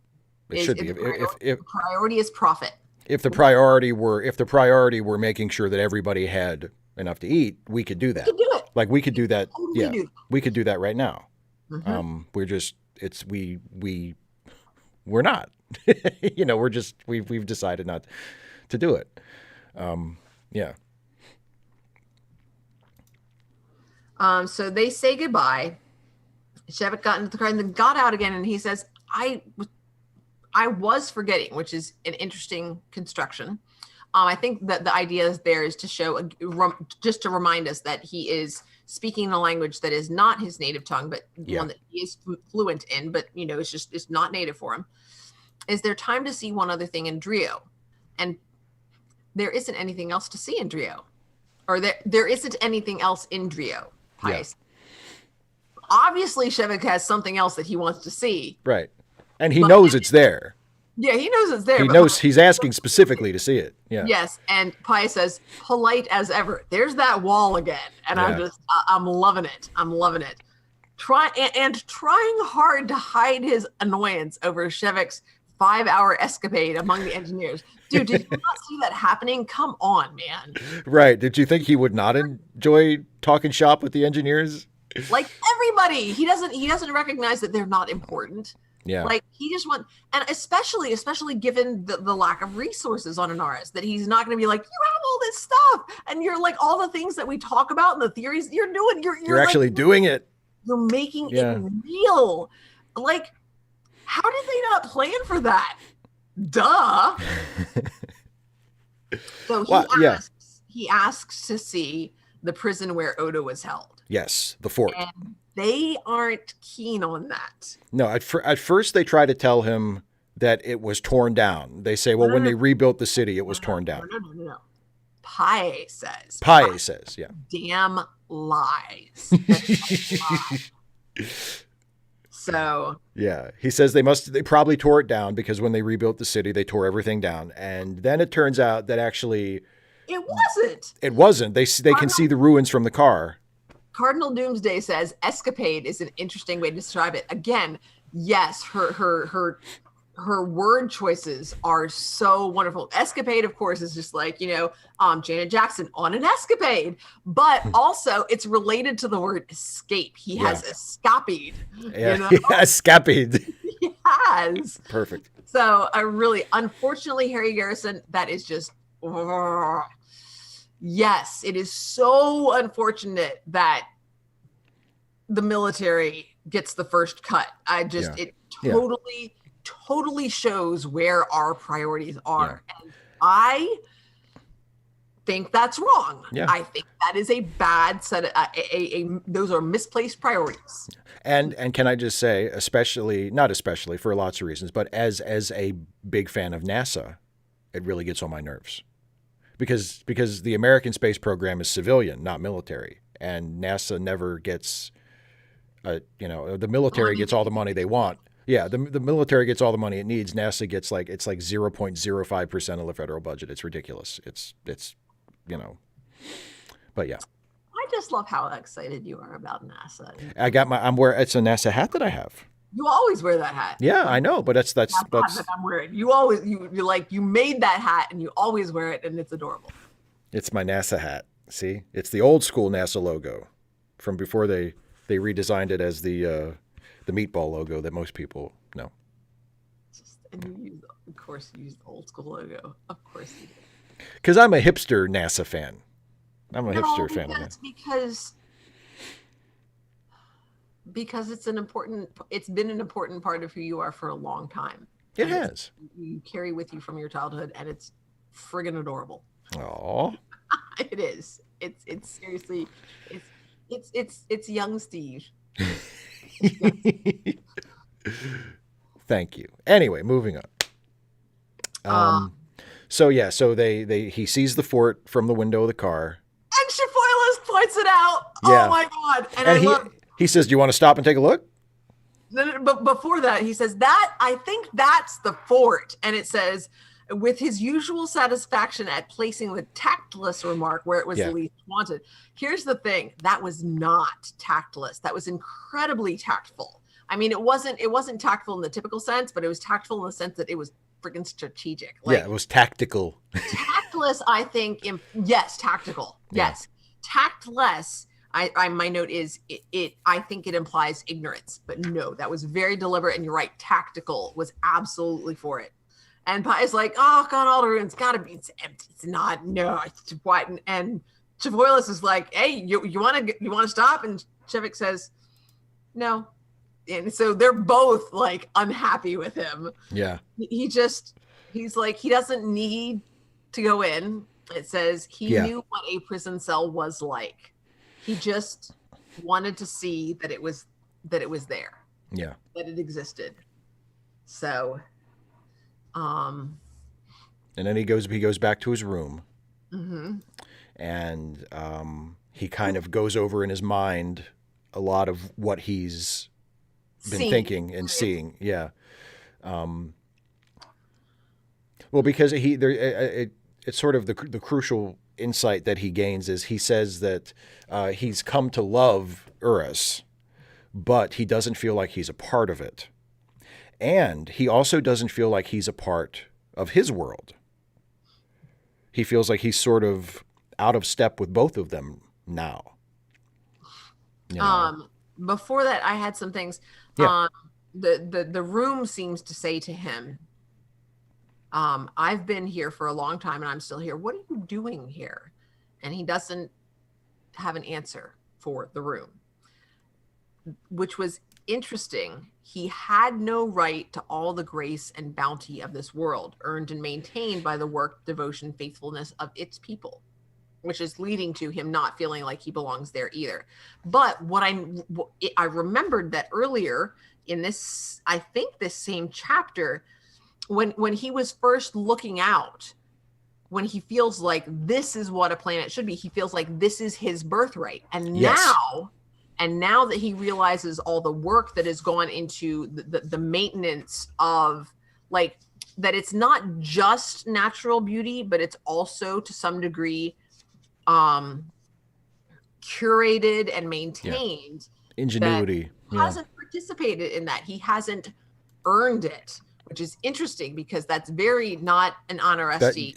it should be. The priority is profit. If the priority were making sure that everybody had enough to eat, we could do that. We could do it. Like we could do that. Totally Yeah, do that. we could do that right now. We're just we're not. We've decided not to do it. Yeah. So they say goodbye. Shevik got into the car and then got out again, and he says, I was forgetting, which is an interesting construction. I think that the idea there is to show, just to remind us that he is speaking a language that is not his native tongue, but one that he is fluent in, but, it's not native for him. Is there time to see one other thing in Drio? And there isn't anything else to see in Drio. Or there isn't anything else in Drio. Pies. Yeah. Obviously, Shevik has something else that he wants to see. Right. And he knows it's there. Yeah, he knows it's there. He knows he's asking specifically to see it. Yeah. Yes, and Pi says, polite as ever. There's that wall again. And I'm loving it. I'm loving it. Trying hard to hide his annoyance over Shevik's 5-hour escapade among the engineers. Dude, did you not see that happening? Come on, man. Right. Did you think he would not enjoy talking shop with the engineers? Like everybody. He doesn't recognize that they're not important. Yeah. Like he just and especially given the lack of resources on Anaris, that he's not going to be like, you have all this stuff and you're like all the things that we talk about and the theories you're doing. You're actually like, doing it. You're making it real. Like, how did they not plan for that? Duh. So he asks to see the prison where Odo was held. Yes, the fort. And they aren't keen on that. No, at first they try to tell him that it was torn down. They say, well, when they rebuilt the city, it was torn down. No. Pi says, yeah. Damn lies. So yeah, he says they probably tore it down because when they rebuilt the city, they tore everything down. And then it turns out that actually it wasn't. They can see the ruins from the car. Cardinal Doomsday says escapade is an interesting way to describe it. Again, yes, her word choices are so wonderful. Escapade, of course, is just like, Janet Jackson on an escapade, but also it's related to the word escape. He has escapade. Yeah, escapade. He has. Perfect. So unfortunately, Harry Garrison, that is just, yes, it is so unfortunate that the military gets the first cut. It totally shows where our priorities are. Yeah. And I think that's wrong. Yeah. I think that is a bad set of, those are misplaced priorities. And can I just say, not especially for lots of reasons, but as a big fan of NASA, it really gets on my nerves. Because the American space program is civilian, not military, and NASA never gets, the military gets all the money they want. Yeah, the military gets all the money it needs. NASA gets like 0.05% of the federal budget. It's ridiculous. It's but yeah. I just love how excited you are about NASA. It's a NASA hat that I have. You always wear that hat. Yeah, I know, but that's that I'm wearing. You made that hat and you always wear it and it's adorable. It's my NASA hat. See, it's the old school NASA logo from before they redesigned it as the meatball logo that most people know. And you use the old school logo. Of course you do. Because I'm a hipster NASA fan. I'm a hipster fan of it. Because it's been an important part of who you are for a long time. It has. You carry with you from your childhood, and it's friggin' adorable. Aww. It is. It's seriously, it's young Steve. Thank you. Anyway, moving on. So he sees the fort from the window of the car. And Shifoilis points it out. Yeah. Oh my God. And he says, do you want to stop and take a look? But before that, he says, I think that's the fort. And it says, with his usual satisfaction at placing the tactless remark where it was least wanted. Here's the thing. That was not tactless. That was incredibly tactful. I mean, it wasn't tactful in the typical sense, but it was tactful in the sense that it was freaking strategic. It was tactical. Tactless, I think. Yes, tactical. Yeah. Yes. tactless. My note is I think it implies ignorance, but no, that was very deliberate, and you're right. Tactical was absolutely for it. And Pie's like, oh God, Alderaan, it's gotta be, it's empty. It's not, no, it's white. And Chavoilis is like, hey, you wanna stop? And Chevik says, no. And so they're both like unhappy with him. Yeah. He's like, he doesn't need to go in. It says he knew what a prison cell was like. He just wanted to see that it was there. Yeah. That it existed. So, and then he goes back to his room. Mm-hmm. And he kind of goes over in his mind a lot of what he's been thinking and seeing. Yeah. Well, because it's sort of the crucial insight that he gains is he says that he's come to love Urus, but he doesn't feel like he's a part of it. And he also doesn't feel like he's a part of his world. He feels like he's sort of out of step with both of them now. You know? Before that, I had some things. Yeah. The room seems to say to him, I've been here for a long time and I'm still here. What are you doing here? And he doesn't have an answer for the room, which was interesting. He had no right to all the grace and bounty of this world, earned and maintained by the work, devotion, faithfulness of its people, which is leading to him not feeling like he belongs there either. But I remembered that earlier in this, I think this same chapter, when he was first looking out, when he feels like this is what a planet should be, he feels like this is his birthright. And now that he realizes all the work that has gone into the maintenance of, like, that it's not just natural beauty, but it's also to some degree curated and maintained. Ingenuity. He hasn't participated in that. He hasn't earned it, which is interesting because that's very not an honesty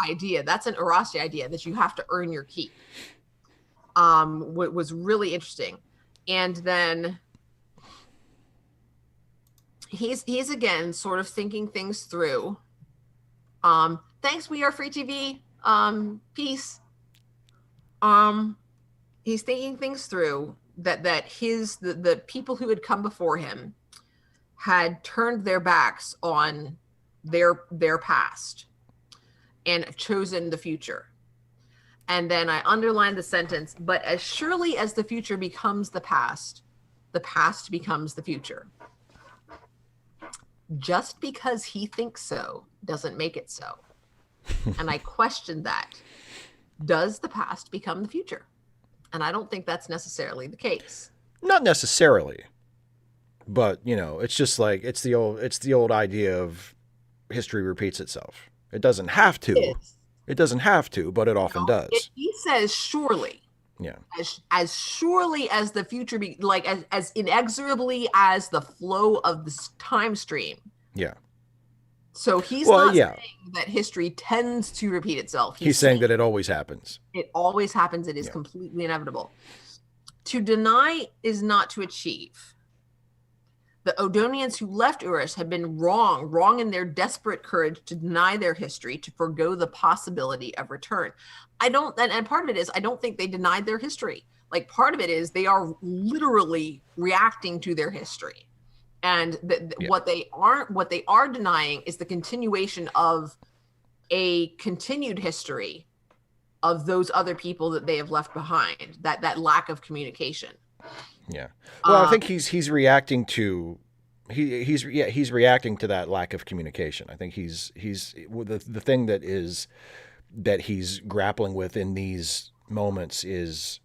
idea. That's an Erasti idea that you have to earn your keep. What was really interesting. And then he's again sort of thinking things through. Thanks, we are free TV. Peace. He's thinking things through that the people who had come before him had turned their backs on their past and chosen the future. And then I underlined the sentence, but as surely as the future becomes the past becomes the future. Just because he thinks so doesn't make it so. And I questioned that. Does the past become the future? And I don't think that's necessarily the case. Not necessarily. But, you know, it's just like it's the old idea of history repeats itself. It doesn't have to. It doesn't have to, but it often does. He says surely. Yeah. As surely as the future as inexorably as the flow of this time stream. Yeah. So he's not saying that history tends to repeat itself. He's saying that it always happens. It always happens. It is completely inevitable. To deny is not to achieve. The Odonians who left Urus had been wrong in their desperate courage to deny their history, to forgo the possibility of return. And part of it is, I don't think they denied their history. Like, part of it is they are literally reacting to their history. And what they are denying is the continuation of a continued history of those other people that they have left behind, that lack of communication. Yeah. Well, I think he's reacting to he's reacting to that lack of communication. I think he's the thing that he's grappling with in these moments is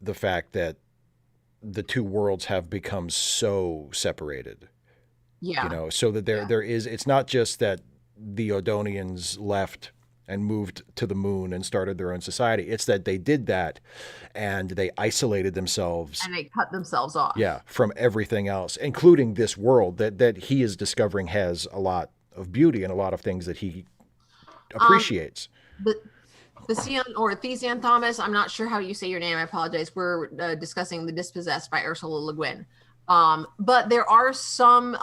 the fact that the two worlds have become so separated. Yeah. You know, so that there is, it's not just that the Odonians left and moved to the moon and started their own society. It's that they did that and they isolated themselves. And they cut themselves off. Yeah, from everything else, including this world that he is discovering has a lot of beauty and a lot of things that he appreciates. Thesian Thomas, I'm not sure how you say your name. I apologize. We're discussing The Dispossessed by Ursula Le Guin. But there are some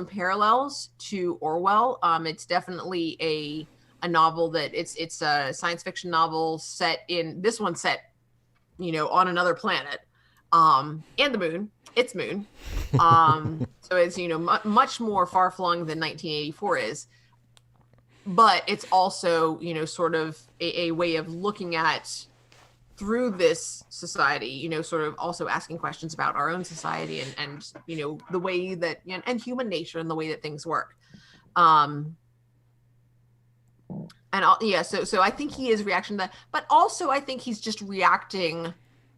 parallels to Orwell. It's definitely a novel that it's a science fiction novel set in this one set, on another planet, and the moon. It's moon. So it's much more far flung than 1984 is. But it's also, sort of a way of looking at through this society, sort of also asking questions about our own society and the way that, and human nature and the way that things work. So I think he is reaction to that, but also I think he's just reacting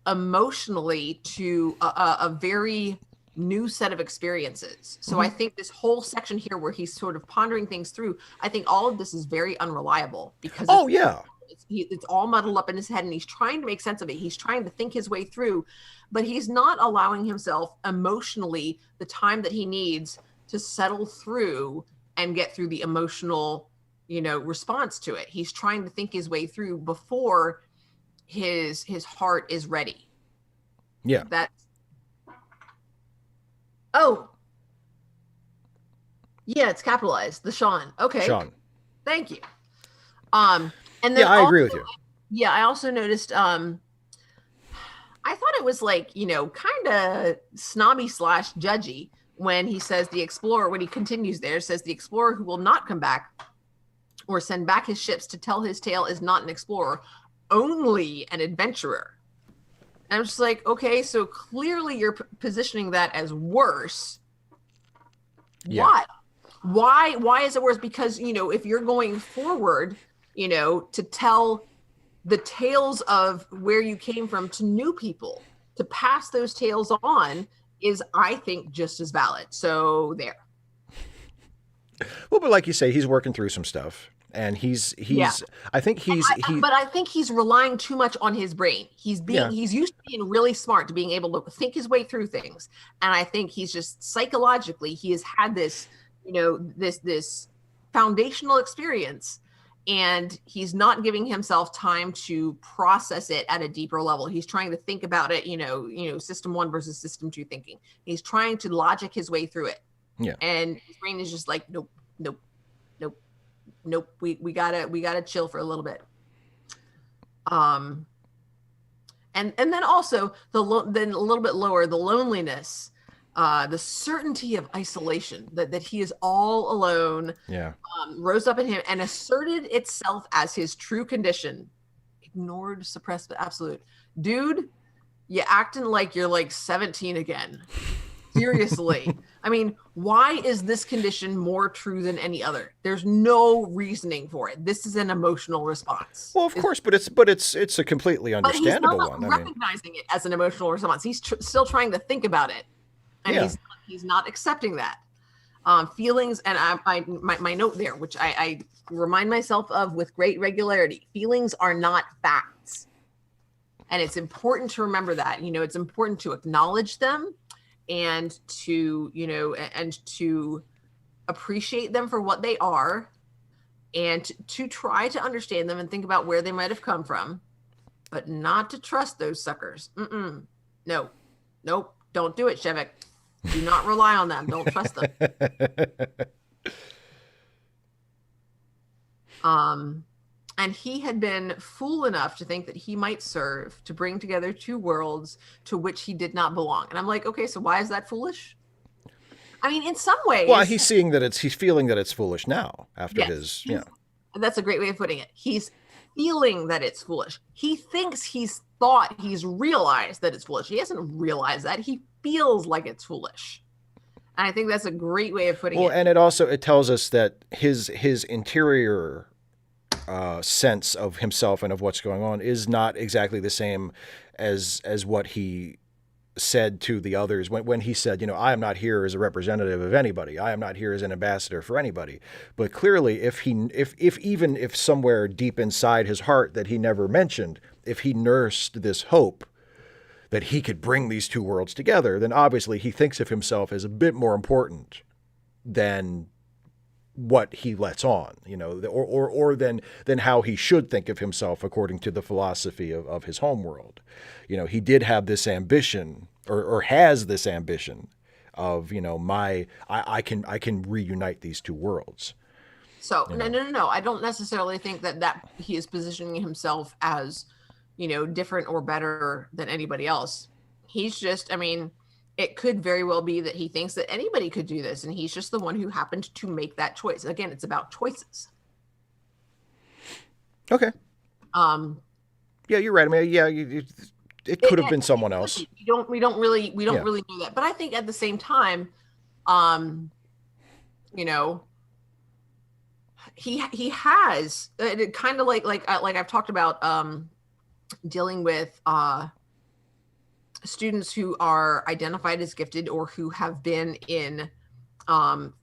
emotionally to a very new set of experiences. So I think this whole section here where he's sort of pondering things through, I think all of this is very unreliable because it's all muddled up in his head and he's trying to make sense of it. He's trying to think his way through, but he's not allowing himself emotionally the time that he needs to settle through and get through the emotional, response to it. He's trying to think his way through before his heart is ready. Yeah. Oh. Yeah, it's capitalized. The Sean. Okay. Sean. Thank you. And then I agree with you. Yeah, I also noticed I thought it was like, kind of snobby / judgy when he says when he continues there, says the explorer who will not come back or send back his ships to tell his tale is not an explorer, only an adventurer. And I'm just like, okay, so clearly you're positioning that as worse. Yeah. Why is it worse? Because, if you're going forward, to tell the tales of where you came from to new people, to pass those tales on is, I think, just as valid. So there. Well, but like you say, he's working through some stuff. And I think he's relying too much on his brain. He's used to being really smart, to being able to think his way through things. And I think he's just psychologically, he has had this, this foundational experience, and he's not giving himself time to process it at a deeper level. He's trying to think about it, system 1 versus system 2 thinking. He's trying to logic his way through it. Yeah. And his brain is just like, nope. We gotta chill for a little bit. And then also then a little bit lower, the loneliness, the certainty of isolation, that he is all alone. Yeah. Rose up in him and asserted itself as his true condition. Ignored, suppressed, but absolute. Dude, you acting like you're like 17 again. Seriously. I mean, why is this condition more true than any other? There's no reasoning for it. This is an emotional response. Well, of course, but it's a completely understandable one. He's not recognizing it as an emotional response. He's still trying to think about it, and he's not accepting that. Feelings, and my note there, which I remind myself of with great regularity: feelings are not facts, and it's important to remember that. It's important to acknowledge them. And to, and to appreciate them for what they are, and to try to understand them and think about where they might have come from, but not to trust those suckers. No, nope, don't do it, Shevik. Do not rely on them. Don't trust them. And he had been fool enough to think that he might serve to bring together two worlds to which he did not belong. And I'm like, okay, so why is that foolish? I mean, in some ways. Well, he's feeling that it's foolish now after That's a great way of putting it. He's feeling that it's foolish. He thinks he's realized that it's foolish. He hasn't realized that. He feels like it's foolish. And I think that's a great way of putting it. Well, and it tells us that his interior sense of himself and of what's going on is not exactly the same as what he said to the others when he said, I am not here as a representative of anybody. I am not here as an ambassador for anybody. But clearly, if somewhere deep inside his heart that he never mentioned, if he nursed this hope that he could bring these two worlds together, then obviously he thinks of himself as a bit more important than what he lets on, or than how he should think of himself according to the philosophy of his homeworld. He did have this ambition, or has this ambition of, I can reunite these two worlds. So no. I don't necessarily think that he is positioning himself as, different or better than anybody else. He's just, it could very well be that he thinks that anybody could do this, and he's just the one who happened to make that choice. Again, it's about choices. Okay. Yeah, you're right. It could have been someone else. We don't really know that. But I think at the same time, he has it kind of like I've talked about dealing with students who are identified as gifted or who have been in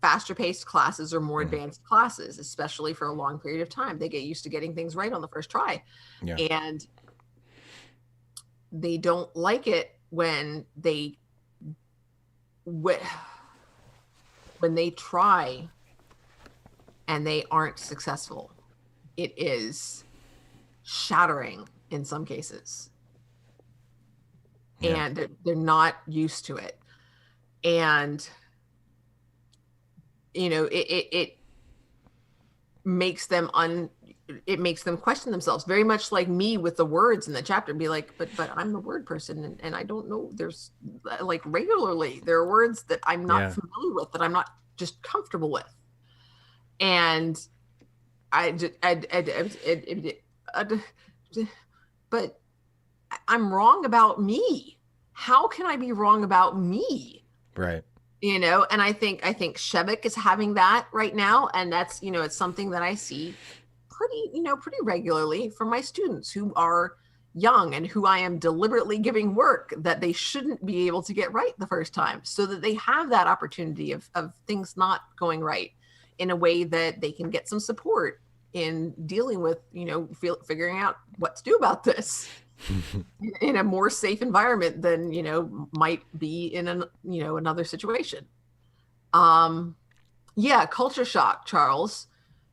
faster paced classes or more advanced classes, especially for a long period of time. They get used to getting things right on the first try. Yeah. And they don't like it when they try and they aren't successful. It is shattering in some cases. Yeah. And they're not used to it. And, it makes them question themselves, very much like me with the words in the chapter, and be like, but I'm the word person, and I don't know, there's like regularly there are words that I'm not familiar with, that I'm not just comfortable with. And but I'm wrong about me. How can I be wrong about me? Right. And I think Shevik is having that right now. And that's, it's something that I see pretty regularly from my students who are young and who I am deliberately giving work that they shouldn't be able to get right the first time, so that they have that opportunity of things not going right in a way that they can get some support in dealing with, figuring out what to do about this in a more safe environment than, might be in another situation. Culture shock, Charles.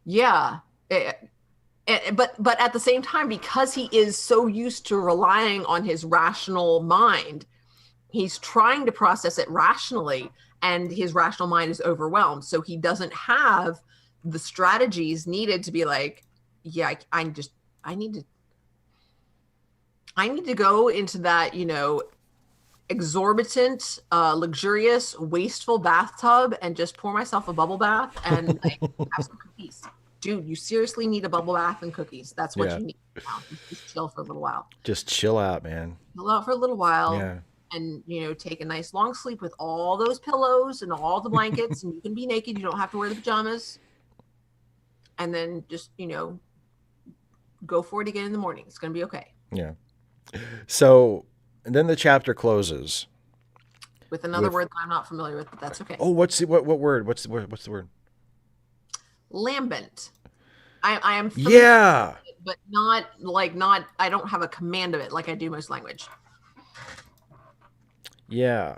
Yeah. But at the same time, because he is so used to relying on his rational mind, he's trying to process it rationally, and his rational mind is overwhelmed. So he doesn't have the strategies needed to be like, yeah, I need to go into that, exorbitant, luxurious, wasteful bathtub and just pour myself a bubble bath and have some cookies. Dude, you seriously need a bubble bath and cookies. That's what you need now. Just chill for a little while. Just chill out, man. Chill out for a little while. Yeah. And, take a nice long sleep with all those pillows and all the blankets, and you can be naked. You don't have to wear the pajamas. And then just, go for it again in the morning. It's going to be okay. Yeah. So, and then the chapter closes with another word that I'm not familiar with, but that's okay. Oh, what word? What's the word? Lambent. I am familiar with it, but not I don't have a command of it like I do most language. Yeah.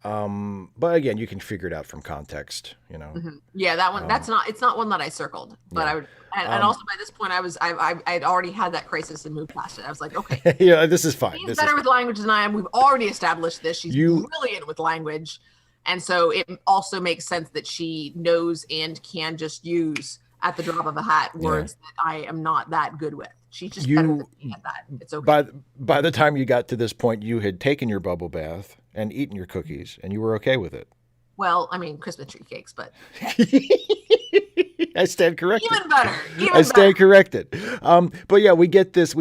But again, you can figure it out from context, Mm-hmm. Yeah, that one. It's not one that I circled, but I would. And also by this point, I'd already had that crisis and moved past it. I was like, okay, yeah, this is fine. She's better with language than I am. We've already established this. She's brilliant with language, and so it also makes sense that she knows and can just use at the drop of a hat words that I am not that good with. She's just better than me at that. It's okay. By the time you got to this point, you had taken your bubble bath and eaten your cookies, and you were okay with it. Well, Christmas tree cakes, but I stand corrected. Even better. I stand corrected. But yeah, we get this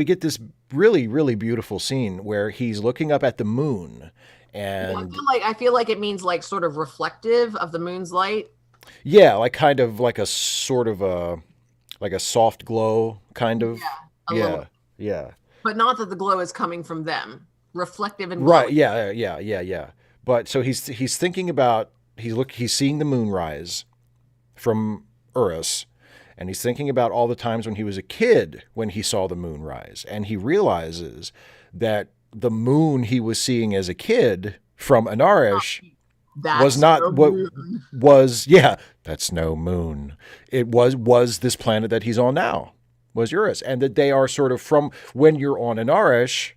really, really beautiful scene where he's looking up at the moon, and I feel like it means like sort of reflective of the moon's light. Yeah, like kind of like a sort of like a soft glow, kind of. Yeah. But not that the glow is coming from them. Reflective and glowing. Right. Yeah. But so he's thinking about he's seeing the moon rise from Urus, and he's thinking about all the times when he was a kid when he saw the moon rise, and he realizes that the moon he was seeing as a kid from Anarish was That's not no what moon. was, yeah, that's no moon. It was this planet that he's on now, was Urus. And that they are sort of from when you're on Anarish,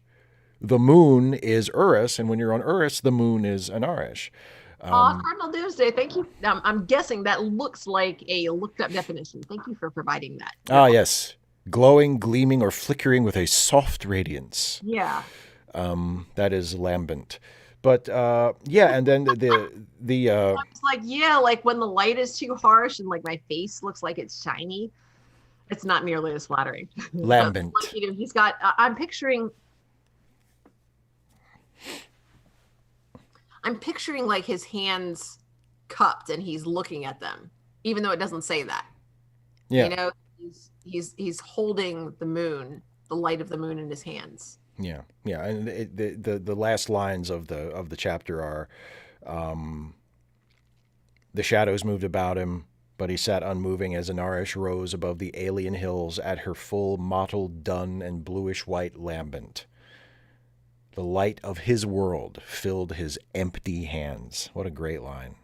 the moon is Urus, and when you're on Urus, the moon is Anarish. Cardinal Doomsday, thank you. I'm guessing that looks like a looked up definition. Thank you for providing that. Ah, yes. Glowing, gleaming, or flickering with a soft radiance. Yeah. That is lambent. But yeah, and then It's like, yeah, like when the light is too harsh and like my face looks like it's shiny, it's not nearly as flattering. But like, lambent. he's got, I'm picturing like his hands cupped and he's looking at them, even though it doesn't say that. Yeah. You know, he's holding the moon, the light of the moon in his hands. Yeah, yeah, and the last lines of the chapter are, the shadows moved about him, but he sat unmoving as Anarish rose above the alien hills at her full mottled dun and bluish white lambent. The light of his world filled his empty hands. What a great line!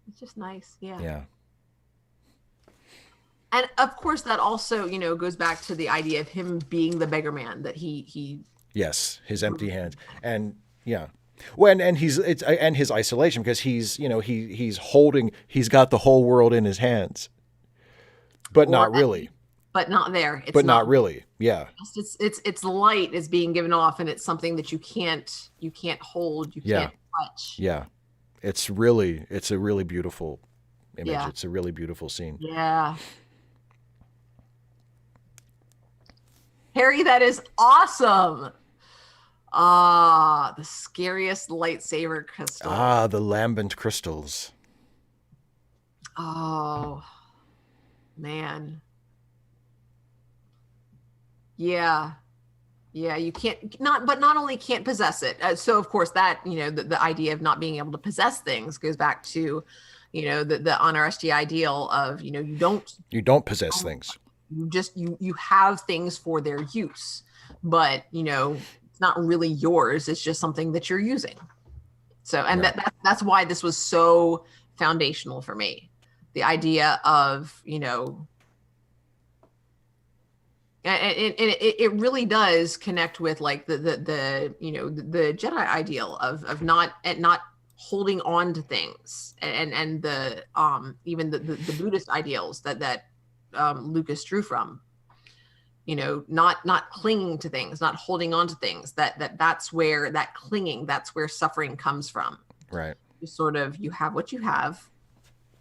It's just nice, yeah. Yeah. And of course, that also, goes back to the idea of him being the beggar man, that he Yes, his empty hands, and yeah, when and and his isolation, because he's holding, he's got the whole world in his hands, but not really. But not there. It's but not really. Yeah. It's light is being given off, and it's something that you can't hold, you can't touch. Yeah, it's a really beautiful image. Yeah. It's a really beautiful scene. Yeah. Harry, that is awesome. The scariest lightsaber crystal. The lambent crystals. Oh, man. Yeah. Yeah, you not only can't possess it. So of course that, the idea of not being able to possess things goes back to, the honesty ideal of, you don't possess things. You just, you have things for their use, but, it's not really yours. It's just something that you're using. So, and Right. that's why this was so foundational for me. The idea of, and it really does connect with like the Jedi ideal of not holding on to things, and the even the Buddhist ideals that Lucas drew from, not clinging to things, not holding on to things, that's where that clinging, that's where suffering comes from. Right. You sort of, you have what you have,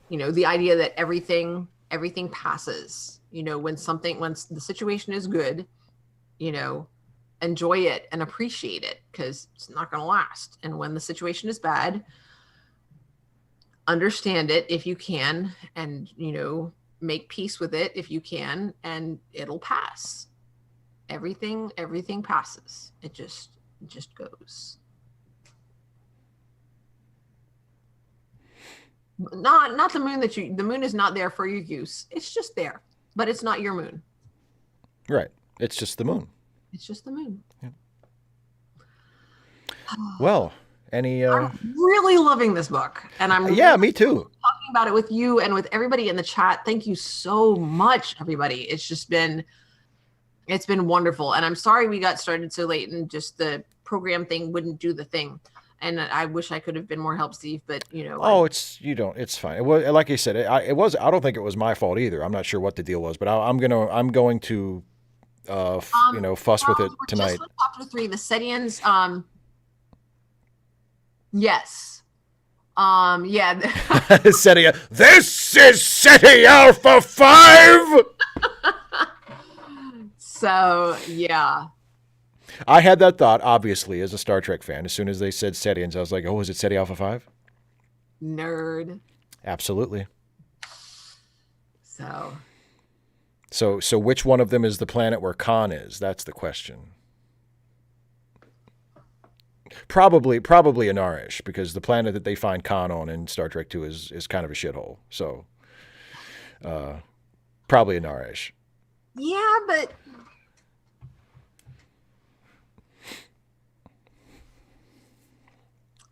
the idea that everything passes, when the situation is good, enjoy it and appreciate it, because it's not going to last. And when the situation is bad, understand it if you can, and, make peace with it if you can, and it'll pass. Everything passes. It just goes. Not the moon the moon is not there for your use. It's just there, but it's not your moon. Right. It's just the moon. It's just the moon. Yeah. Well, any I'm really loving this book, and I'm me too. Talking about it with you and with everybody in the chat. Thank you so much, everybody. It's been wonderful, and I'm sorry we got started so late and just the program thing wouldn't do the thing. And I wish I could have been more help, Steve, but it's fine. It was, like I said, I don't think it was my fault either. I'm not sure what the deal was, but I'm going to fuss with it tonight. Just chapter 3, the Setians. Yes. Yeah. SETI. This is SETI Alpha 5. So yeah. I had that thought, obviously, as a Star Trek fan. As soon as they said Setians, I was like, oh, is it SETI Alpha 5? Nerd. Absolutely. So which one of them is the planet where Khan is? That's the question. Probably Anarish, because the planet that they find Khan on in Star Trek 2 is kind of a shithole. So probably Anarish. Yeah, but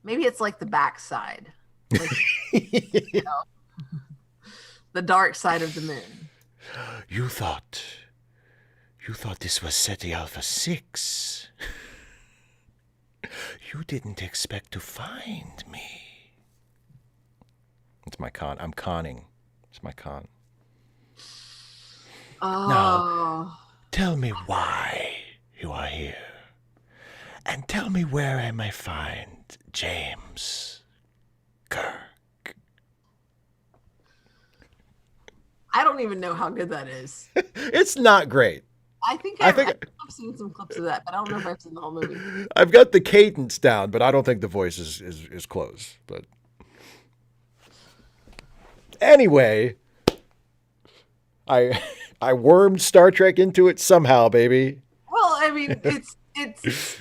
maybe it's like the backside. Like, you know, the dark side of the moon. You thought this was SETI Alpha 6. You didn't expect to find me. It's my con. I'm conning. It's my con. Now, Oh, tell me why you are here. And tell me where I may find James Kirk. I don't even know how good that is. It's not great. I think I I've think seen some clips of that, but I don't know if I've seen the whole movie. I've got the cadence down, but I don't think the voice is close. But anyway, I I wormed Star Trek into it somehow, baby. Well, I mean, it's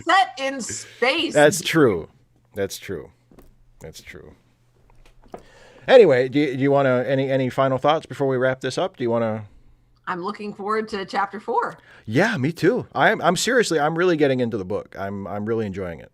set in space. That's true. That's true. That's true. Anyway, do you want to any final thoughts before we wrap this up? Do you want to? I'm looking forward to chapter 4. Yeah, me too. I'm seriously, I'm really getting into the book. I'm really enjoying it.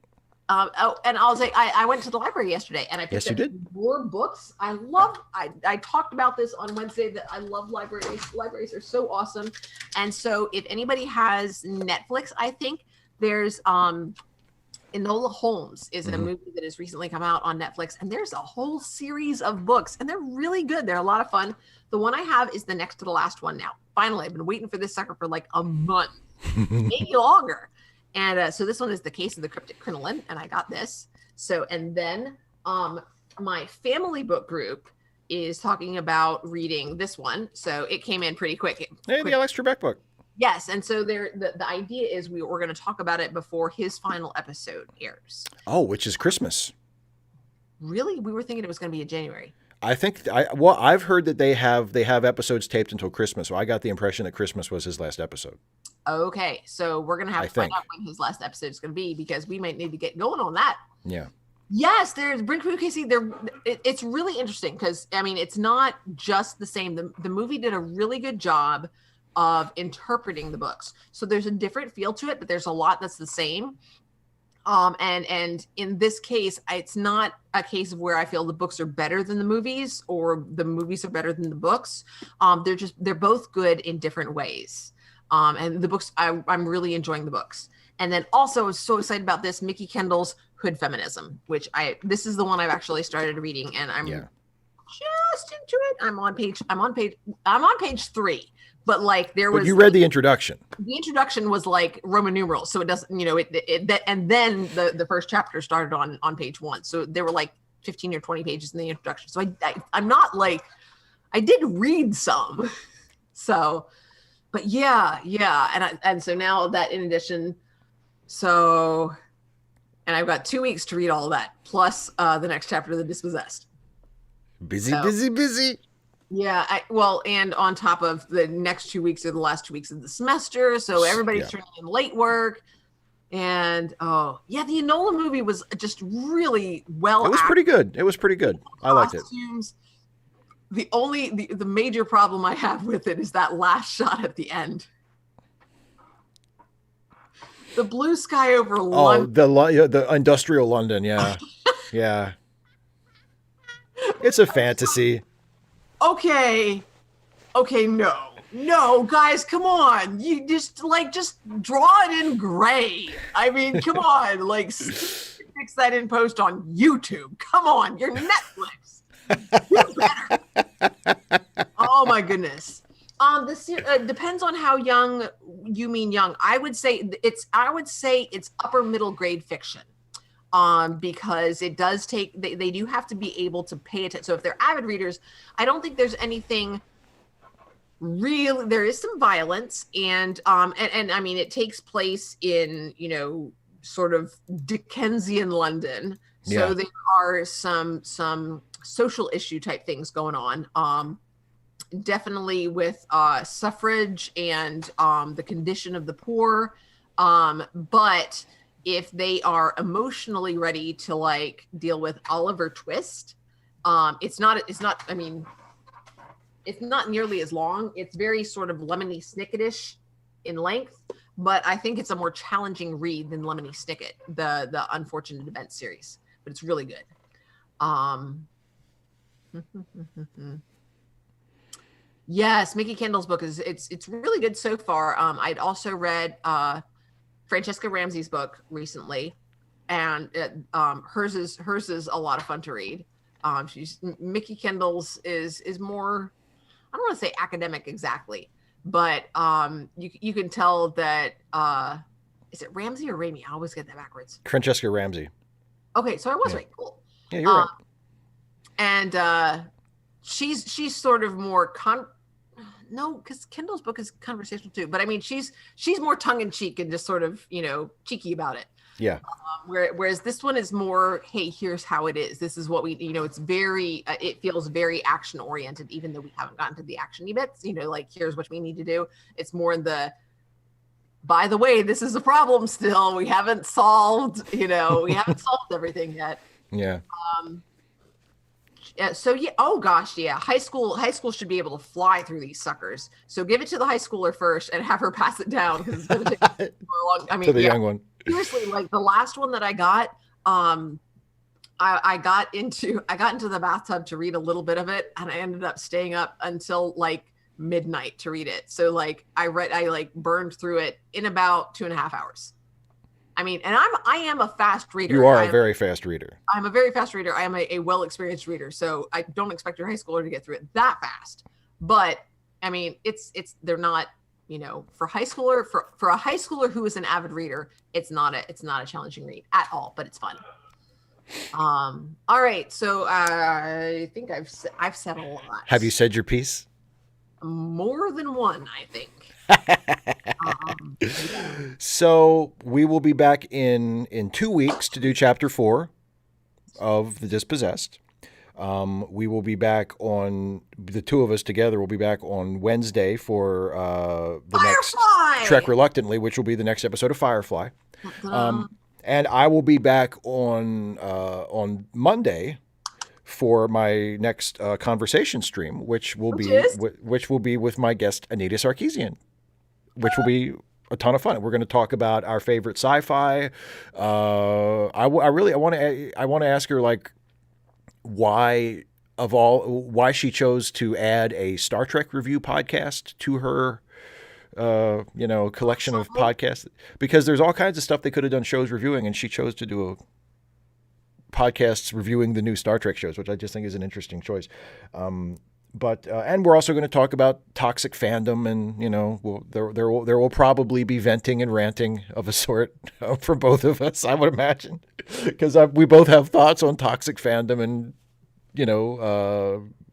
Oh, and I'll say I went to the library yesterday and I picked Yes, you up did. more books. I talked about this on Wednesday that I love libraries. Libraries are so awesome. And so if anybody has Netflix, I think there's Enola Holmes is a movie that has recently come out on Netflix, and there's a whole series of books, and they're really good. They're a lot of fun. The one I have is the next to the last one now. Finally, I've been waiting for this sucker for like a month, maybe longer. And so this one is The Case of the Cryptic Crinoline, and I got this. So, and then my family book group is talking about reading this one. So it came in pretty quick. Hey, the Alex Trebek book. Yes, and so the idea is we're going to talk about it before his final episode airs. Oh, which is Christmas. Really? We were thinking it was going to be in January. I've heard that they have episodes taped until Christmas. So I got the impression that Christmas was his last episode. Okay, so we're going to have to find out when his last episode is going to be, because we might need to get going on that. Yeah. Yes, there's Brink Casey. It's really interesting because I mean it's not just the same. The movie did a really good job of interpreting the books, so there's a different feel to it, but there's a lot that's the same. And in this case, it's not a case of where I feel the books are better than the movies or the movies are better than the books. They're both good in different ways. And the books, I'm really enjoying the books. And then also I was so excited about this, Mickey Kendall's Hood Feminism, which this is the one I've actually started reading, and I'm just into it. I'm on page 3. But like but you read the introduction. The introduction was like Roman numerals, so it doesn't, and then the first chapter started on page 1. So there were like 15 or 20 pages in the introduction. So I'm not like, I did read some. So, but yeah. And so now that in addition, and I've got 2 weeks to read all of that, plus the next chapter of the Dispossessed. Busy. Yeah, and on top of the next 2 weeks are the last 2 weeks of the semester, so everybody's turning in late work. And the Enola movie was just really well. It was pretty good. I liked it. The major problem I have with it is that last shot at the end. The blue sky over London. The industrial London, yeah. Yeah. It's a fantasy. Okay, no, guys, come on. You just draw it in gray. I mean, come on, fix that in post on YouTube. Come on, you're Netflix. Do better. Oh my goodness. This depends on how young you mean young. I would say it's upper middle grade fiction. Because it does take, they do have to be able to pay attention. So if they're avid readers, I don't think there's anything real. There is some violence and I mean, it takes place in, sort of Dickensian London. So there are some social issue type things going on. Definitely with suffrage and the condition of the poor. But if they are emotionally ready to deal with Oliver Twist, it's not nearly as long. It's very sort of Lemony Snicket-ish in length, but I think it's a more challenging read than Lemony Snicket, the Unfortunate Events series, but it's really good. Yes, Mickey Kendall's book is it's really good so far. I'd also read Francesca Ramsey's book recently, and hers is a lot of fun to read. She's Mickey Kendall's is more, I don't want to say academic exactly, but you can tell that is it Ramsey or Ramey? I always get that backwards. Francesca Ramsey. Okay, so I was Yeah. right. Cool. Yeah, you're right. And she's sort of more no, because Kendall's book is conversational too. But I mean, she's more tongue in cheek and just sort of cheeky about it. Yeah. Whereas this one is more, hey, here's how it is. This is what we, it's very, it feels very action oriented, even though we haven't gotten to the actiony bits. Like here's what we need to do. It's more in the, by the way, this is a problem still. We haven't solved, we haven't solved everything yet. Yeah. So yeah, oh gosh, yeah. High school should be able to fly through these suckers. So give it to the high schooler first and have her pass it down because it's going to take long. I mean, to the young one. Seriously, like the last one that I got, I got into the bathtub to read a little bit of it, and I ended up staying up until like midnight to read it. So like I burned through it in about 2.5 hours. I mean, and I am a fast reader. You are a very fast reader. I'm a very fast reader. I am a well-experienced reader. So I don't expect your high schooler to get through it that fast. But I mean, they're not, for high schooler, for a high schooler who is an avid reader, it's not a challenging read at all, but it's fun. All right. So I think I've said a lot. Have you said your piece? More than one, I think. So we will be back in 2 weeks to do chapter 4 of The Dispossessed. We will be back on, the two of us together will be back on Wednesday for the Firefly! next Trek Reluctantly, which will be the next episode of Firefly. And I will be back on Monday for my next conversation stream, which will be with my guest Anita Sarkeesian, which will be a ton of fun. We're going to talk about our favorite sci-fi. I want to ask her like why she chose to add a Star Trek review podcast to her collection of podcasts, because there's all kinds of stuff they could have done shows reviewing, and she chose to do a podcasts reviewing the new Star Trek shows, which I just think is an interesting choice. But we're also going to talk about toxic fandom, and there will probably be venting and ranting of a sort from both of us, I would imagine, because we both have thoughts on toxic fandom and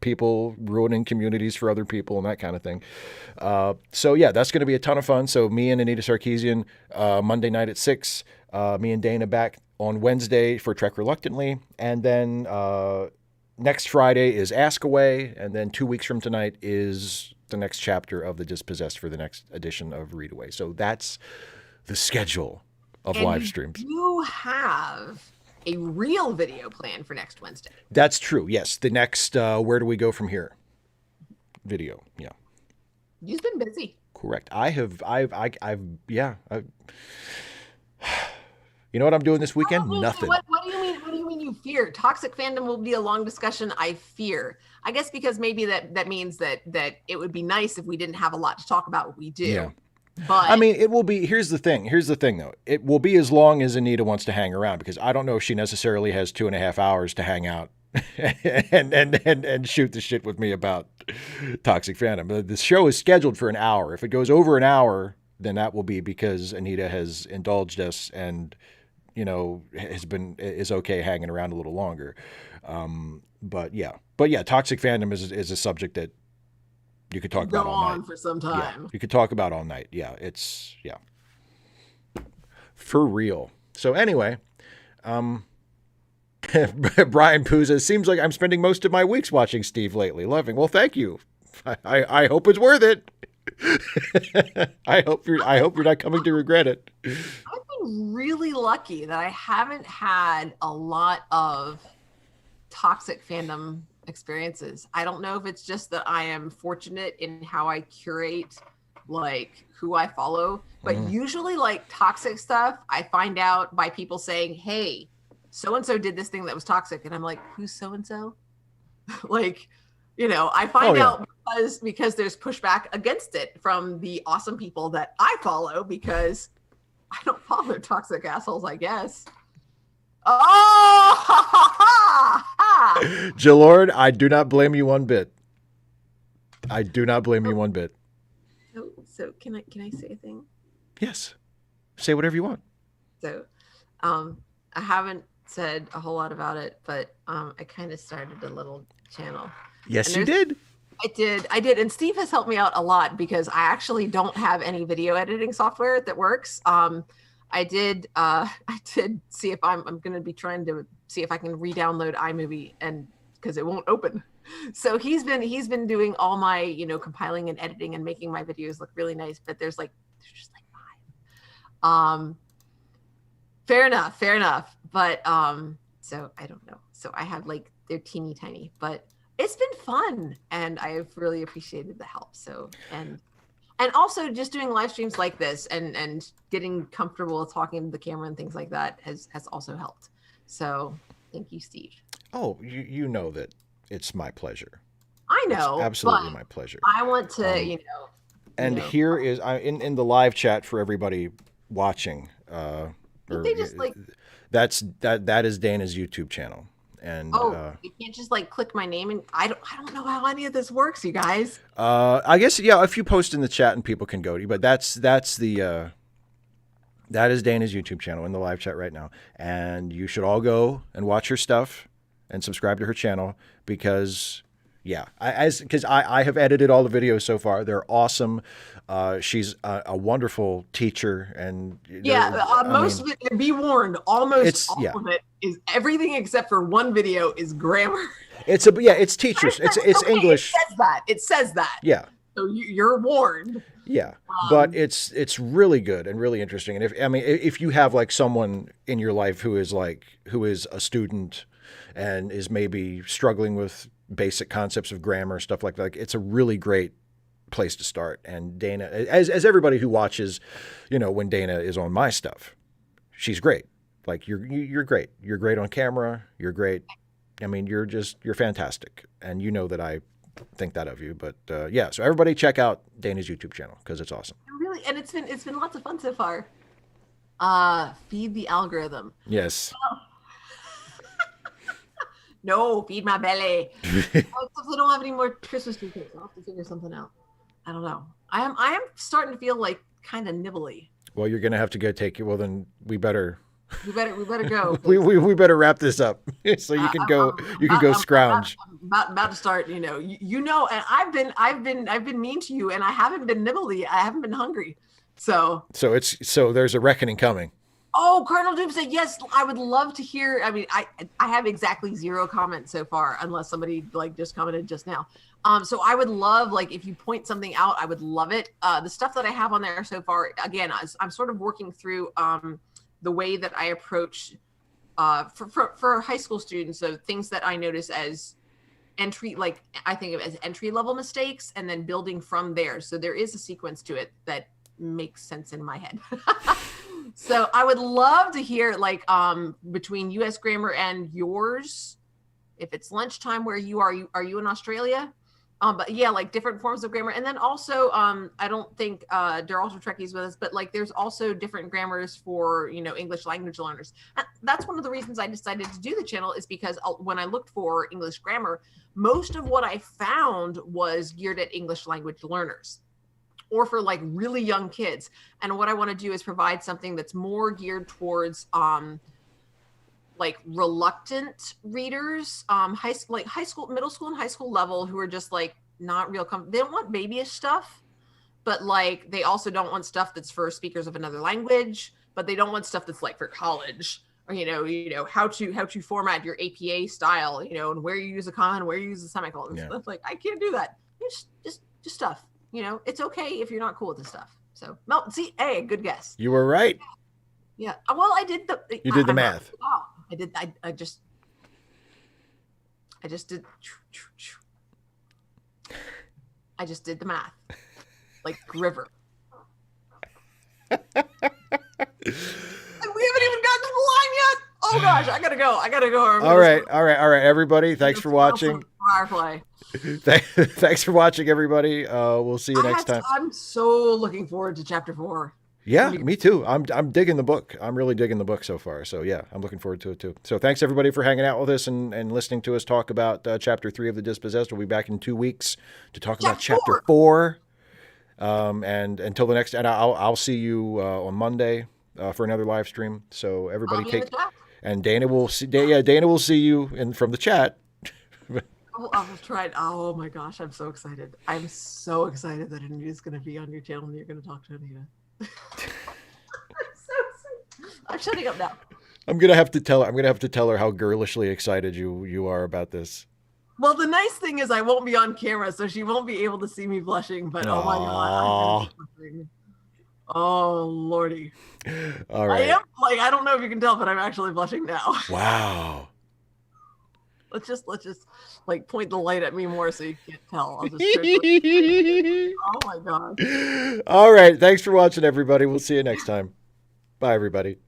people ruining communities for other people and that kind of thing. So yeah, that's going to be a ton of fun. So me and Anita Sarkeesian, Monday night at 6. Me and Dana back on Wednesday for Trek Reluctantly, and then next Friday is Ask Away, and then 2 weeks from tonight is the next chapter of The Dispossessed for the next edition of Read Away. So that's the schedule of live streams. You have a real video plan for next Wednesday. That's true. Yes, the next Where Do We Go From Here video. Yeah. You've been busy. Correct. You know what I'm doing this weekend? Nothing. What do you mean? What do you mean you fear? Toxic fandom will be a long discussion. I fear. I guess because maybe that means that it would be nice if we didn't have a lot to talk about what we do. Yeah. But I mean, it will be. Here's the thing, though. It will be as long as Anita wants to hang around, because I don't know if she necessarily has 2.5 hours to hang out and shoot the shit with me about toxic fandom. The show is scheduled for an hour. If it goes over an hour, then that will be because Anita has indulged us and is okay hanging around a little longer. But yeah, toxic fandom is a subject that you could talk about all night. For some time. Yeah, you could talk about all night. Yeah, it's for real. So anyway, Brian Puza, it seems like I'm spending most of my weeks watching Steve lately. Loving. Well, thank you. I hope it's worth it. I hope you're not coming to regret it. I've been really lucky that I haven't had a lot of toxic fandom experiences. I don't know if it's just that I am fortunate in how I curate like who I follow, but usually like toxic stuff I find out by people saying, hey, so-and-so did this thing that was toxic, and I'm like, who's so-and-so? Like, I Oh find yeah. out because there's pushback against it from the awesome people that I follow, because I don't follow toxic assholes, I guess. Oh, ha, ha, ha, ha. Jalord, I do not blame you one bit. I do not blame you one bit. So can I say a thing? Yes. Say whatever you want. So, I haven't said a whole lot about it, but I kind of started a little channel. Yes, And you did. I did, and Steve has helped me out a lot because I actually don't have any video editing software that works. I did see if I'm going to be trying to see if I can re-download iMovie, and because it won't open. So he's been doing all my compiling and editing and making my videos look really nice. But there's just like 5. Fair enough. But so I don't know. So I have they're teeny tiny, but it's been fun, and I've really appreciated the help. So and also just doing live streams like this and getting comfortable talking to the camera and things like that has also helped. So thank you, Steve. Oh, you know that it's my pleasure. I know, it's absolutely but my pleasure. I want to, And here is in the live chat for everybody watching. they just that is Dana's YouTube channel. And you can't just click my name, and I don't know how any of this works, you guys. I guess if you post in the chat and people can go to you, but that's the that is Dana's YouTube channel in the live chat right now, and you should all go and watch her stuff and subscribe to her channel because I have edited all the videos so far. They're awesome. She's a wonderful teacher, and most of it, be warned, almost all of it is everything except for one video is grammar. It's teachers. It's okay, English. It says that. Yeah. So you're warned. Yeah, but it's really good and really interesting. And if you have someone in your life who is a student and is maybe struggling with basic concepts of grammar, stuff like that, it's a really great place to start. And Dana, as everybody who watches, when Dana is on my stuff, she's great. You're great. You're great on camera. You're great. You're fantastic. And that I think that of you. But so everybody check out Dana's YouTube channel because it's awesome. Really, and it's been lots of fun so far. Feed the algorithm. Yes. No, feed my belly. Except I don't have any more Christmas tree cakes. I'll have to figure something out. I don't know. I am starting to feel kind of nibbly. Well, you're gonna have to go take it. Well, then we better go. we better wrap this up so you can go. You can go scrounge. I'm about to start. And I've been mean to you, and I haven't been nibbly. I haven't been hungry. So there's a reckoning coming. Oh, Colonel Doomsday, yes, I would love to hear. I have exactly 0 comments so far, unless somebody just commented just now. So I would love, if you point something out, I would love it. The stuff that I have on there so far, again, I'm sort of working through the way that I approach for high school students, so things that I notice as I think of as entry level mistakes, and then building from there. So there is a sequence to it that makes sense in my head. So I would love to hear between US grammar and yours, if it's lunchtime where you are you in Australia? But yeah, different forms of grammar. And then also I don't think there are also Trekkies with us, but there's also different grammars for English language learners. That's one of the reasons I decided to do the channel, is because when I looked for English grammar, most of what I found was geared at English language learners, or for really young kids. And what I want to do is provide something that's more geared towards reluctant readers, high school, middle school and high school level, who are just not real they don't want babyish stuff, but they also don't want stuff that's for speakers of another language, but they don't want stuff that's for college, or how to format your APA style, and where you use a comma and where you use a semicolon. Yeah. Stuff I can't do that. Just stuff. It's okay if you're not cool with this stuff. So, no, see, hey, good guess. You were right. Yeah. Well, I did You did the math. Wow. I just did. I just did the math. River. And we haven't even gotten to the line yet. Oh gosh, I gotta go. All right, everybody. Thanks for watching. Firefly. Thanks for watching, everybody. We'll see you next time. I'm so looking forward to chapter 4. Yeah, me too. I'm digging the book. I'm really digging the book so far. So yeah, I'm looking forward to it too. So thanks everybody for hanging out with us and listening to us talk about chapter 3 of the Dispossessed. We'll be back in 2 weeks to talk about chapter 4. And until the next, and I'll see you on Monday for another live stream. So everybody and Dana will see. Dana will see you from the chat. I will try it. Oh my gosh, I'm so excited. I'm so excited that Anita's going to be on your channel and you're going to talk to Anita. I'm shutting up now. I'm gonna have to tell her how girlishly excited you are about this. Well, the nice thing is I won't be on camera, so she won't be able to see me blushing. But oh my god, oh lordy! All right, I am I don't know if you can tell, but I'm actually blushing now. Wow. Let's just point the light at me more so you can't tell. I'll just oh my god. All right, thanks for watching, everybody. We'll see you next time. Bye, everybody.